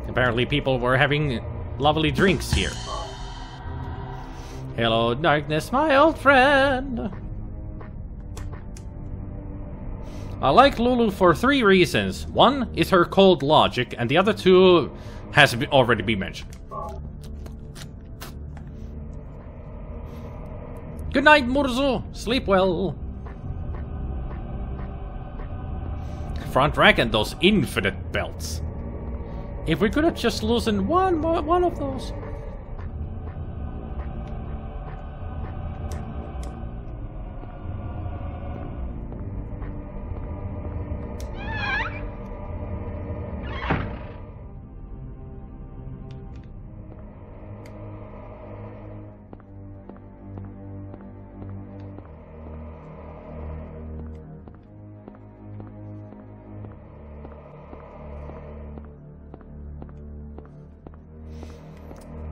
Apparently people were having lovely drinks here. Hello, darkness, my old friend. I like Lulu for 3 reasons. One is her cold logic, and the other 2 has already been mentioned. Good night, Murzu. Sleep well. Front rack and those infinite belts. If we could have just loosened one of those.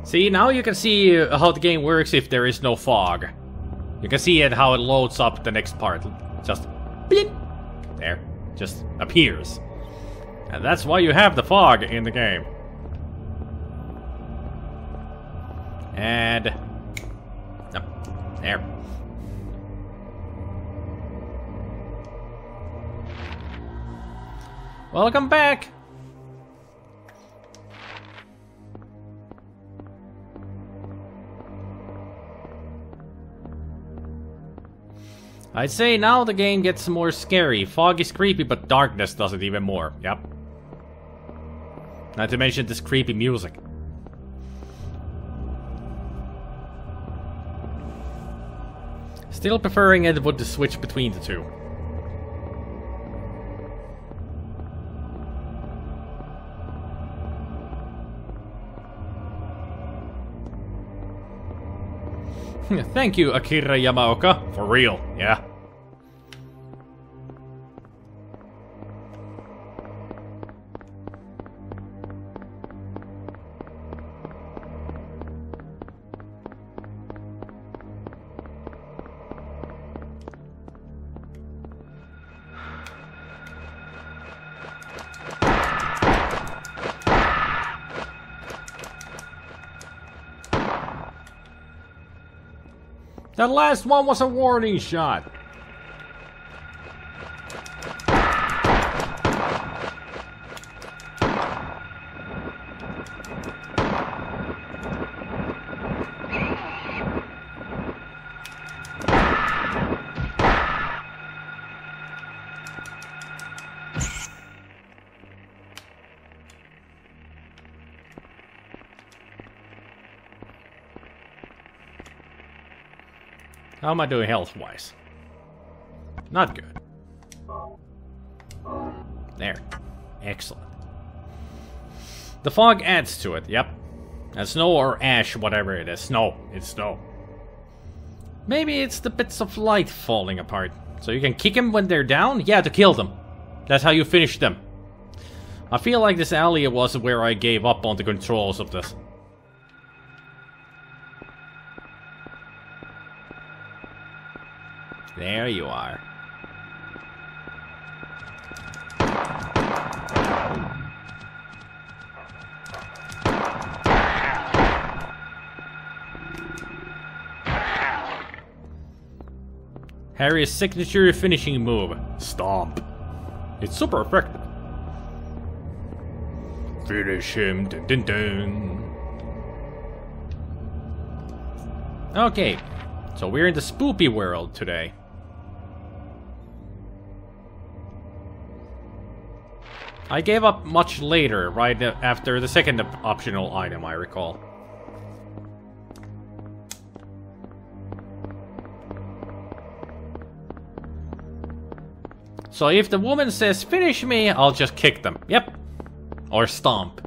See, now you can see how the game works if there is no fog. You can see it how it loads up the next part. Just beep! There. Just appears. And that's why you have the fog in the game. And... oh, there. Welcome back! I'd say now the game gets more scary. Fog is creepy, but darkness does it even more. Yep. Not to mention this creepy music. Still preferring it would switch between the two. Thank you, Akira Yamaoka. For real, yeah. That last one was a warning shot. How am I doing health-wise? Not good. There. Excellent. The fog adds to it, yep. And snow or ash, whatever it is. Snow. It's snow. Maybe it's the bits of light falling apart. So you can kick them when they're down? Yeah, to kill them. That's how you finish them. I feel like this alley was where I gave up on the controls of this. There you are. Harry's signature finishing move, Stomp. It's super effective. Finish him, dun dun dun. Okay, so we're in the spoopy world today. I gave up much later, right after the second optional item, I recall. So if the woman says, finish me, I'll just kick them. Yep. Or stomp.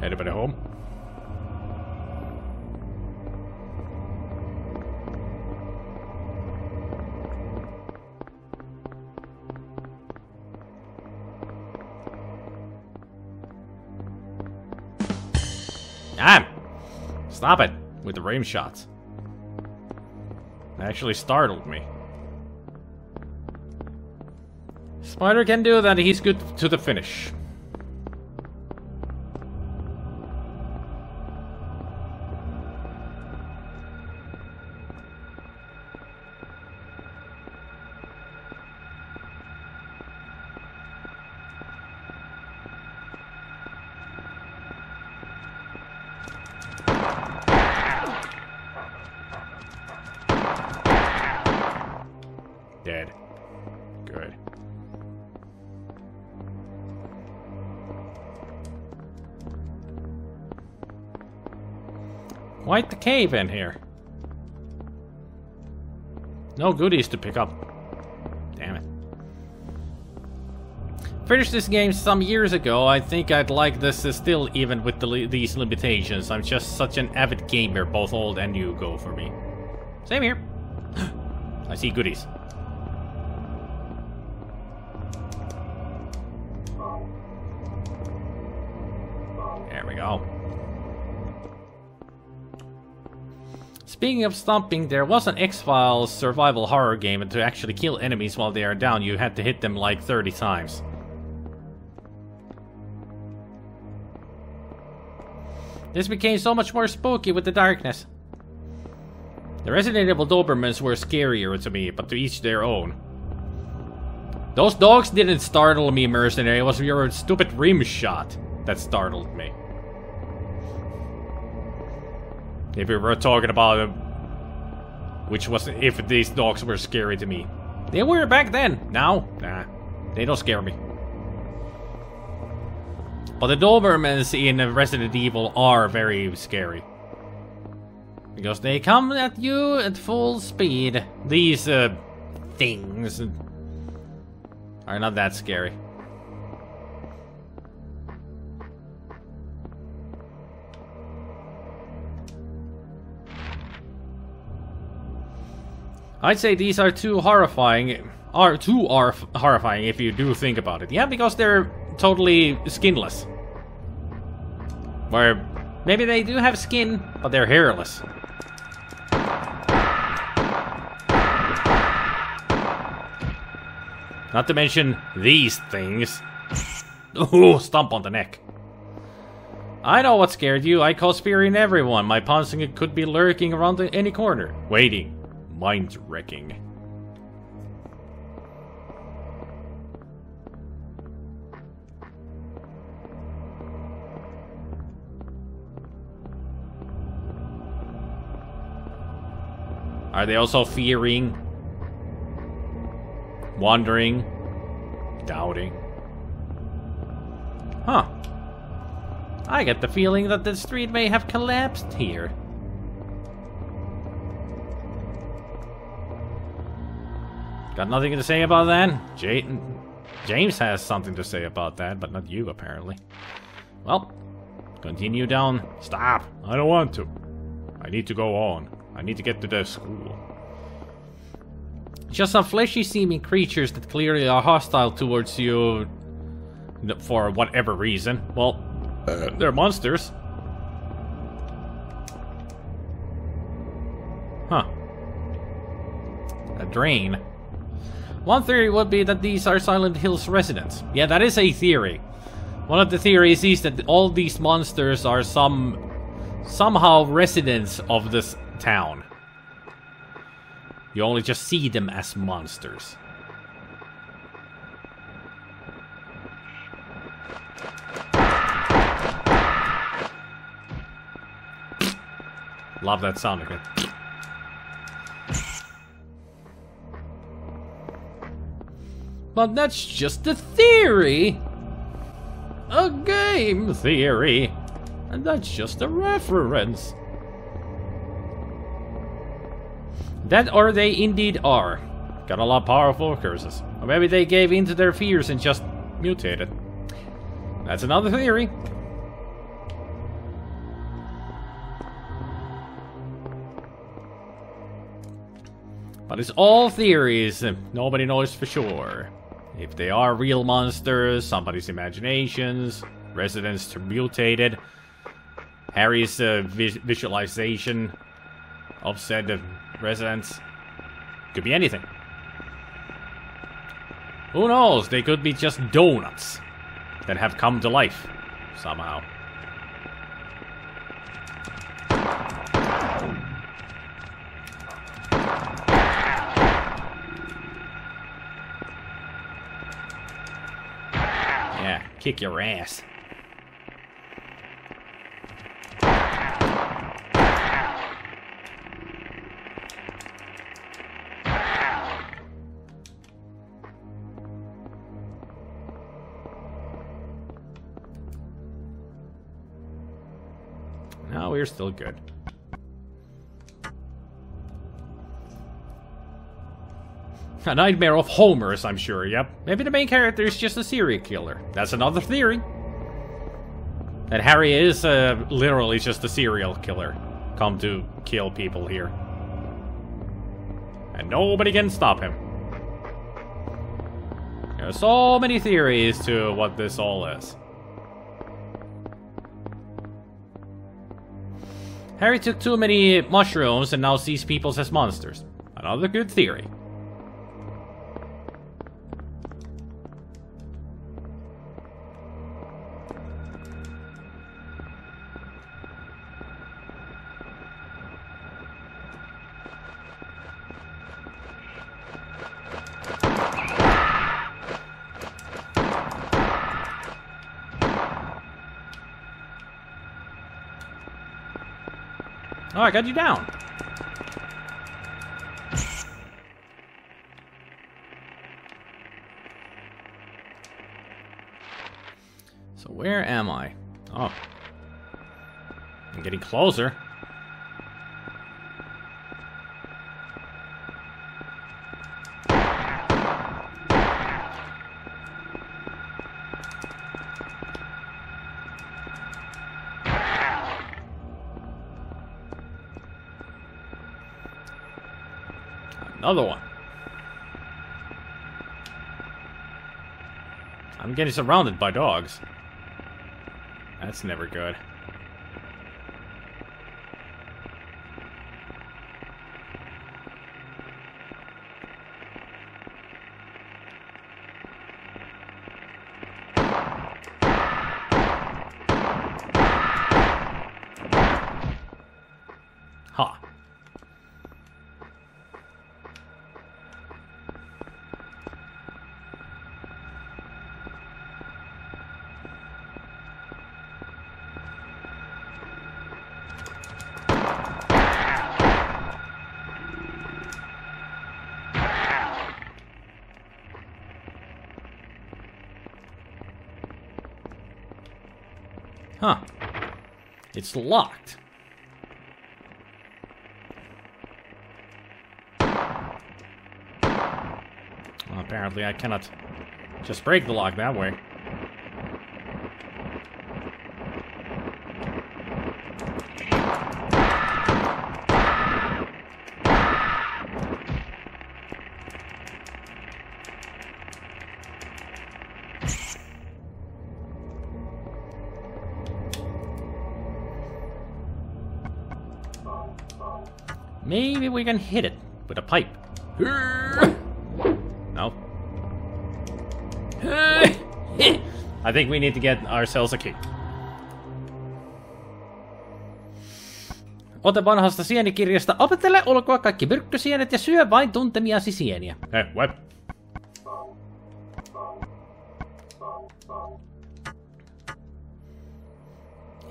Anybody home? Ah! Stop it with the rim shots. That actually startled me. Spider can do that, he's good to the finish. Dead. Good. Quite the cave in here. No goodies to pick up. Damn it. Finished this game some years ago. I think I'd like this still, even with these limitations. I'm just such an avid gamer, both old and new go for me. Same here. I see goodies. There we go. Speaking of stomping, there was an X-Files survival horror game, and to actually kill enemies while they are down, you had to hit them like 30 times. This became so much more spooky with the darkness. The Resident Evil Dobermans were scarier to me, but to each their own. Those dogs didn't startle me, mercenary. It was your stupid rim shot that startled me. If we were talking about which was if these dogs were scary to me. They were back then. Now, nah, they don't scare me. But the Dobermans in Resident Evil are very scary. Because they come at you at full speed. These things are not that scary. I'd say these are too horrifying. Horrifying if you do think about it. Yeah, because they're totally skinless. Where maybe they do have skin, but they're hairless. Not to mention these things. Ooh, stomp on the neck. I know what scared you. I call spearing everyone. My Ponsinger could be lurking around any corner. Waiting. Mind wrecking. Are they also fearing? Wondering? Doubting? Huh. I get the feeling that the street may have collapsed here. Got nothing to say about that? James has something to say about that, but not you, apparently. Well, continue down. Stop! I don't want to. I need to go on. I need to get to the school. Just some fleshy-seeming creatures that clearly are hostile towards you for whatever reason. Well, they're monsters. Huh. A drain. One theory would be that these are Silent Hill's residents. Yeah, that is a theory. One of the theories is that all these monsters are somehow residents of this town. You only just see them as monsters. Love that sound again. But that's just a theory. A game theory. And that's just a reference. That or they indeed are. Got a lot of powerful curses. Or maybe they gave in to their fears and just mutated. That's another theory. But it's all theories. Nobody knows for sure. If they are real monsters, somebody's imaginations, residents mutated, Harry's visualization of said residents. Could be anything. Who knows? They could be just donuts that have come to life somehow. Yeah, kick your ass. No, we're still good. A nightmare of Homer's, I'm sure, yep. Maybe the main character is just a serial killer. That's another theory. That Harry is literally just a serial killer. Come to kill people here. And nobody can stop him. There are so many theories to what this all is. Harry took too many mushrooms and now sees people as monsters. Another good theory. Oh, I got you down. So where am I? Oh. I'm getting closer. Another one. I'm getting surrounded by dogs. That's never good. Huh. It's locked. Well, apparently I cannot just break the lock that way. Maybe we can hit it with a pipe. No. I think we need to get ourselves a key. Ota vanhasta sienikirjasta, opettele ulkoa kaikki myrkkysienet ja syö vain tuntemiasi sieniä. What?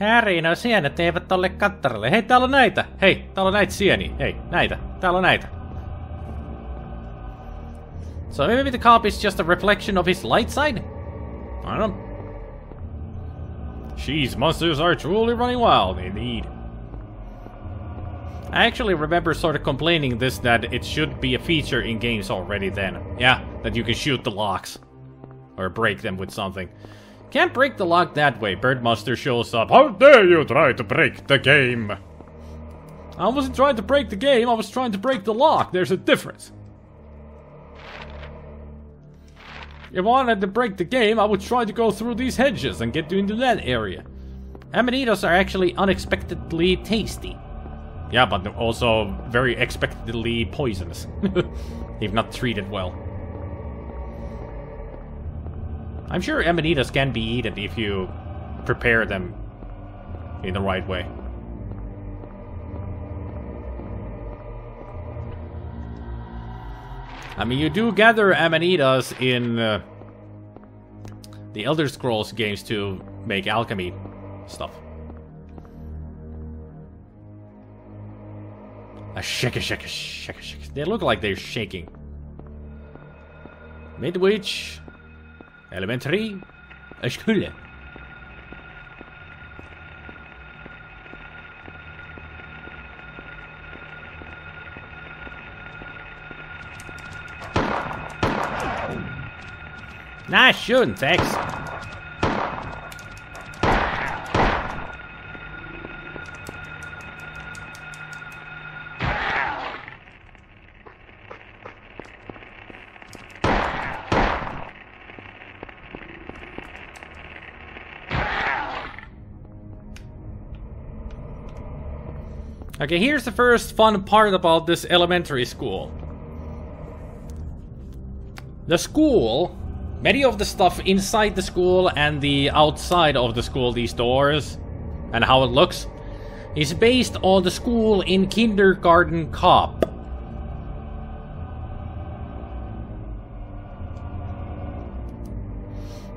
Harry, no sienet eivät ole kattarille. Hei, täällä on näitä. Hei, täällä on näitä sieniä. Hei, näitä. Täällä on näitä. So maybe the cop is just a reflection of his light side? I don't know. These monsters are truly running wild, indeed. I actually remember sort of complaining this that it should be a feature in games already then. Yeah, that you can shoot the locks. Or break them with something. Can't break the lock that way. Birdmaster shows up. How dare you try to break the game? I wasn't trying to break the game, I was trying to break the lock. There's a difference. If I wanted to break the game, I would try to go through these hedges and get into that area. Amanitos are actually unexpectedly tasty. Yeah, but also very expectedly poisonous. If not treated well. I'm sure amanitas can be eaten if you prepare them in the right way. I mean, you do gather amanitas in the Elder Scrolls games to make alchemy stuff. A shake. They look like they're shaking. Midwich. Elementary. A skole. Nice shooting, Tex. Okay, here's the first fun part about this elementary school. The school, many of the stuff inside the school and the outside of the school, these doors, and how it looks, is based on the school in Kindergarten Cop.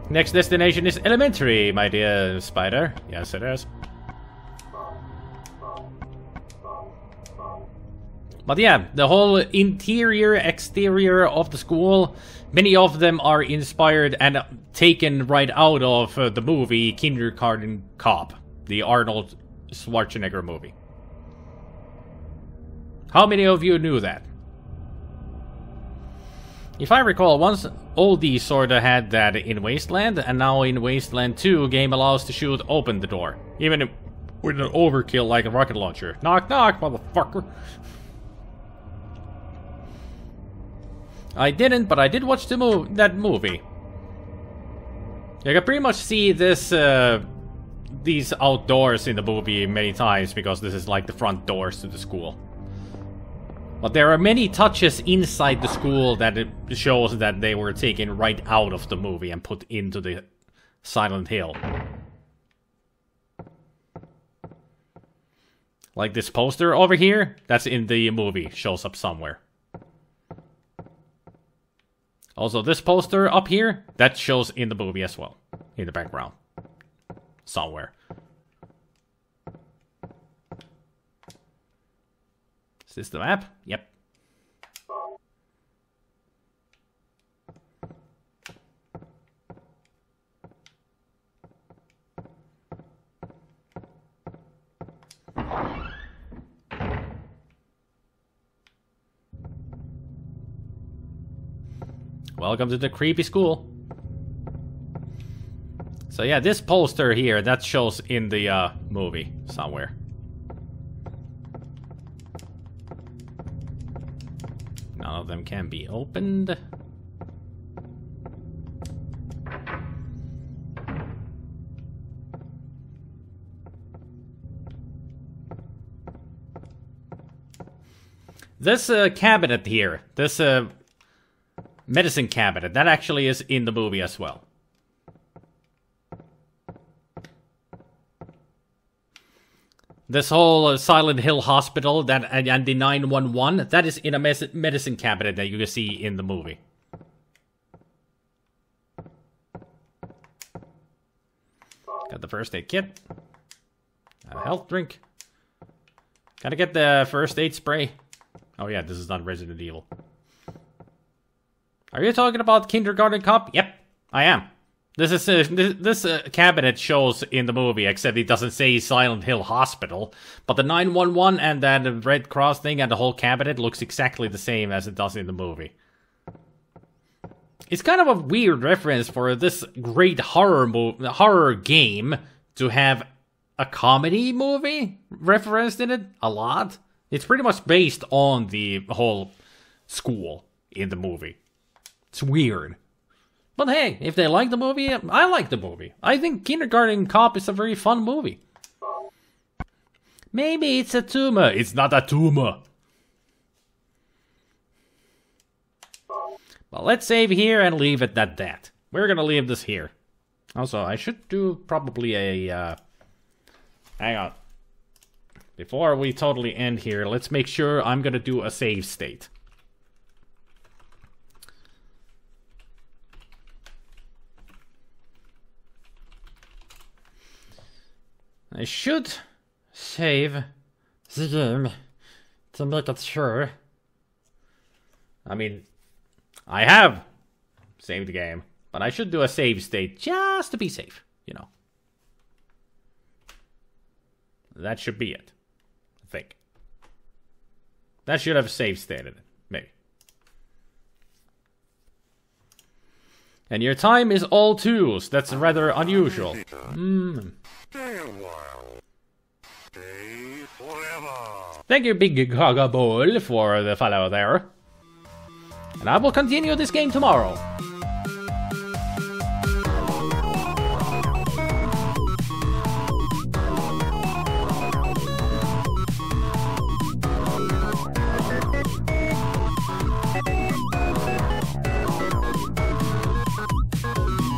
Next destination is elementary, my dear Spider. Yes, it is. But yeah, the whole interior, exterior of the school, many of them are inspired and taken right out of the movie Kindergarten Cop, the Arnold Schwarzenegger movie. How many of you knew that? If I recall, once Oldie sorta had that in Wasteland, and now in Wasteland 2, game allows to shoot open the door. Even with an overkill like a rocket launcher. Knock knock, motherfucker. I didn't, but I did watch that movie. You can pretty much see this, these outdoors in the movie many times, because this is like the front doors to the school. But there are many touches inside the school that it shows that they were taken right out of the movie and put into the Silent Hill. Like this poster over here, that's in the movie, shows up somewhere. Also, this poster up here, that shows in the movie as well. In the background. Somewhere. Is this the map? Yep. Welcome to the creepy school. So yeah, this poster here, that shows in the movie somewhere. None of them can be opened. This cabinet here, this medicine cabinet, that actually is in the movie as well. This whole Silent Hill Hospital that and the 911, that is in a medicine cabinet that you can see in the movie. Got the first aid kit. A health drink. Gotta get the first aid spray. Oh yeah, this is not Resident Evil. Are you talking about Kindergarten Cop? Yep, I am. This is this cabinet shows in the movie, except it doesn't say Silent Hill Hospital. But the 911 and that Red Cross thing and the whole cabinet looks exactly the same as it does in the movie. It's kind of a weird reference for this great horror game to have a comedy movie referenced in it a lot. It's pretty much based on the whole school in the movie. It's weird. But hey, if they like the movie, I like the movie. I think Kindergarten Cop is a very fun movie. Maybe it's a tumor. It's not a tumor. Well, let's save here and leave it at that. We're gonna leave this here. Also, I should do probably a... hang on. Before we totally end here, let's make sure I'm gonna do a save state. I should save the game to make it sure. I mean, I have saved the game, but I should do a save state just to be safe, you know. That should be it, I think. That should have save stated it, maybe. And your time is all twos. That's rather unusual. Stay a while. Stay forever. Thank you, Big Gaga Ball, for the follow there. And I will continue this game tomorrow.